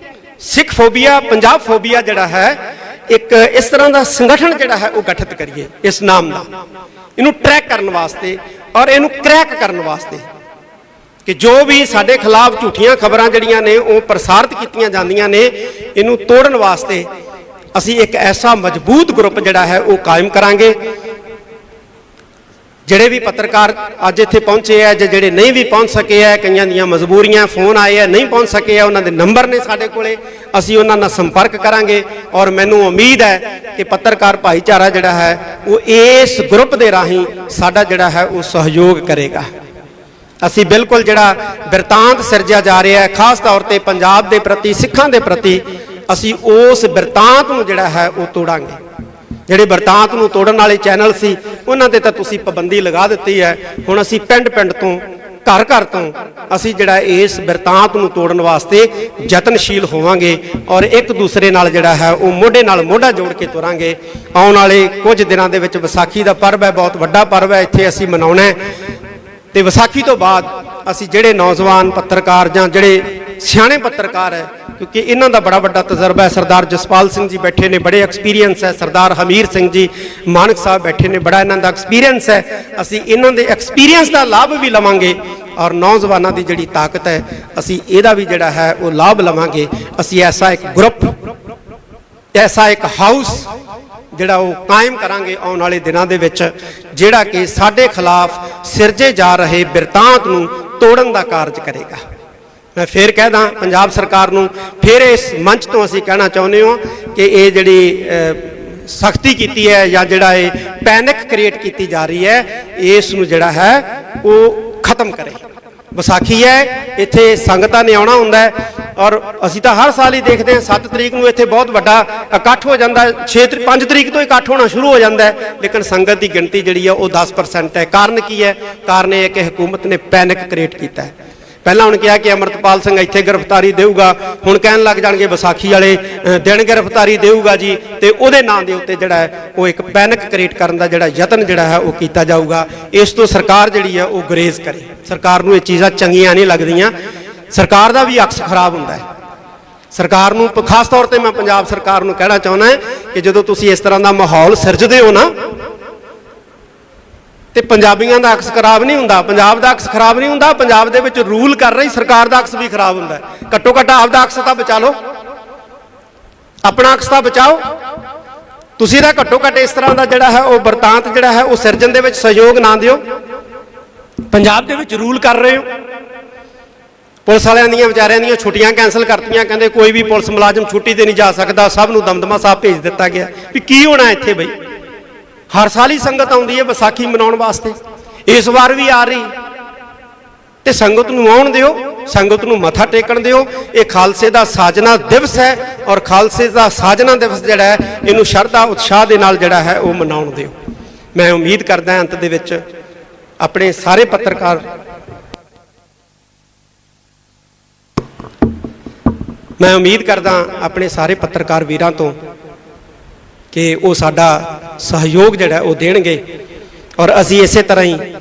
ਸਿੱਖ ਫੋਬੀਆ, ਪੰਜਾਬ ਫੋਬੀਆ ਜਿਹੜਾ ਹੈ, ਇੱਕ ਇਸ ਤਰ੍ਹਾਂ ਦਾ ਸੰਗਠਨ ਜਿਹੜਾ ਹੈ ਉਹ ਗਠਿਤ ਕਰੀਏ ਇਸ ਨਾਮ ਨਾਲ, ਇਹਨੂੰ ਟਰੈਕ ਕਰਨ ਵਾਸਤੇ ਔਰ ਇਹਨੂੰ ਕ੍ਰੈਕ ਕਰਨ ਵਾਸਤੇ ਕਿ ਜੋ ਵੀ ਸਾਡੇ ਖਿਲਾਫ ਝੂਠੀਆਂ ਖਬਰਾਂ ਜਿਹੜੀਆਂ ਨੇ ਉਹ ਪ੍ਰਸਾਰਿਤ ਕੀਤੀਆਂ ਜਾਂਦੀਆਂ ਨੇ, ਇਹਨੂੰ ਤੋੜਨ ਵਾਸਤੇ ਅਸੀਂ ਇੱਕ ਐਸਾ ਮਜ਼ਬੂਤ ਗਰੁੱਪ ਜਿਹੜਾ ਹੈ ਉਹ ਕਾਇਮ ਕਰਾਂਗੇ। ਜਿਹੜੇ ਵੀ ਪੱਤਰਕਾਰ ਅੱਜ ਇੱਥੇ ਪਹੁੰਚੇ ਆ, ਜਿਹੜੇ ਨਹੀਂ ਵੀ ਪਹੁੰਚ ਸਕੇ ਆ, ਕਈਆਂ ਦੀਆਂ ਮਜਬੂਰੀਆਂ, ਫੋਨ ਆਏ ਆ, ਨਹੀਂ ਪਹੁੰਚ ਸਕੇ ਆ, ਉਹਨਾਂ ਦੇ ਨੰਬਰ ਨੇ ਸਾਡੇ ਕੋਲੇ, ਅਸੀਂ ਉਹਨਾਂ ਨਾਲ ਸੰਪਰਕ ਕਰਾਂਗੇ। ਔਰ ਮੈਨੂੰ ਉਮੀਦ ਹੈ ਕਿ ਪੱਤਰਕਾਰ ਭਾਈਚਾਰਾ ਜਿਹੜਾ ਹੈ ਉਹ ਇਸ ਗਰੁੱਪ ਦੇ ਰਾਹੀਂ ਸਾਡਾ ਜਿਹੜਾ ਹੈ ਉਹ ਸਹਿਯੋਗ ਕਰੇਗਾ। ਅਸੀਂ ਬਿਲਕੁਲ ਜਿਹੜਾ ਬਿਰਤਾਂਤ ਸਿਰਜਿਆ ਜਾ ਰਿਹਾ ਹੈ, ਖਾਸ ਤੌਰ ਤੇ ਪੰਜਾਬ ਦੇ ਪ੍ਰਤੀ, ਸਿੱਖਾਂ ਦੇ ਪ੍ਰਤੀ, ਅਸੀਂ ਉਸ ਬਿਰਤਾਂਤ ਨੂੰ ਜਿਹੜਾ ਹੈ ਉਹ ਤੋੜਾਂਗੇ। ਜਿਹੜੇ ਬਿਰਤਾਂਤ ਨੂੰ ਤੋੜਨ ਵਾਲੇ ਚੈਨਲ ਸੀ ਉਹਨਾਂ ਤੇ ਤਾਂ ਤੁਸੀਂ ਪਾਬੰਦੀ ਲਗਾ ਦਿੱਤੀ ਹੈ। ਹੁਣ ਅਸੀਂ ਪਿੰਡ ਪਿੰਡ ਤੋਂ, ਘਰ ਘਰ ਤੋਂ ਅਸੀਂ ਜਿਹੜਾ ਇਸ ਬਿਰਤਾਂਤ ਨੂੰ ਤੋੜਨ ਵਾਸਤੇ ਯਤਨਸ਼ੀਲ ਹੋਵਾਂਗੇ ਔਰ ਇੱਕ ਦੂਸਰੇ ਨਾਲ ਜਿਹੜਾ ਹੈ ਉਹ ਮੋਢੇ ਨਾਲ ਮੋਢਾ ਜੋੜ ਕੇ ਤੁਰਾਂਗੇ। ਆਉਣ ਵਾਲੇ ਕੁਝ ਦਿਨਾਂ ਦੇ ਵਿੱਚ ਵਿਸਾਖੀ ਦਾ ਪਰਵ ਹੈ, ਬਹੁਤ ਵੱਡਾ ਪਰਵ ਹੈ, ਇੱਥੇ ਅਸੀਂ ਮਨਾਉਣਾ ਹੈ। ਤੇ ਵਿਸਾਖੀ ਤੋਂ ਬਾਅਦ ਅਸੀਂ ਜਿਹੜੇ ਨੌਜਵਾਨ ਪੱਤਰਕਾਰ ਜਾਂ ਜਿਹੜੇ ਸਿਆਣੇ ਪੱਤਰਕਾਰ ਹੈ, ਕਿਉਂਕਿ ਇਹਨਾਂ ਦਾ ਬੜਾ ਵੱਡਾ ਤਜਰਬਾ ਹੈ, ਸਰਦਾਰ ਜਸਪਾਲ ਸਿੰਘ ਜੀ ਬੈਠੇ ਨੇ, ਬੜੇ ਐਕਸਪੀਰੀਅੰਸ ਹੈ, ਸਰਦਾਰ ਹਮੀਰ ਸਿੰਘ ਜੀ ਮਾਨਕ ਸਾਹਿਬ ਬੈਠੇ ਨੇ, ਬੜਾ ਇਹਨਾਂ ਦਾ ਐਕਸਪੀਰੀਅੰਸ ਹੈ। ਅਸੀਂ ਇਹਨਾਂ ਦੇ ਐਕਸਪੀਰੀਅੰਸ ਦਾ ਲਾਭ ਵੀ ਲਵਾਂਗੇ ਔਰ ਨੌਜਵਾਨਾਂ ਦੀ ਜਿਹੜੀ ਤਾਕਤ ਹੈ ਅਸੀਂ ਇਹਦਾ ਵੀ ਜਿਹੜਾ ਹੈ ਉਹ ਲਾਭ ਲਵਾਂਗੇ। ਅਸੀਂ ਐਸਾ ਇੱਕ ਗਰੁੱਪ, ਐਸਾ ਇੱਕ ਹਾਊਸ ਜਿਹੜਾ ਉਹ ਕਾਇਮ ਕਰਾਂਗੇ ਆਉਣ ਵਾਲੇ ਦਿਨਾਂ ਦੇ ਵਿੱਚ, ਜਿਹੜਾ ਕਿ ਸਾਡੇ ਖਿਲਾਫ ਸਿਰਜੇ ਜਾ ਰਹੇ ਬਿਰਤਾਂਤ ਨੂੰ ਤੋੜਨ ਦਾ ਕਾਰਜ ਕਰੇਗਾ। ਮੈਂ ਫੇਰ ਕਹਿਦਾ ਪੰਜਾਬ ਸਰਕਾਰ ਨੂੰ, ਫਿਰ ਇਸ ਮੰਚ ਤੋਂ ਅਸੀਂ ਕਹਿਣਾ ਚਾਹੁੰਦੇ ਹਾਂ ਕਿ ਇਹ ਜਿਹੜੀ ਸਖਤੀ ਕੀਤੀ ਹੈ ਜਾਂ ਜਿਹੜਾ ਇਹ ਪੈਨਿਕ ਕ੍ਰੀਏਟ ਕੀਤੀ ਜਾ ਰਹੀ ਹੈ, ਇਸ ਨੂੰ ਜਿਹੜਾ ਹੈ ਉਹ ਖਤਮ ਕਰੇ। ਵਿਸਾਖੀ ਹੈ, ਇੱਥੇ ਸੰਗਤਾਂ ਨੇ ਆਉਣਾ ਹੁੰਦਾ ਹੈ ਔਰ ਅਸੀਂ ਤਾਂ ਹਰ ਸਾਲ ਹੀ ਦੇਖਦੇ ਹਾਂ 7 ਤਰੀਕ ਨੂੰ ਇੱਥੇ ਬਹੁਤ ਵੱਡਾ ਇਕੱਠ ਹੋ ਜਾਂਦਾ ਹੈ, 5 ਤਰੀਕ ਤੋਂ ਇਕੱਠ ਹੋਣਾ ਸ਼ੁਰੂ ਹੋ ਜਾਂਦਾ ਹੈ, ਲੇਕਿਨ ਸੰਗਤ ਦੀ ਗਿਣਤੀ ਜਿਹੜੀ ਹੈ ਉਹ 10% ਹੈ। ਕਾਰਨ ਕੀ ਹੈ? ਕਾਰਨ ਇਹ ਹੈ ਕਿ ਹਕੂਮਤ ਨੇ ਪੈਨਿਕ ਕ੍ਰੀਏਟ ਕੀਤਾ ਹੈ। ਪਹਿਲਾਂ ਹੁਣ ਕਿਹਾ ਕਿ ਅਮਰਤਪਾਲ ਸਿੰਘ ਇੱਥੇ ਗ੍ਰਿਫਤਾਰੀ ਦੇਊਗਾ, ਹੁਣ ਕਹਿਣ ਲੱਗ ਜਾਣਗੇ ਵਿਸਾਖੀ ਵਾਲੇ ਦਿਨ ਗ੍ਰਿਫਤਾਰੀ ਦੇਊਗਾ ਜੀ, ਤੇ ਉਹਦੇ ਨਾਂ ਦੇ ਉੱਤੇ ਜਿਹੜਾ ਹੈ ਉਹ ਇੱਕ ਪੈਨਿਕ ਕ੍ਰੀਏਟ ਕਰਨ ਦਾ ਜਿਹੜਾ ਯਤਨ ਜਿਹੜਾ ਹੈ ਉਹ ਕੀਤਾ ਜਾਊਗਾ। ਇਸ ਤੋਂ ਸਰਕਾਰ ਜਿਹੜੀ ਹੈ ਉਹ ਗੁਰੇਜ਼ ਕਰੇ। ਸਰਕਾਰ ਨੂੰ ਇਹ ਚੀਜ਼ਾਂ ਚੰਗੀਆਂ ਨਹੀਂ ਲੱਗਦੀਆਂ। ਸਰਕਾਰ ਦਾ ਵੀ ਅਕਸ ਖਰਾਬ ਹੁੰਦਾ ਹੈ। ਸਰਕਾਰ ਨੂੰ ਖਾਸ ਤੌਰ ਤੇ ਮੈਂ ਪੰਜਾਬ ਸਰਕਾਰ ਨੂੰ ਕਹਿਣਾ ਚਾਹੁੰਦਾ ਕਿ ਜਦੋਂ ਤੁਸੀਂ ਇਸ ਤਰ੍ਹਾਂ ਦਾ ਮਾਹੌਲ ਸਿਰਜਦੇ ਹੋ ਨਾ, ਤੇ ਪੰਜਾਬੀਆਂ ਦਾ ਅਕਸ ਖਰਾਬ ਨਹੀਂ ਹੁੰਦਾ, ਪੰਜਾਬ ਦਾ ਅਕਸ ਖਰਾਬ ਨਹੀਂ ਹੁੰਦਾ, ਪੰਜਾਬ ਦੇ ਵਿੱਚ ਰੂਲ ਕਰ ਰਹੀ ਸਰਕਾਰ ਦਾ ਅਕਸ ਵੀ ਖਰਾਬ ਹੁੰਦਾ। ਘੱਟੋ ਘੱਟ ਆਪਦਾ ਅਕਸ ਤਾਂ ਬਚਾ ਲਓ, ਆਪਣਾ ਅਕਸ ਤਾਂ ਬਚਾਓ। ਤੁਸੀਂ ਤਾਂ ਘੱਟੋ ਘੱਟ ਇਸ ਤਰ੍ਹਾਂ ਦਾ ਜਿਹੜਾ ਹੈ ਉਹ ਵਰਤਾਂਤ ਜਿਹੜਾ ਹੈ ਉਹ ਸਿਰਜਣ ਦੇ ਵਿੱਚ ਸਹਿਯੋਗ ਨਾ ਦਿਓ। ਪੰਜਾਬ ਦੇ ਵਿੱਚ ਰੂਲ ਕਰ ਰਹੇ ਹੋ। ਪੁਲਿਸ ਵਾਲਿਆਂ ਦੀਆਂ ਵਿਚਾਰਿਆਂ ਦੀਆਂ ਛੁੱਟੀਆਂ ਕੈਂਸਲ ਕਰਤੀਆਂ, ਕਹਿੰਦੇ ਕੋਈ ਵੀ ਪੁਲਿਸ ਮੁਲਾਜ਼ਮ ਛੁੱਟੀ ਤੇ ਨਹੀਂ ਜਾ ਸਕਦਾ, ਸਭ ਨੂੰ ਦਮਦਮਾ ਸਾਹਿਬ ਭੇਜ ਦਿੱਤਾ ਗਿਆ। ਵੀ ਕੀ ਹੋਣਾ ਇੱਥੇ ਬਈ? ਹਰ ਸਾਲ ਹੀ ਸੰਗਤ ਆਉਂਦੀ ਹੈ ਵਿਸਾਖੀ ਮਨਾਉਣ ਵਾਸਤੇ, ਇਸ ਵਾਰ ਵੀ ਆ ਰਹੀ, ਤੇ ਸੰਗਤ ਨੂੰ ਆਉਣ ਦਿਓ, ਸੰਗਤ ਨੂੰ ਮੱਥਾ ਟੇਕਣ ਦਿਓ। ਇਹ ਖਾਲਸੇ ਦਾ ਸਾਜਨਾ ਦਿਵਸ ਹੈ, ਔਰ ਖਾਲਸੇ ਦਾ ਸਾਜਨਾ ਦਿਵਸ ਜਿਹੜਾ ਹੈ ਇਹਨੂੰ ਸ਼ਰਧਾ ਉਤਸ਼ਾਹ ਦੇ ਨਾਲ ਜਿਹੜਾ ਹੈ ਉਹ ਮਨਾਉਣ ਦਿਓ। ਮੈਂ ਉਮੀਦ ਕਰਦਾ ਅੰਤ ਦੇ ਵਿੱਚ ਆਪਣੇ ਸਾਰੇ ਪੱਤਰਕਾਰ, ਮੈਂ ਉਮੀਦ ਕਰਦਾ ਆਪਣੇ ਸਾਰੇ ਪੱਤਰਕਾਰ ਵੀਰਾਂ ਤੋਂ ਕਿ ਉਹ ਸਾਡਾ ਸਹਿਯੋਗ ਜਿਹੜਾ ਉਹ ਦੇਣਗੇ, ਔਰ ਅਸੀਂ ਇਸੇ ਤਰ੍ਹਾਂ ਹੀ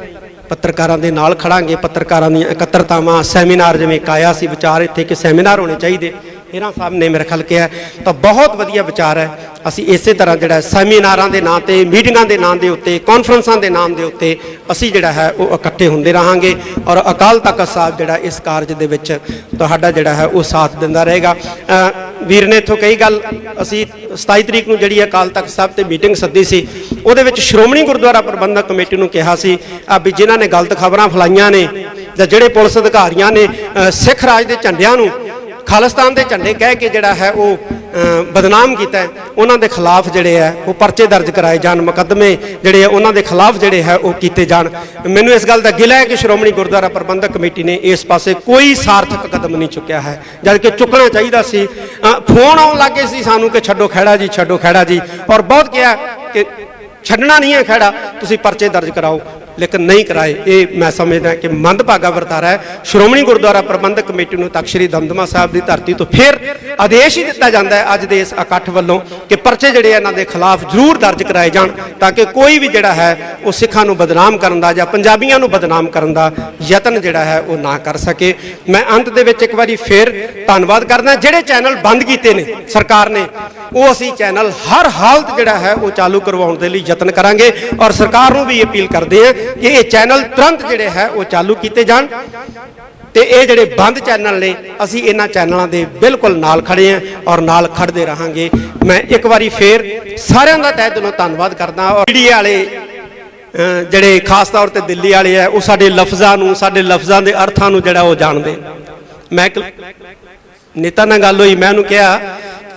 ਪੱਤਰਕਾਰਾਂ ਦੇ ਨਾਲ ਖੜਾਂਗੇ। ਪੱਤਰਕਾਰਾਂ ਦੀਆਂ ਇਕੱਤਰਤਾਵਾਂ, ਸੈਮੀਨਾਰ, ਜਿਵੇਂ ਕਾਇਆ ਸੀ ਵਿਚਾਰ ਇੱਥੇ ਕਿ ਸੈਮੀਨਾਰ ਹੋਣੇ ਚਾਹੀਦੇ, ਹੀਰਾ ਸਾਹਿਬ ਨੇ ਮੇਰੇ ਖਿਆਲ ਕਿਹਾ, ਤਾਂ ਬਹੁਤ ਵਧੀਆ ਵਿਚਾਰ ਹੈ। ਅਸੀਂ ਇਸੇ ਤਰ੍ਹਾਂ ਜਿਹੜਾ ਸੈਮੀਨਾਰਾਂ ਦੇ ਨਾਂ ਤੇ, ਮੀਟਿੰਗਾਂ ਦੇ ਨਾਂ ਦੇ ਉੱਤੇ, ਕਾਨਫਰੰਸਾਂ ਦੇ ਨਾਮ ਦੇ ਉੱਤੇ ਅਸੀਂ ਜਿਹੜਾ ਹੈ ਉਹ ਇਕੱਠੇ ਹੁੰਦੇ ਰਹਾਂਗੇ, ਔਰ ਅਕਾਲ ਤਖਤ ਸਾਹਿਬ ਜਿਹੜਾ ਇਸ ਕਾਰਜ ਦੇ ਵਿੱਚ ਤੁਹਾਡਾ ਜਿਹੜਾ ਹੈ ਉਹ ਸਾਥ ਦਿੰਦਾ ਰਹੇਗਾ। ਵੀਰ ਨੇ ਇੱਥੋਂ ਕਈ ਗੱਲ, ਅਸੀਂ 27 ਤਰੀਕ ਨੂੰ ਜਿਹੜੀ ਅਕਾਲ ਤਖਤ ਸਾਹਿਬ ਤੇ ਮੀਟਿੰਗ ਸੱਦੀ ਸੀ, ਉਹਦੇ ਵਿੱਚ ਸ਼੍ਰੋਮਣੀ ਗੁਰਦੁਆਰਾ ਪ੍ਰਬੰਧਕ ਕਮੇਟੀ ਨੂੰ ਕਿਹਾ ਸੀ ਵੀ ਜਿਨ੍ਹਾਂ ਨੇ ਗਲਤ ਖਬਰਾਂ ਫੈਲਾਈਆਂ ਨੇ, ਜਾਂ ਜਿਹੜੇ ਪੁਲਿਸ ਅਧਿਕਾਰੀਆਂ ਨੇ ਸਿੱਖ ਰਾਜ ਦੇ ਝੰਡਿਆਂ ਨੂੰ ਖਾਲਿਸਤਾਨ ਦੇ ਝੰਡੇ ਕਹਿ ਕੇ ਜਿਹੜਾ ਹੈ ਉਹ ਬਦਨਾਮ ਕੀਤਾ, ਉਹਨਾਂ ਦੇ ਖਿਲਾਫ ਜਿਹੜੇ ਹੈ ਉਹ ਪਰਚੇ ਦਰਜ ਕਰਾਏ ਜਾਣ, ਮੁਕੱਦਮੇ ਜਿਹੜੇ ਆ ਉਹਨਾਂ ਦੇ ਖਿਲਾਫ ਜਿਹੜੇ ਹੈ ਉਹ ਕੀਤੇ ਜਾਣ। ਮੈਨੂੰ ਇਸ ਗੱਲ ਦਾ ਗਿਲਾ ਹੈ ਕਿ ਸ਼੍ਰੋਮਣੀ ਗੁਰਦੁਆਰਾ ਪ੍ਰਬੰਧਕ ਕਮੇਟੀ ਨੇ ਇਸ ਪਾਸੇ ਕੋਈ ਸਾਰਥਕ ਕਦਮ ਨਹੀਂ ਚੁੱਕਿਆ ਹੈ, ਜਦ ਕਿ ਚੁੱਕਣਾ ਚਾਹੀਦਾ ਸੀ। ਫੋਨ ਆਉਣ ਲੱਗੇ ਸੀ ਸਾਨੂੰ ਕਿ ਛੱਡੋ ਖਹਿੜਾ ਜੀ, ਛੱਡੋ ਖਹਿੜਾ ਜੀ, ਔਰ ਬਹੁਤ ਕਿਹਾ ਕਿ ਛੱਡਣਾ ਨਹੀਂ ਹੈ ਖਹਿੜਾ, ਤੁਸੀਂ ਪਰਚੇ ਦਰਜ ਕਰਾਓ, ਲੇਕਿਨ ਨਹੀਂ ਕਰਾਏ। ਇਹ ਮੈਂ ਸਮਝਦਾ ਕਿ ਮੰਦਭਾਗਾ ਵਰਤਾਰਾ ਹੈ। ਸ਼੍ਰੋਮਣੀ ਗੁਰਦੁਆਰਾ ਪ੍ਰਬੰਧਕ ਕਮੇਟੀ ਨੂੰ ਤਖਤ ਸ੍ਰੀ ਦਮਦਮਾ ਸਾਹਿਬ ਦੀ ਧਰਤੀ ਤੋਂ ਫਿਰ ਆਦੇਸ਼ ਹੀ ਦਿੱਤਾ ਜਾਂਦਾ ਹੈ ਅੱਜ ਦੇ ਇਸ ਇਕੱਠ ਵੱਲੋਂ ਕਿ ਪਰਚੇ ਜਿਹੜੇ ਇਹਨਾਂ ਦੇ ਖਿਲਾਫ ਜ਼ਰੂਰ ਦਰਜ ਕਰਾਏ ਜਾਣ, ਤਾਂ ਕਿ ਕੋਈ ਵੀ ਜਿਹੜਾ ਹੈ ਉਹ ਸਿੱਖਾਂ ਨੂੰ ਬਦਨਾਮ ਕਰਨ ਦਾ ਜਾਂ ਪੰਜਾਬੀਆਂ ਨੂੰ ਬਦਨਾਮ ਕਰਨ ਦਾ ਯਤਨ ਜਿਹੜਾ ਹੈ ਉਹ ਨਾ ਕਰ ਸਕੇ। ਮੈਂ ਅੰਤ ਦੇ ਵਿੱਚ ਇੱਕ ਵਾਰੀ ਫਿਰ ਧੰਨਵਾਦ ਕਰਦਾ। ਜਿਹੜੇ ਚੈਨਲ ਬੰਦ ਕੀਤੇ ਨੇ ਸਰਕਾਰ ਨੇ, ਉਹ ਅਸੀਂ ਚੈਨਲ ਹਰ ਹਾਲਤ ਜਿਹੜਾ ਹੈ ਉਹ ਚਾਲੂ ਕਰਵਾਉਣ ਦੇ ਲਈ ਯਤਨ ਕਰਾਂਗੇ, ਔਰ ਸਰਕਾਰ ਨੂੰ ਵੀ ਅਪੀਲ ਕਰਦੇ ਹਾਂ ਕਿ ਇਹ ਚੈਨਲ ਤੁਰੰਤ ਜਿਹੜੇ ਹੈ ਉਹ ਚਾਲੂ ਕੀਤੇ ਜਾਣ, ਤੇ ਇਹ ਜਿਹੜੇ ਬੰਦ ਚੈਨਲ ਨੇ ਅਸੀਂ ਇਹਨਾਂ ਚੈਨਲਾਂ ਦੇ ਬਿਲਕੁਲ ਨਾਲ ਖੜੇ ਹਾਂ ਔਰ ਨਾਲ ਖੜਦੇ ਰਹਾਂਗੇ। ਮੈਂ ਇੱਕ ਵਾਰੀ ਫੇਰ ਸਾਰਿਆਂ ਦਾ ਤਹਿ ਦਿਲੋਂ ਧੰਨਵਾਦ ਕਰਦਾ। ਔਰ ਮੀਡੀਆ ਵਾਲੇ ਜਿਹੜੇ ਖਾਸ ਤੌਰ ਤੇ ਦਿੱਲੀ ਵਾਲੇ ਆ, ਉਹ ਸਾਡੇ ਲਫ਼ਜ਼ਾਂ ਨੂੰ, ਸਾਡੇ ਲਫ਼ਜ਼ਾਂ ਦੇ ਅਰਥਾਂ ਨੂੰ ਜਿਹੜਾ ਉਹ ਜਾਣਦੇ। ਮੈਂ ਇੱਕ ਨੇਤਾ ਨਾਲ ਗੱਲ ਹੋਈ, ਮੈਂ ਉਹਨੂੰ ਕਿਹਾ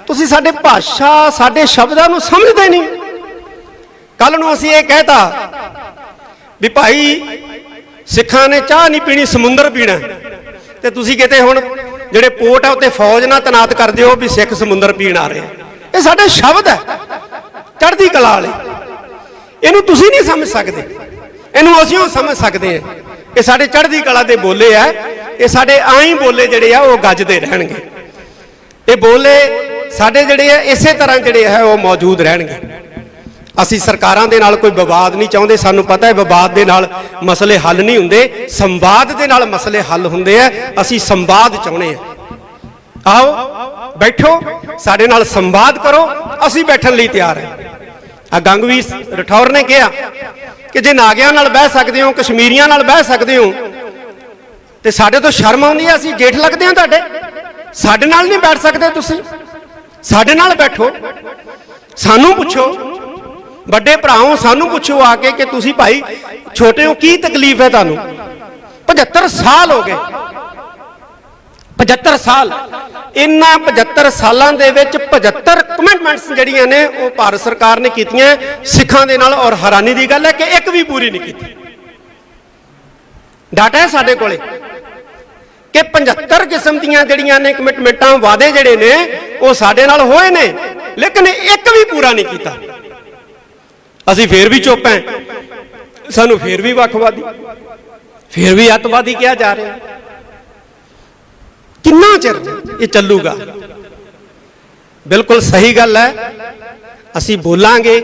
ਤੁਸੀਂ ਸਾਡੇ ਭਾਸ਼ਾ, ਸਾਡੇ ਸ਼ਬਦਾਂ ਨੂੰ ਸਮਝਦੇ ਨਹੀਂ। ਕੱਲ ਨੂੰ ਅਸੀਂ ਇਹ ਕਹਿਤਾ ਵੀ ਭਾਈ ਸਿੱਖਾਂ ਨੇ ਚਾਹ ਨਹੀਂ ਪੀਣੀ, ਸਮੁੰਦਰ ਪੀਣਾ, ਤੇ ਤੁਸੀਂ ਕਿਤੇ ਹੁਣ ਜਿਹੜੇ ਪੋਰਟ ਆ ਉੱਤੇ ਫੌਜ ਨਾਲ ਤੈਨਾਤ ਕਰ ਦਿਓ ਵੀ ਸਿੱਖ ਸਮੁੰਦਰ ਪੀਣ ਆ ਰਹੇ। ਇਹ ਸਾਡੇ ਸ਼ਬਦ ਹੈ, ਚੜ੍ਹਦੀ ਕਲਾ ਵਾਲੇ। ਇਹਨੂੰ ਤੁਸੀਂ ਨਹੀਂ ਸਮਝ ਸਕਦੇ, ਇਹਨੂੰ ਅਸੀਂ ਸਮਝ ਸਕਦੇ ਹਾਂ। ਇਹ ਸਾਡੇ ਚੜ੍ਹਦੀ ਕਲਾ ਦੇ ਬੋਲੇ ਆ, ਇਹ ਸਾਡੇ ਆਈ ਬੋਲੇ ਜਿਹੜੇ ਆ ਉਹ ਗੱਜਦੇ ਰਹਿਣਗੇ। ਇਹ ਬੋਲੇ ਸਾਡੇ ਜਿਹੜੇ ਆ ਇਸੇ ਤਰ੍ਹਾਂ ਜਿਹੜੇ ਹੈ ਉਹ ਮੌਜੂਦ ਰਹਿਣਗੇ। ਅਸੀਂ ਸਰਕਾਰਾਂ ਦੇ ਨਾਲ ਕੋਈ ਵਿਵਾਦ ਨਹੀਂ ਚਾਹੁੰਦੇ। ਸਾਨੂੰ ਪਤਾ ਹੈ ਵਿਵਾਦ ਦੇ ਨਾਲ ਮਸਲੇ ਹੱਲ ਨਹੀਂ ਹੁੰਦੇ, ਸੰਵਾਦ ਦੇ ਨਾਲ ਮਸਲੇ ਹੱਲ ਹੁੰਦੇ ਆ। ਅਸੀਂ ਸੰਵਾਦ ਚਾਹੁੰਦੇ ਹਾਂ। ਆਓ ਬੈਠੋ, ਸਾਡੇ ਨਾਲ ਸੰਵਾਦ ਕਰੋ, ਅਸੀਂ ਬੈਠਣ ਲਈ ਤਿਆਰ ਹਾਂ। ਗੰਗਵੀਰ ਰਠੌਰ ਨੇ ਕਿਹਾ ਕਿ ਜੇ ਨਾਗਿਆਂ ਨਾਲ ਬਹਿ ਸਕਦੇ ਹੋ, ਕਸ਼ਮੀਰੀਆਂ ਨਾਲ ਬਹਿ ਸਕਦੇ ਹੋ, ਤੇ ਸਾਡੇ ਤੋਂ ਸ਼ਰਮ ਆਉਂਦੀ ਹੈ, ਅਸੀਂ ਜੇਠ ਲੱਗਦੇ ਹਾਂ ਤੁਹਾਡੇ। ਸਾਡੇ ਨਾਲ ਨਹੀਂ ਬੈਠ ਸਕਦੇ ਤੁਸੀਂ, ਸਾਡੇ ਨਾਲ ਬੈਠੋ। ਸਾਨੂੰ ਪੁੱਛੋ, ਵੱਡੇ ਭਰਾਓ, ਸਾਨੂੰ ਪੁੱਛੋ ਆ ਕੇ ਕਿ ਤੁਸੀਂ ਭਾਈ ਛੋਟੇ ਹੋ, ਕੀ ਤਕਲੀਫ ਹੈ ਤੁਹਾਨੂੰ? 75 ਸਾਲ ਹੋ ਗਏ, 75 ਸਾਲ। ਇਹਨਾਂ 75 ਸਾਲਾਂ ਦੇ ਵਿੱਚ 75 ਕਮਿਟਮੈਂਟਸ ਜਿਹੜੀਆਂ ਨੇ ਉਹ ਭਾਰਤ ਸਰਕਾਰ ਨੇ ਕੀਤੀਆਂ ਸਿੱਖਾਂ ਦੇ ਨਾਲ, ਔਰ ਹੈਰਾਨੀ ਦੀ ਗੱਲ ਹੈ ਕਿ ਇੱਕ ਵੀ ਪੂਰੀ ਨਹੀਂ ਕੀਤੀ। ਡਾਟਾ ਹੈ ਸਾਡੇ ਕੋਲੇ ਕਿ 75 ਕਿਸਮ ਦੀਆਂ ਜਿਹੜੀਆਂ ਨੇ ਕਮਿਟਮੈਂਟਾਂ, ਵਾਅਦੇ ਜਿਹੜੇ ਨੇ ਉਹ ਸਾਡੇ ਨਾਲ ਹੋਏ ਨੇ, ਲੇਕਿਨ ਇੱਕ ਵੀ ਪੂਰਾ ਨਹੀਂ ਕੀਤਾ। ਅਸੀਂ ਫੇਰ ਵੀ ਚੁੱਪ ਹਾਂ, ਸਾਨੂੰ ਫੇਰ ਵੀ ਵੱਖਵਾਦੀ, ਫੇਰ ਵੀ ਅੱਤਵਾਦੀ ਕਿਹਾ ਜਾ ਰਿਹਾ। किन्ना चिर ये चलूगा। बिल्कुल सही गल है, असी बोलांगे।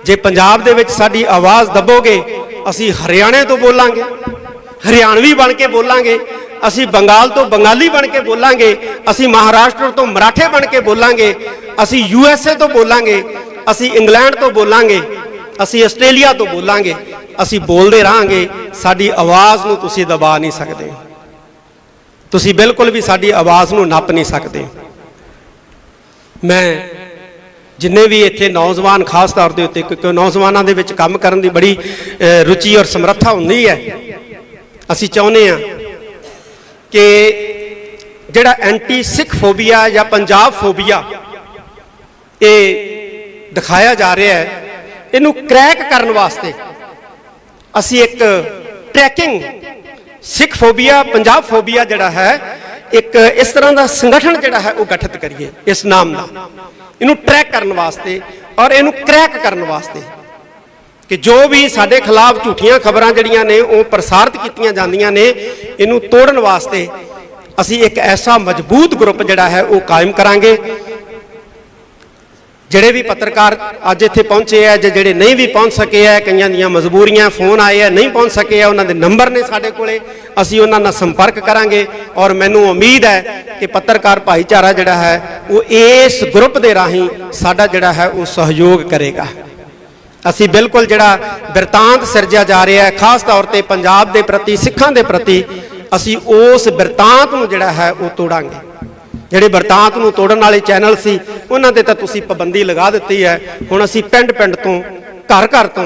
जे पंजाब दे विच साडी आवाज़ दबोगे असी हरियाणे तो बोलांगे, हरियाणवी बन के बोलांगे, असी बंगाल तो बंगाली बन के बोलांगे, असी महाराष्ट्र तो मराठे बन के बोलांगे, असी USA तो बोलांगे, असी इंग्लैंड तो बोलांगे, असी आस्ट्रेलिया तो बोलांगे। असी बोलते रहांगे, साडी आवाज़ नूं तुसीं दबा नहीं सकते, तुसीं बिल्कुल भी साडी आवाज़ नूं नप नहीं सकते। मैं जिन्ने भी इत्थे नौजवान खास तौर के उत्ते, क्योंकि नौजवानों के विच काम करन दी बड़ी रुचि और समर्था हुंदी है, असी चाहुंदे हां कि जिहड़ा एंटी सिख फोबिया या पंजाब फोबिया ये दिखाया जा रहा है, इनू क्रैक करने वास्ते असी एक tracking Sikh phobia Punjab phobia जिहड़ा है एक इस तरह का संगठन जिहड़ा है वो गठित करिए इस नाम का, इनू ट्रैक करने वास्ते और इनू क्रैक करने वास्ते कि जो भी साडे खिलाफ झूठियां खबरां जिहड़ियां ने वो प्रसारित कीतियां जांदियां ने, इनू तोड़न वास्ते असी एक ऐसा मजबूत ग्रुप जिहड़ा है वो कायम करांगे। ਜਿਹੜੇ भी पत्रकार अज इत्थे पहुंचे है, ਜਿਹੜੇ नहीं भी पहुंच सके है, कईयां दीयां मजबूरियां फोन आए है नहीं पहुंच सके है, उन्हां दे नंबर ने साडे कोले, असीं उन्हां नाल संपर्क करांगे। और मैनूं उम्मीद है कि पत्रकार भाईचारा जिहड़ा है वो इस ग्रुप दे राहीं साडा जिहड़ा है वो सहयोग करेगा। असीं बिल्कुल जिहड़ा बिरतांत सिरजिया जा रहा है खास तौर ते पंजाब दे प्रति सिखां दे प्रति, असीं उस बिरतांत नूं जिहड़ा है वो तोड़ांगे। ਜਿਹੜੇ ਬਿਰਤਾਂਤ ਨੂੰ ਤੋੜਨ ਵਾਲੇ ਚੈਨਲ ਸੀ ਉਹਨਾਂ ਤੇ ਤਾਂ ਤੁਸੀਂ ਪਾਬੰਦੀ ਲਗਾ ਦਿੱਤੀ ਹੈ। ਹੁਣ ਅਸੀਂ ਪਿੰਡ ਤੋਂ ਘਰ ਤੋਂ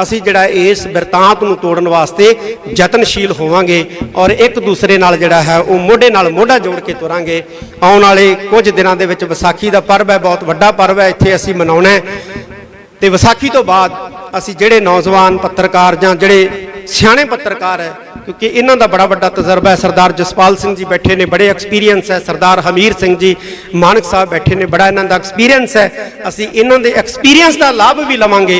ਅਸੀਂ ਜਿਹੜਾ ਇਸ ਬਿਰਤਾਂਤ ਨੂੰ ਤੋੜਨ ਵਾਸਤੇ ਯਤਨਸ਼ੀਲ ਹੋਵਾਂਗੇ ਔਰ ਇੱਕ ਦੂਸਰੇ ਨਾਲ ਜਿਹੜਾ ਹੈ ਉਹ ਮੋਢੇ ਨਾਲ ਮੋਢਾ ਜੋੜ ਕੇ ਤੁਰਾਂਗੇ। ਆਉਣ ਵਾਲੇ ਕੁਝ ਦਿਨਾਂ ਦੇ ਵਿੱਚ ਵਿਸਾਖੀ ਦਾ ਪਰਵ ਹੈ, ਬਹੁਤ ਵੱਡਾ ਪਰਵ ਹੈ, ਇੱਥੇ ਅਸੀਂ ਮਨਾਉਣਾ ਹੈ। ਤੇ ਵਿਸਾਖੀ ਤੋਂ ਬਾਅਦ ਅਸੀਂ ਜਿਹੜੇ ਨੌਜਵਾਨ ਪੱਤਰਕਾਰ ਜਾਂ ਜਿਹੜੇ ਸਿਆਣੇ ਪੱਤਰਕਾਰ ਹੈ, क्योंकि इन्हों का बड़ा बड़ा तजर्बा है, सरदार जसपाल सिंह जी बैठे ने, बड़े एक्सपीरियंस है, सरदार हमीर सिंह जी मानक साहब बैठे ने, बड़ा इन्हों का एक्सपीरियंस है। असी इन्हों के एक्सपीरियंस का लाभ भी लवांगे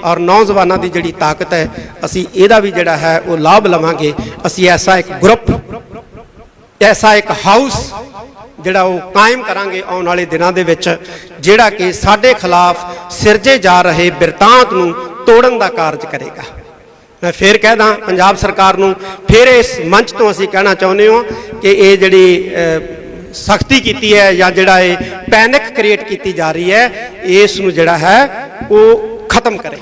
और नौजवानों की जिहड़ी ताकत है असी इहदा भी जिहड़ा है वो लाभ लवांगे। असी ऐसा एक ग्रुप, ऐसा एक हाउस जिहड़ा वो कायम करांगे आने वाले दिनों के विच, जिहड़ा कि साडे खिलाफ सिरजे जा रहे बिरतांत नूं तोड़न का कारज करेगा। मैं फिर कहदा पंजाब सरकार नूं, फिर इस मंच तो असीं कहना चाहुंदे हो कि ये जिहड़ी सख्ती कीती है या जिहड़ा ये पैनिक क्रिएट की जा रही है, इस नूं जिहड़ा है वो खत्म करे।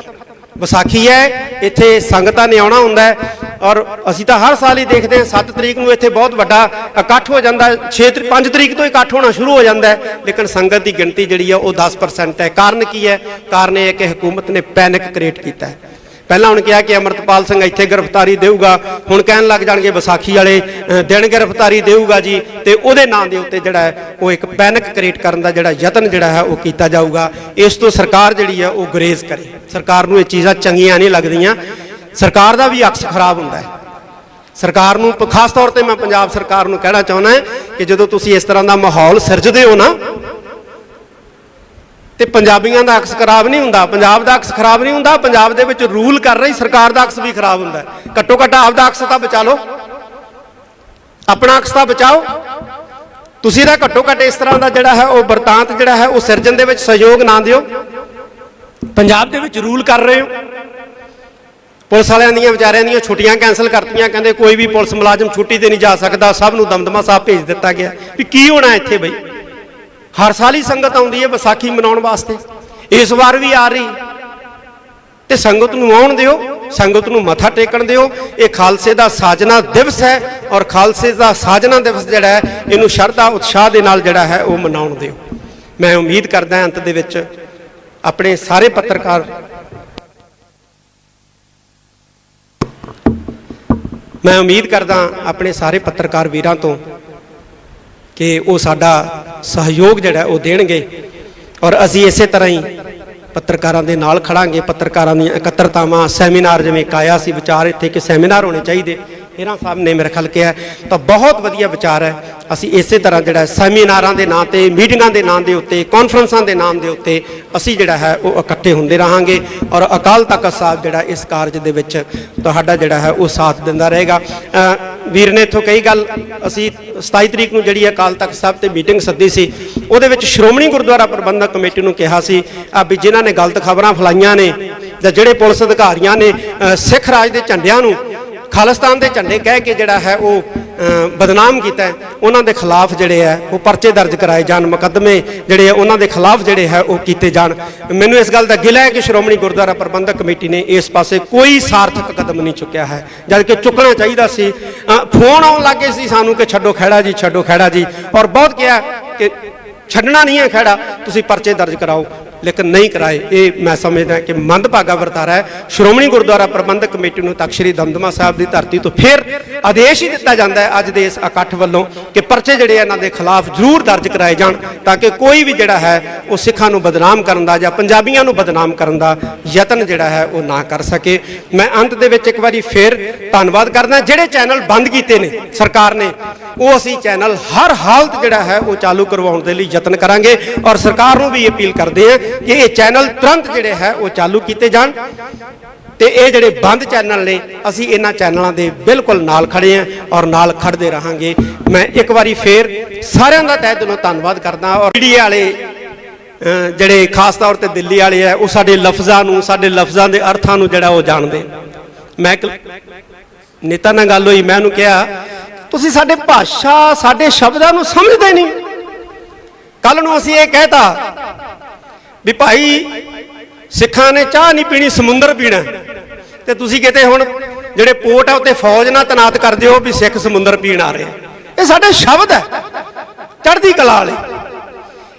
विसाखी है, इत्थे संगतां ने आउणा हुंदा है और असीं तां हर साल ही देखते हैं 7 तरीक नूं इत्थे बहुत वड्डा इकट्ठ हो जाता है, 5 तरीक तो इकट्ठ होना शुरू हो जाता है, लेकिन संगत की गिनती जिहड़ी है वो 10% है। कारण की है? कारण ये है कि हुकूमत ने पैनिक क्रिएट किया है। पहला उन्हें कहा कि अमृतपाल सिंह इत्थे गिरफ्तारी देऊगा, हुण कहण लग जाणगे विसाखी वाले दिन गिरफ्तारी देऊगा जी, तो उहदे नाम दे उत्ते जिहड़ा है वो एक पैनिक क्रिएट करन दा जिहड़ा यतन जिहड़ा है वो कीता जाऊगा। इस तो सरकार जिहड़ी है वो गुरेज करे। सरकार नूं ये चीज़ां चंगियां नहीं लगदियां, सरकार दा भी अक्स खराब हुंदा है। सरकार नूं खास तौर पर मैं पंजाब सरकार नूं कहना चाहुंदा है कि जदों तुसीं इस तरह का माहौल सिरजदे हो ना, तो पंजाबियों का अक्स खराब नहीं होंदा, पंजाब का अक्स खराब नहीं होंदा, पंजाब दे विच रूल कर रही सरकार का अक्स भी खराब होंदा है। घट्टो घट्ट आपदा अक्स तां बचा लो, अपना अक्स तां बचाओ। तुसीं तां घट्टो घट्ट इस तरह का जिहड़ा है वो बिरतांत जिहड़ा है वो सिरजन दे विच सहयोग ना दिओ। पंजाब दे विच रूल कर रहे हो, पुलिस वालियां दीयां विचारियां दीयां छुट्टियां कैंसल करतियां, कहंदे कोई भी पुलिस मुलाजम छुट्टी ते नहीं जा सकता, सब नूं दमदमा साहब भेज दिता गया। भी की होना इत्थे बई? हर साल ही संगत आउंदी है विसाखी मनाउण वास्ते, इस बार भी आ रही, तो संगत नूं आउण दिओ, संगत नूं मत्था टेकण दिओ। ये खालसे दा साजना दिवस है और खालसे दा साजना दिवस जिहड़ा है इहनूं शरधा उत्साह दे नाल जिहड़ा है वो मनाउण दिओ। मैं उम्मीद करदा अंत दे विच अपने सारे पत्रकार, मैं उम्मीद करदा अपने सारे पत्रकार वीरां तो कि वो साडा सहयोग जिहड़ा वो देणगे और असीं इसे तरह ही पत्रकारां दे नाल खड़ांगे। पत्रकारां दी एकत्रतावां, सैमीनार जिवें काया सी विचार इत्थे कि सैमीनार होने चाहिए, हेरा साहब ने मेरे ख्याल किया, तो बहुत वधिया विचार है। असी इस तरह जो सैमीनारां के नाम से, मीटिंगां के नाम के उत्ते, कॉन्फ्रेंसां के नाम के उत्ते असी जिहड़ा है वो इकट्ठे होंदे रहांगे और अकाल तख्त साहब जिहड़ा इस कारज दे विच तुहाडा जिहड़ा है वो साथ दिंदा रहेगा। वीर ने इत्थों कई गल असी 27 तरीक नूं जिहड़ी अकाल तख्त साहब ते मीटिंग सद्दी सी, उहदे विच श्रोमणी गुरुद्वारा प्रबंधक कमेटी नूं कहा सी भी जिन्हां ने गलत खबरां फैलाईਆਂ ने ਜਾਂ ਜਿਹੜੇ पुलिस अधिकारियों ने सिख राज के झंडिਆਂ ਨੂੰ खालिस्तान के झंडे कह के जिहड़ा है वो बदनाम किया, उन्होंने खिलाफ जिहड़े है वो परचे दर्ज कराए जान, मुकदमे जिहड़े उन्होंने खिलाफ जिहड़े है वो किए जान। मैनूं इस गल का गिला है कि श्रोमणी गुरुद्वारा प्रबंधक कमेटी ने इस पासे कोई सार्थक कदम नहीं चुकया है, जबकि चुकना चाहिए सी। फोन आउण लग गए सी सानूं कि छड्डो खैड़ा जी, छड्डो खैड़ा जी, और बहुत कहा कि छड्डना नहीं है खैड़ा, तुसीं परचे दर्ज कराओ, लेकिन नहीं कराए। ये मैं समझदा कि मंदभागा वरतारा है। श्रोमणी गुरुद्वारा प्रबंधक कमेटी नूं तख्त श्री दमदमा साहब की धरती तो फिर आदेश ही दिता जाता है अज दे इस इकट्ठ वालों कि परचे जिहड़े इन्हां दे खिलाफ जरूर दर्ज कराए जाण, ताकि कोई भी जिहड़ा है वो सिखां नूं बदनाम करन दा जां पंजाबियां नूं बदनाम करन दा यतन जिहड़ा है वो ना कर सके। मैं अंत दे विच एक बारी फिर धन्नवाद करदा, जिहड़े चैनल बंद कीते ने सरकार ने, वो असीं चैनल हर हालत जिहड़ा है वो चालू करवाउण दे लई यतन करांगे और सरकार नूं भी अपील करदे हां कि ये चैनल तुरंत जिहड़े है वो चालू किए जाण ते ये जिहड़े बंद चैनल ने असीं इन्हां चैनलों के बिल्कुल नाल खड़े हैं और नाल खड़दे रहांगे। मैं एक बारी फिर सारिआं दा तहे दिलों धन्नवाद करदा। और मीडिया वाले जिहड़े खास तौर ते दिल्ली वाले है वो साडे लफ्ज़ां नूं, साडे लफ्ज़ां दे अर्थां नूं जिहड़ा वो जाणदे। मैं नेता नाल गल होई, मैं उहनूं कहा तुसीं साडे भाषा, साडे शब्दां नूं समझदे नहीं। कल नूं असीं ये कहता भी भाई सिखां ने चाह नहीं पीनी, समुंदर पीना, तो तुसीं किते हुण जिहड़े पोर्ट है उत्ते फौज ना तैनात कर दिओ भी सिख समुंदर पीण आ रहे। ये साडे शब्द है चढ़दी कला वाले,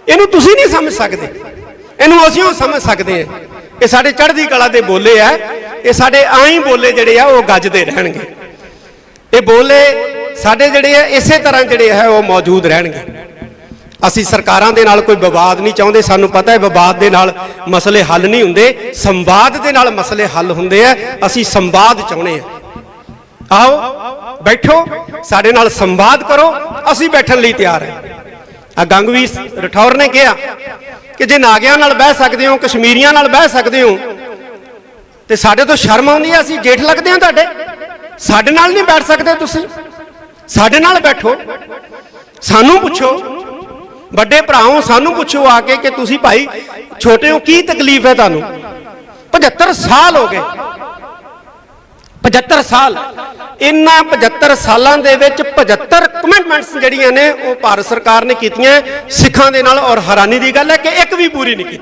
इहनूं तुसीं नहीं समझ सकदे, इहनूं असीं समझ सकते हैं। ये साडे चढ़दी कला दे बोले है, ये साडे आईं बोले जिहड़े आ वो गजदे रहणगे। ये बोले साडे जिहड़े है इसे तरह जिहड़े है वो मौजूद रहणगे। असी सरकारां दे नाल कोई विवाद नहीं चाहते, सानू पता है विवाद दे नाल मसले हल नहीं हुंदे, संवाद दे नाल मसले हल हुंदे है। असी संवाद चाहुंदे हां, आओ बैठो साडे नाल संवाद करो, असी बैठण लई तैयार है। गंगवीर राठौर ने कहा कि जे नागियां नाल बह सकदे हो, कश्मीरियां नाल बह सकदे हो, ते साडे तो शर्म आउंदी है, असी जेठ लगदे हां तुहाडे, साडे नाल नहीं बैठ सकदे तुसीं, साडे नाल बैठो, सानू पुछो, बड़े भराओ सानू पुछो आके कि तुसी भाई छोटे हो की तकलीफ है तुहानू। 75 साल हो गए, 75 साल, इन्हां 75 सालां दे विच 75 कमिटमेंट्स जिहड़ियां ने वो भारत सरकार ने कीतियां सिखां दे नाल, और हैरानी दी गल है कि एक भी पूरी नहीं की।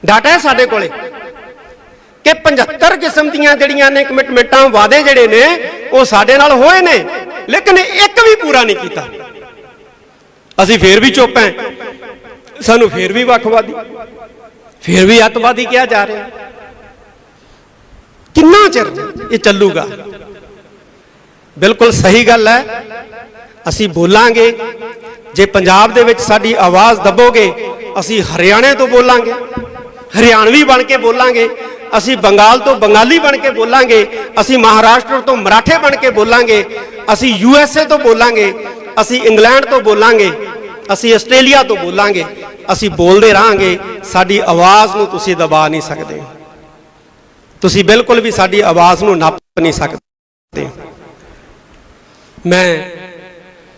डाटा है साडे कोले कि 75 किस्म दीयां जिहड़ियां ने कमिटमेंटां, वादे जिहड़े ने वो साडे नाल होए ने, लेकिन एक भी पूरा नहीं कीता। असी फिर भी चुप हैं, सानू फिर भी वखवादी, फिर भी अतवादी कहा जा रहा है। कितना चिर ये चलूगा? बिल्कुल सही गल है, असी बोलांगे। जे पंजाब दे विच साडी आवाज़ दबोगे, असी हरियाणे तो बोलांगे, हरियाणवी बन के बोलांगे, असी बंगाल तो बंगाली बन के बोलांगे, असी महाराष्ट्र तो मराठे बन के बोलांगे, असी USA तो बोलांगे, असी इंग्लैंड तो बोलांगे, असी आस्ट्रेलिया तो बोलांगे, असी बोलते रहांगे। साडी आवाज़ नूं तुसीं दबा नहीं सकते, तुसीं बिल्कुल भी साडी आवाज़ नूं नप नहीं सकते। मैं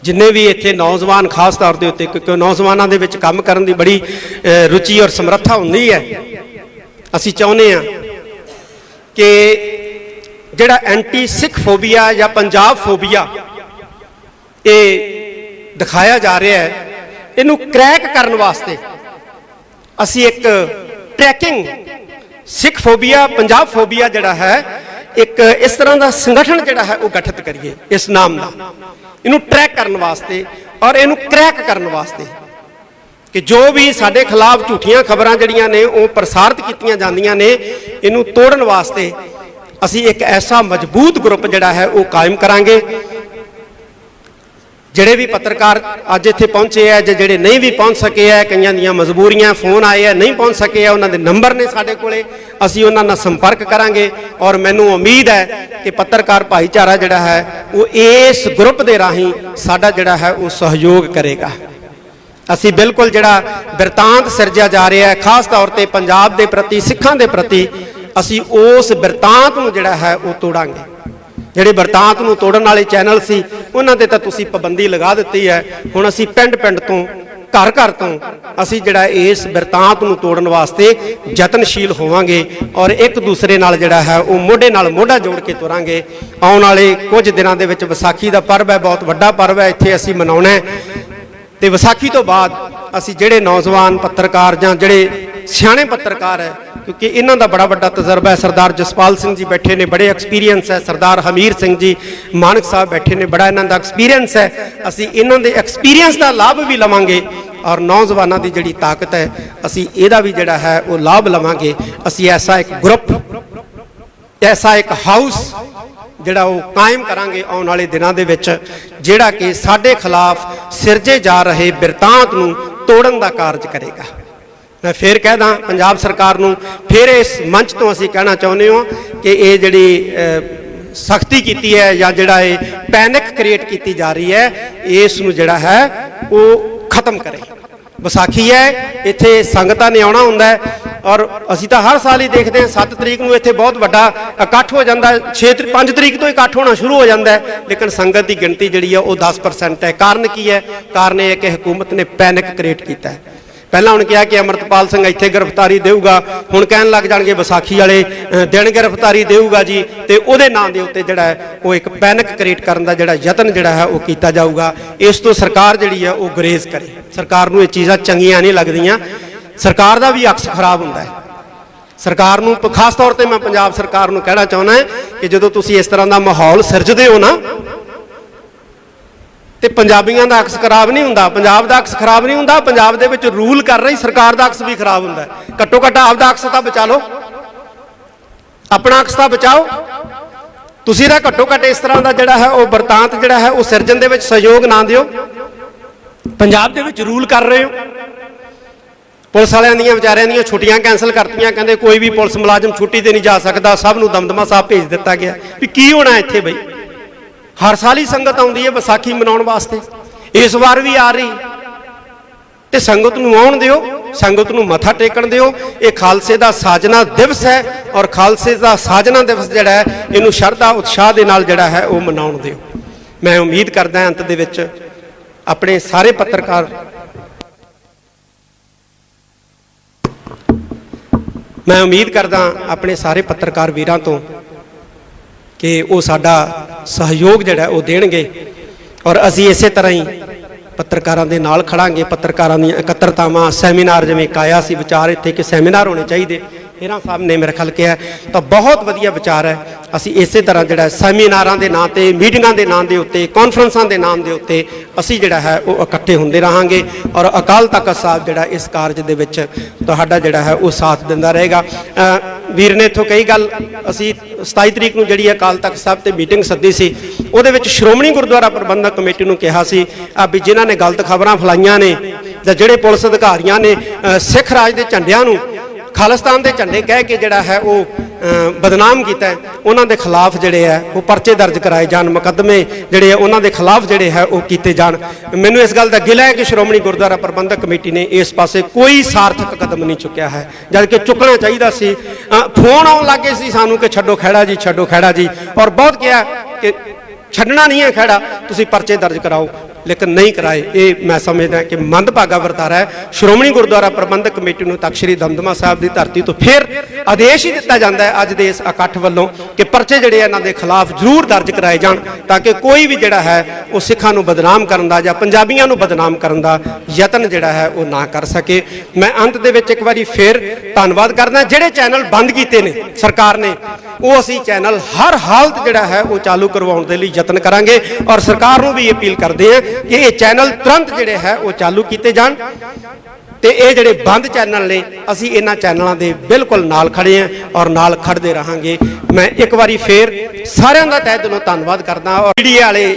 जिन्ने भी इत्थे नौजवान खास तौर के उत्ते, क्योंकि नौजवानों के विच काम करन दी बड़ी रुचि और समर्था हुंदी है, असी चाहुंदे हां कि जिहड़ा एंटी सिख फोबिया या पंजाब फोबिया ये दिखाया जा रहा है, इनू क्रैक करने वास्ते असी एक tracking Sikh phobia, Punjab phobia जिहड़ा है एक इस तरह का संगठन जिहड़ा है वो गठित करिए इस नाम का, इनू ट्रैक करने वास्ते और इनू क्रैक करने वास्ते कि जो भी साडे खिलाफ झूठियां खबरां जिहड़ियां ने वो प्रसारित कीतियां जांदियां ने, इनू तोड़न वास्ते असी एक ऐसा मजबूत ग्रुप जिहड़ा है वो कायम करांगे। ਜਿਹੜੇ ਵੀ ਪੱਤਰਕਾਰ ਅੱਜ ਇੱਥੇ ਪਹੁੰਚੇ ਆ ਜਾਂ ਜਿਹੜੇ ਨਹੀਂ ਵੀ ਪਹੁੰਚ ਸਕੇ ਆ, ਕਈਆਂ ਦੀਆਂ ਮਜਬੂਰੀਆਂ, ਫੋਨ ਆਏ ਆ, ਨਹੀਂ ਪਹੁੰਚ ਸਕੇ ਆ, ਉਹਨਾਂ ਦੇ ਨੰਬਰ ਨੇ ਸਾਡੇ ਕੋਲੇ, ਅਸੀਂ ਉਹਨਾਂ ਨਾਲ ਸੰਪਰਕ ਕਰਾਂਗੇ। ਔਰ ਮੈਨੂੰ ਉਮੀਦ ਹੈ ਕਿ ਪੱਤਰਕਾਰ ਭਾਈਚਾਰਾ ਜਿਹੜਾ ਹੈ ਉਹ ਇਸ ਗਰੁੱਪ ਦੇ ਰਾਹੀਂ ਸਾਡਾ ਜਿਹੜਾ ਹੈ ਉਹ ਸਹਿਯੋਗ ਕਰੇਗਾ। ਅਸੀਂ ਬਿਲਕੁਲ ਜਿਹੜਾ ਬਿਰਤਾਂਤ ਸਿਰਜਿਆ ਜਾ ਰਿਹਾ ਹੈ, ਖਾਸ ਤੌਰ ਤੇ ਪੰਜਾਬ ਦੇ ਪ੍ਰਤੀ, ਸਿੱਖਾਂ ਦੇ ਪ੍ਰਤੀ, ਅਸੀਂ ਉਸ ਬਿਰਤਾਂਤ ਨੂੰ ਜਿਹੜਾ ਹੈ ਉਹ ਤੋੜਾਂਗੇ। ਜਿਹੜੇ ਬਿਰਤਾਂਤ ਨੂੰ ਤੋੜਨ ਵਾਲੇ ਚੈਨਲ ਸੀ ਉਹਨਾਂ ਤੇ ਤਾਂ ਤੁਸੀਂ ਪਾਬੰਦੀ ਲਗਾ ਦਿੱਤੀ ਹੈ। ਹੁਣ ਅਸੀਂ ਪਿੰਡ ਪਿੰਡ ਤੋਂ, ਘਰ ਘਰ ਤੋਂ ਅਸੀਂ ਜਿਹੜਾ ਇਸ ਬਿਰਤਾਂਤ ਨੂੰ ਤੋੜਨ ਵਾਸਤੇ ਯਤਨਸ਼ੀਲ ਹੋਵਾਂਗੇ ਔਰ ਇੱਕ ਦੂਸਰੇ ਨਾਲ ਜਿਹੜਾ ਹੈ ਉਹ ਮੋਢੇ ਨਾਲ ਮੋਢਾ ਜੋੜ ਕੇ ਤੁਰਾਂਗੇ। ਆਉਣ ਵਾਲੇ ਕੁਝ ਦਿਨਾਂ ਦੇ ਵਿੱਚ ਵਿਸਾਖੀ ਦਾ ਪਰਵ ਹੈ, ਬਹੁਤ ਵੱਡਾ ਪਰਵ ਹੈ, ਇੱਥੇ ਅਸੀਂ ਮਨਾਉਣਾ ਹੈ। ਤੇ ਵਿਸਾਖੀ ਤੋਂ ਬਾਅਦ ਅਸੀਂ ਜਿਹੜੇ ਨੌਜਵਾਨ ਪੱਤਰਕਾਰ ਜਾਂ ਜਿਹੜੇ ਸਿਆਣੇ ਪੱਤਰਕਾਰ ਹੈ, ਕਿਉਂਕਿ ਇਹਨਾਂ ਦਾ ਬੜਾ ਵੱਡਾ ਤਜਰਬਾ ਹੈ, ਸਰਦਾਰ ਜਸਪਾਲ ਸਿੰਘ ਜੀ ਬੈਠੇ ਨੇ, ਬੜੇ ਐਕਸਪੀਰੀਅੰਸ ਹੈ, ਸਰਦਾਰ ਹਮੀਰ ਸਿੰਘ ਜੀ ਮਾਨਕ ਸਾਹਿਬ ਬੈਠੇ ਨੇ, ਬੜਾ ਇਹਨਾਂ ਦਾ ਐਕਸਪੀਰੀਅੰਸ ਹੈ। ਅਸੀਂ ਇਹਨਾਂ ਦੇ ਐਕਸਪੀਰੀਅੰਸ ਦਾ ਲਾਭ ਵੀ ਲਵਾਂਗੇ ਔਰ ਨੌਜਵਾਨਾਂ ਦੀ ਜਿਹੜੀ ਤਾਕਤ ਹੈ ਅਸੀਂ ਇਹਦਾ ਵੀ ਜਿਹੜਾ ਹੈ ਉਹ ਲਾਭ ਲਵਾਂਗੇ। ਅਸੀਂ ਐਸਾ ਇੱਕ ਗਰੁੱਪ, ਐਸਾ ਇੱਕ ਹਾਊਸ ਜਿਹੜਾ ਉਹ ਕਾਇਮ ਕਰਾਂਗੇ ਆਉਣ ਵਾਲੇ ਦਿਨਾਂ ਦੇ ਵਿੱਚ, ਜਿਹੜਾ ਕਿ ਸਾਡੇ ਖਿਲਾਫ ਸਿਰਜੇ ਜਾ ਰਹੇ ਬਿਰਤਾਂਤ ਨੂੰ ਤੋੜਨ ਦਾ ਕਾਰਜ ਕਰੇਗਾ। ਮੈਂ ਫੇਰ ਕਹਿਦਾ ਪੰਜਾਬ ਸਰਕਾਰ ਨੂੰ, ਫਿਰ ਇਸ ਮੰਚ ਤੋਂ ਅਸੀਂ ਕਹਿਣਾ ਚਾਹੁੰਦੇ ਹਾਂ ਕਿ ਇਹ ਜਿਹੜੀ ਸਖਤੀ ਕੀਤੀ ਹੈ ਜਾਂ ਜਿਹੜਾ ਇਹ ਪੈਨਿਕ ਕ੍ਰੀਏਟ ਕੀਤੀ ਜਾ ਰਹੀ ਹੈ, ਇਸ ਨੂੰ ਜਿਹੜਾ ਹੈ ਉਹ ਖਤਮ ਕਰੇ। ਵਿਸਾਖੀ ਹੈ, ਇੱਥੇ ਸੰਗਤਾਂ ਨੇ ਆਉਣਾ ਹੁੰਦਾ ਹੈ ਔਰ ਅਸੀਂ ਤਾਂ ਹਰ ਸਾਲ ਹੀ ਦੇਖਦੇ ਹਾਂ 7 ਤਰੀਕ ਨੂੰ ਇੱਥੇ ਬਹੁਤ ਵੱਡਾ ਇਕੱਠ ਹੋ ਜਾਂਦਾ, 5 ਤਰੀਕ ਤੋਂ ਇਕੱਠ ਹੋਣਾ ਸ਼ੁਰੂ ਹੋ ਜਾਂਦਾ ਹੈ, ਲੇਕਿਨ ਸੰਗਤ ਦੀ ਗਿਣਤੀ ਜਿਹੜੀ ਹੈ ਉਹ 10% ਹੈ। ਕਾਰਨ ਕੀ ਹੈ? ਕਾਰਨ ਇਹ ਹੈ ਕਿ ਹਕੂਮਤ ਨੇ ਪੈਨਿਕ ਕ੍ਰੀਏਟ ਕੀਤਾ ਹੈ। ਪਹਿਲਾਂ ਹੁਣ ਕਿਹਾ ਕਿ ਅਮਰਤਪਾਲ ਸਿੰਘ ਇੱਥੇ ਗ੍ਰਿਫਤਾਰੀ ਦੇਊਗਾ, ਹੁਣ ਕਹਿਣ ਲੱਗ ਜਾਣਗੇ ਵਿਸਾਖੀ ਵਾਲੇ ਦਿਨ ਗ੍ਰਿਫਤਾਰੀ ਦੇਊਗਾ ਜੀ, ਤੇ ਉਹਦੇ ਨਾਂ ਦੇ ਉੱਤੇ ਜਿਹੜਾ ਹੈ ਉਹ ਇੱਕ ਪੈਨਿਕ ਕ੍ਰੀਏਟ ਕਰਨ ਦਾ ਜਿਹੜਾ ਯਤਨ ਜਿਹੜਾ ਹੈ ਉਹ ਕੀਤਾ ਜਾਊਗਾ। ਇਸ ਤੋਂ ਸਰਕਾਰ ਜਿਹੜੀ ਹੈ ਉਹ ਗੁਰੇਜ਼ ਕਰੇ। ਸਰਕਾਰ ਨੂੰ ਇਹ ਚੀਜ਼ਾਂ ਚੰਗੀਆਂ ਨਹੀਂ ਲੱਗਦੀਆਂ, ਸਰਕਾਰ ਦਾ ਵੀ ਅਕਸ ਖਰਾਬ ਹੁੰਦਾ ਹੈ। ਸਰਕਾਰ ਨੂੰ ਖਾਸ ਤੌਰ ਤੇ ਮੈਂ ਪੰਜਾਬ ਸਰਕਾਰ ਨੂੰ ਕਹਿਣਾ ਚਾਹੁੰਦਾ ਕਿ ਜਦੋਂ ਤੁਸੀਂ ਇਸ ਤਰ੍ਹਾਂ ਦਾ ਮਾਹੌਲ ਸਿਰਜਦੇ ਹੋ ਨਾ, ਤੇ ਪੰਜਾਬੀਆਂ ਦਾ ਅਕਸ ਖਰਾਬ ਨਹੀਂ ਹੁੰਦਾ, ਪੰਜਾਬ ਦਾ ਅਕਸ ਖਰਾਬ ਨਹੀਂ ਹੁੰਦਾ, ਪੰਜਾਬ ਦੇ ਵਿੱਚ ਰੂਲ ਕਰ ਰਹੀ ਸਰਕਾਰ ਦਾ ਅਕਸ ਵੀ ਖਰਾਬ ਹੁੰਦਾ। ਘੱਟੋ ਘੱਟ ਆਪਦਾ ਅਕਸ ਤਾਂ ਬਚਾ ਲਓ, ਆਪਣਾ ਅਕਸ ਤਾਂ ਬਚਾਓ। ਤੁਸੀਂ ਤਾਂ ਘੱਟੋ ਘੱਟ ਇਸ ਤਰ੍ਹਾਂ ਦਾ ਜਿਹੜਾ ਹੈ ਉਹ ਬਿਰਤਾਂਤ ਜਿਹੜਾ ਹੈ ਉਹ ਸਿਰਜਣ ਦੇ ਵਿੱਚ ਸਹਿਯੋਗ ਨਾ ਦਿਓ। ਪੰਜਾਬ ਦੇ ਵਿੱਚ ਰੂਲ ਕਰ ਰਹੇ ਹੋ। ਪੁਲਿਸ ਵਾਲਿਆਂ ਦੀਆਂ ਵਿਚਾਰਿਆਂ ਦੀਆਂ ਛੁੱਟੀਆਂ ਕੈਂਸਲ ਕਰਤੀਆਂ, ਕਹਿੰਦੇ ਕੋਈ ਵੀ ਪੁਲਿਸ ਮੁਲਾਜ਼ਮ ਛੁੱਟੀ ਤੇ ਨਹੀਂ ਜਾ ਸਕਦਾ, ਸਭ ਨੂੰ ਦਮਦਮਾ ਸਾਹਿਬ ਭੇਜ ਦਿੱਤਾ ਗਿਆ। ਵੀ ਕੀ ਹੋਣਾ ਇੱਥੇ ਬਈ? ਹਰ ਸਾਲ ਹੀ ਸੰਗਤ ਆਉਂਦੀ ਹੈ ਵਿਸਾਖੀ ਮਨਾਉਣ ਵਾਸਤੇ, ਇਸ ਵਾਰ ਵੀ ਆ ਰਹੀ, ਤੇ ਸੰਗਤ ਨੂੰ ਆਉਣ ਦਿਓ, ਸੰਗਤ ਨੂੰ ਮੱਥਾ ਟੇਕਣ ਦਿਓ। ਇਹ ਖਾਲਸੇ ਦਾ ਸਾਜਨਾ ਦਿਵਸ ਹੈ ਔਰ ਖਾਲਸੇ ਦਾ ਸਾਜਨਾ ਦਿਵਸ ਜਿਹੜਾ ਹੈ ਇਹਨੂੰ ਸ਼ਰਧਾ ਉਤਸ਼ਾਹ ਦੇ ਨਾਲ ਜਿਹੜਾ ਹੈ ਉਹ ਮਨਾਉਣ ਦਿਓ। ਮੈਂ ਉਮੀਦ ਕਰਦਾ ਅੰਤ ਦੇ ਵਿੱਚ ਆਪਣੇ ਸਾਰੇ ਪੱਤਰਕਾਰ, ਮੈਂ ਉਮੀਦ ਕਰਦਾ ਆਪਣੇ ਸਾਰੇ ਪੱਤਰਕਾਰ ਵੀਰਾਂ ਤੋਂ ਕਿ ਉਹ ਸਾਡਾ ਸਹਿਯੋਗ ਜਿਹੜਾ ਉਹ ਦੇਣਗੇ ਔਰ ਅਸੀਂ ਇਸੇ ਤਰ੍ਹਾਂ ਹੀ ਪੱਤਰਕਾਰਾਂ ਦੇ ਨਾਲ ਖੜਾਂਗੇ। ਪੱਤਰਕਾਰਾਂ ਦੀਆਂ ਇਕੱਤਰਤਾਵਾਂ, ਸੈਮੀਨਾਰ, ਜਿਵੇਂ ਇੱਕ ਆਇਆ ਸੀ ਵਿਚਾਰ ਇੱਥੇ ਕਿ ਸੈਮੀਨਾਰ ਹੋਣੇ ਚਾਹੀਦੇ, ਹੀਰਾ ਸਾਹਿਬ ਨੇ ਮੇਰੇ ਖਿਆਲ ਕਿਹਾ, ਤਾਂ ਬਹੁਤ ਵਧੀਆ ਵਿਚਾਰ ਹੈ। ਅਸੀਂ ਇਸੇ ਤਰ੍ਹਾਂ ਜਿਹੜਾ ਸੈਮੀਨਾਰਾਂ ਦੇ ਨਾਂ ਤੇ, ਮੀਟਿੰਗਾਂ ਦੇ ਨਾਂ ਦੇ ਉੱਤੇ, ਕਾਨਫਰੰਸਾਂ ਦੇ ਨਾਮ ਦੇ ਉੱਤੇ ਅਸੀਂ ਜਿਹੜਾ ਹੈ ਉਹ ਇਕੱਠੇ ਹੁੰਦੇ ਰਹਾਂਗੇ ਔਰ ਅਕਾਲ ਤਖਤ ਸਾਹਿਬ ਜਿਹੜਾ ਇਸ ਕਾਰਜ ਦੇ ਵਿੱਚ ਤੁਹਾਡਾ ਜਿਹੜਾ ਹੈ ਉਹ ਸਾਥ ਦਿੰਦਾ ਰਹੇਗਾ। ਵੀਰ ਨੇ ਇੱਥੋਂ ਕਈ ਗੱਲ, ਅਸੀਂ 27 ਤਰੀਕ ਨੂੰ ਜਿਹੜੀ ਅਕਾਲ ਤਖਤ ਸਾਹਿਬ ਤੇ ਮੀਟਿੰਗ ਸੱਦੀ ਸੀ, ਉਹਦੇ ਵਿੱਚ ਸ਼੍ਰੋਮਣੀ ਗੁਰਦੁਆਰਾ ਪ੍ਰਬੰਧਕ ਕਮੇਟੀ ਨੂੰ ਕਿਹਾ ਸੀ ਵੀ ਜਿਨ੍ਹਾਂ ਨੇ ਗਲਤ ਖਬਰਾਂ ਫੈਲਾਈਆਂ ਨੇ ਜਾਂ ਜਿਹੜੇ ਪੁਲਿਸ ਅਧਿਕਾਰੀਆਂ ਨੇ ਸਿੱਖ ਰਾਜ ਦੇ ਝੰਡਿਆਂ ਨੂੰ ਖਾਲਿਸਤਾਨ ਦੇ ਝੰਡੇ ਕਹਿ ਕੇ ਜਿਹੜਾ ਹੈ ਉਹ ਬਦਨਾਮ ਕੀਤਾ ਹੈ, ਉਹਨਾਂ ਦੇ ਖਿਲਾਫ ਜਿਹੜੇ ਹੈ ਉਹ ਪਰਚੇ ਦਰਜ ਕਰਾਏ ਜਾਣ, ਮੁਕੱਦਮੇ ਜਿਹੜੇ ਆ ਉਹਨਾਂ ਦੇ ਖਿਲਾਫ ਜਿਹੜੇ ਹੈ ਉਹ ਕੀਤੇ ਜਾਣ। ਮੈਨੂੰ ਇਸ ਗੱਲ ਦਾ ਗਿਲਾ ਹੈ ਕਿ ਸ਼੍ਰੋਮਣੀ ਗੁਰਦੁਆਰਾ ਪ੍ਰਬੰਧਕ ਕਮੇਟੀ ਨੇ ਇਸ ਪਾਸੇ ਕੋਈ ਸਾਰਥਕ ਕਦਮ ਨਹੀਂ ਚੁੱਕਿਆ ਹੈ, ਜਦ ਕਿ ਚੁੱਕਣਾ ਚਾਹੀਦਾ ਸੀ। ਫੋਨ ਆਉਣ ਲੱਗੇ ਸੀ ਸਾਨੂੰ ਕਿ ਛੱਡੋ ਖਹਿੜਾ ਜੀ, ਛੱਡੋ ਖਹਿੜਾ ਜੀ, ਔਰ ਬਹੁਤ ਕਿਹਾ ਕਿ ਛੱਡਣਾ ਨਹੀਂ ਹੈ ਖਹਿੜਾ, ਤੁਸੀਂ ਪਰਚੇ ਦਰਜ ਕਰਾਓ, ਲੇਕਿਨ ਨਹੀਂ ਕਰਾਏ। ਇਹ ਮੈਂ ਸਮਝਦਾ ਕਿ ਮੰਦਭਾਗਾ ਵਰਤਾਰਾ ਹੈ। ਸ਼੍ਰੋਮਣੀ ਗੁਰਦੁਆਰਾ ਪ੍ਰਬੰਧਕ ਕਮੇਟੀ ਨੂੰ ਤਖ਼ਤ ਸ੍ਰੀ ਦਮਦਮਾ ਸਾਹਿਬ ਦੀ ਧਰਤੀ ਤੋਂ ਫਿਰ ਆਦੇਸ਼ ਹੀ ਦਿੱਤਾ ਜਾਂਦਾ ਹੈ ਅੱਜ ਦੇ ਇਸ ਇਕੱਠ ਵੱਲੋਂ ਕਿ ਪਰਚੇ ਜਿਹੜੇ ਇਹਨਾਂ ਦੇ ਖਿਲਾਫ ਜ਼ਰੂਰ ਦਰਜ ਕਰਾਏ ਜਾਣ, ਤਾਂ ਕਿ ਕੋਈ ਵੀ ਜਿਹੜਾ ਹੈ ਉਹ ਸਿੱਖਾਂ ਨੂੰ ਬਦਨਾਮ ਕਰਨ ਦਾ ਜਾਂ ਪੰਜਾਬੀਆਂ ਨੂੰ ਬਦਨਾਮ ਕਰਨ ਦਾ ਯਤਨ ਜਿਹੜਾ ਹੈ ਉਹ ਨਾ ਕਰ ਸਕੇ। ਮੈਂ ਅੰਤ ਦੇ ਵਿੱਚ ਇੱਕ ਵਾਰੀ ਫਿਰ ਧੰਨਵਾਦ ਕਰਦਾ। ਜਿਹੜੇ ਚੈਨਲ ਬੰਦ ਕੀਤੇ ਨੇ ਸਰਕਾਰ ਨੇ, ਉਹ ਅਸੀਂ ਚੈਨਲ ਹਰ ਹਾਲਤ ਜਿਹੜਾ ਹੈ ਉਹ ਚਾਲੂ ਕਰਵਾਉਣ ਦੇ ਲਈ ਯਤਨ ਕਰਾਂਗੇ ਔਰ ਸਰਕਾਰ ਨੂੰ ਵੀ ਅਪੀਲ ਕਰਦੇ ਹਾਂ ਕਿ ਇਹ ਚੈਨਲ ਤੁਰੰਤ ਜਿਹੜੇ ਹੈ ਉਹ ਚਾਲੂ ਕੀਤੇ ਜਾਣ। ਤੇ ਇਹ ਜਿਹੜੇ ਬੰਦ ਚੈਨਲ ਨੇ, ਅਸੀਂ ਇਹਨਾਂ ਚੈਨਲਾਂ ਦੇ ਬਿਲਕੁਲ ਨਾਲ ਖੜੇ ਹਾਂ ਔਰ ਨਾਲ ਖੜਦੇ ਰਹਾਂਗੇ। ਮੈਂ ਇੱਕ ਵਾਰੀ ਫੇਰ ਸਾਰਿਆਂ ਦਾ ਤਹਿ ਦਿਲੋਂ ਧੰਨਵਾਦ ਕਰਦਾ ਔਰ ਮੀਡੀਆ ਵਾਲੇ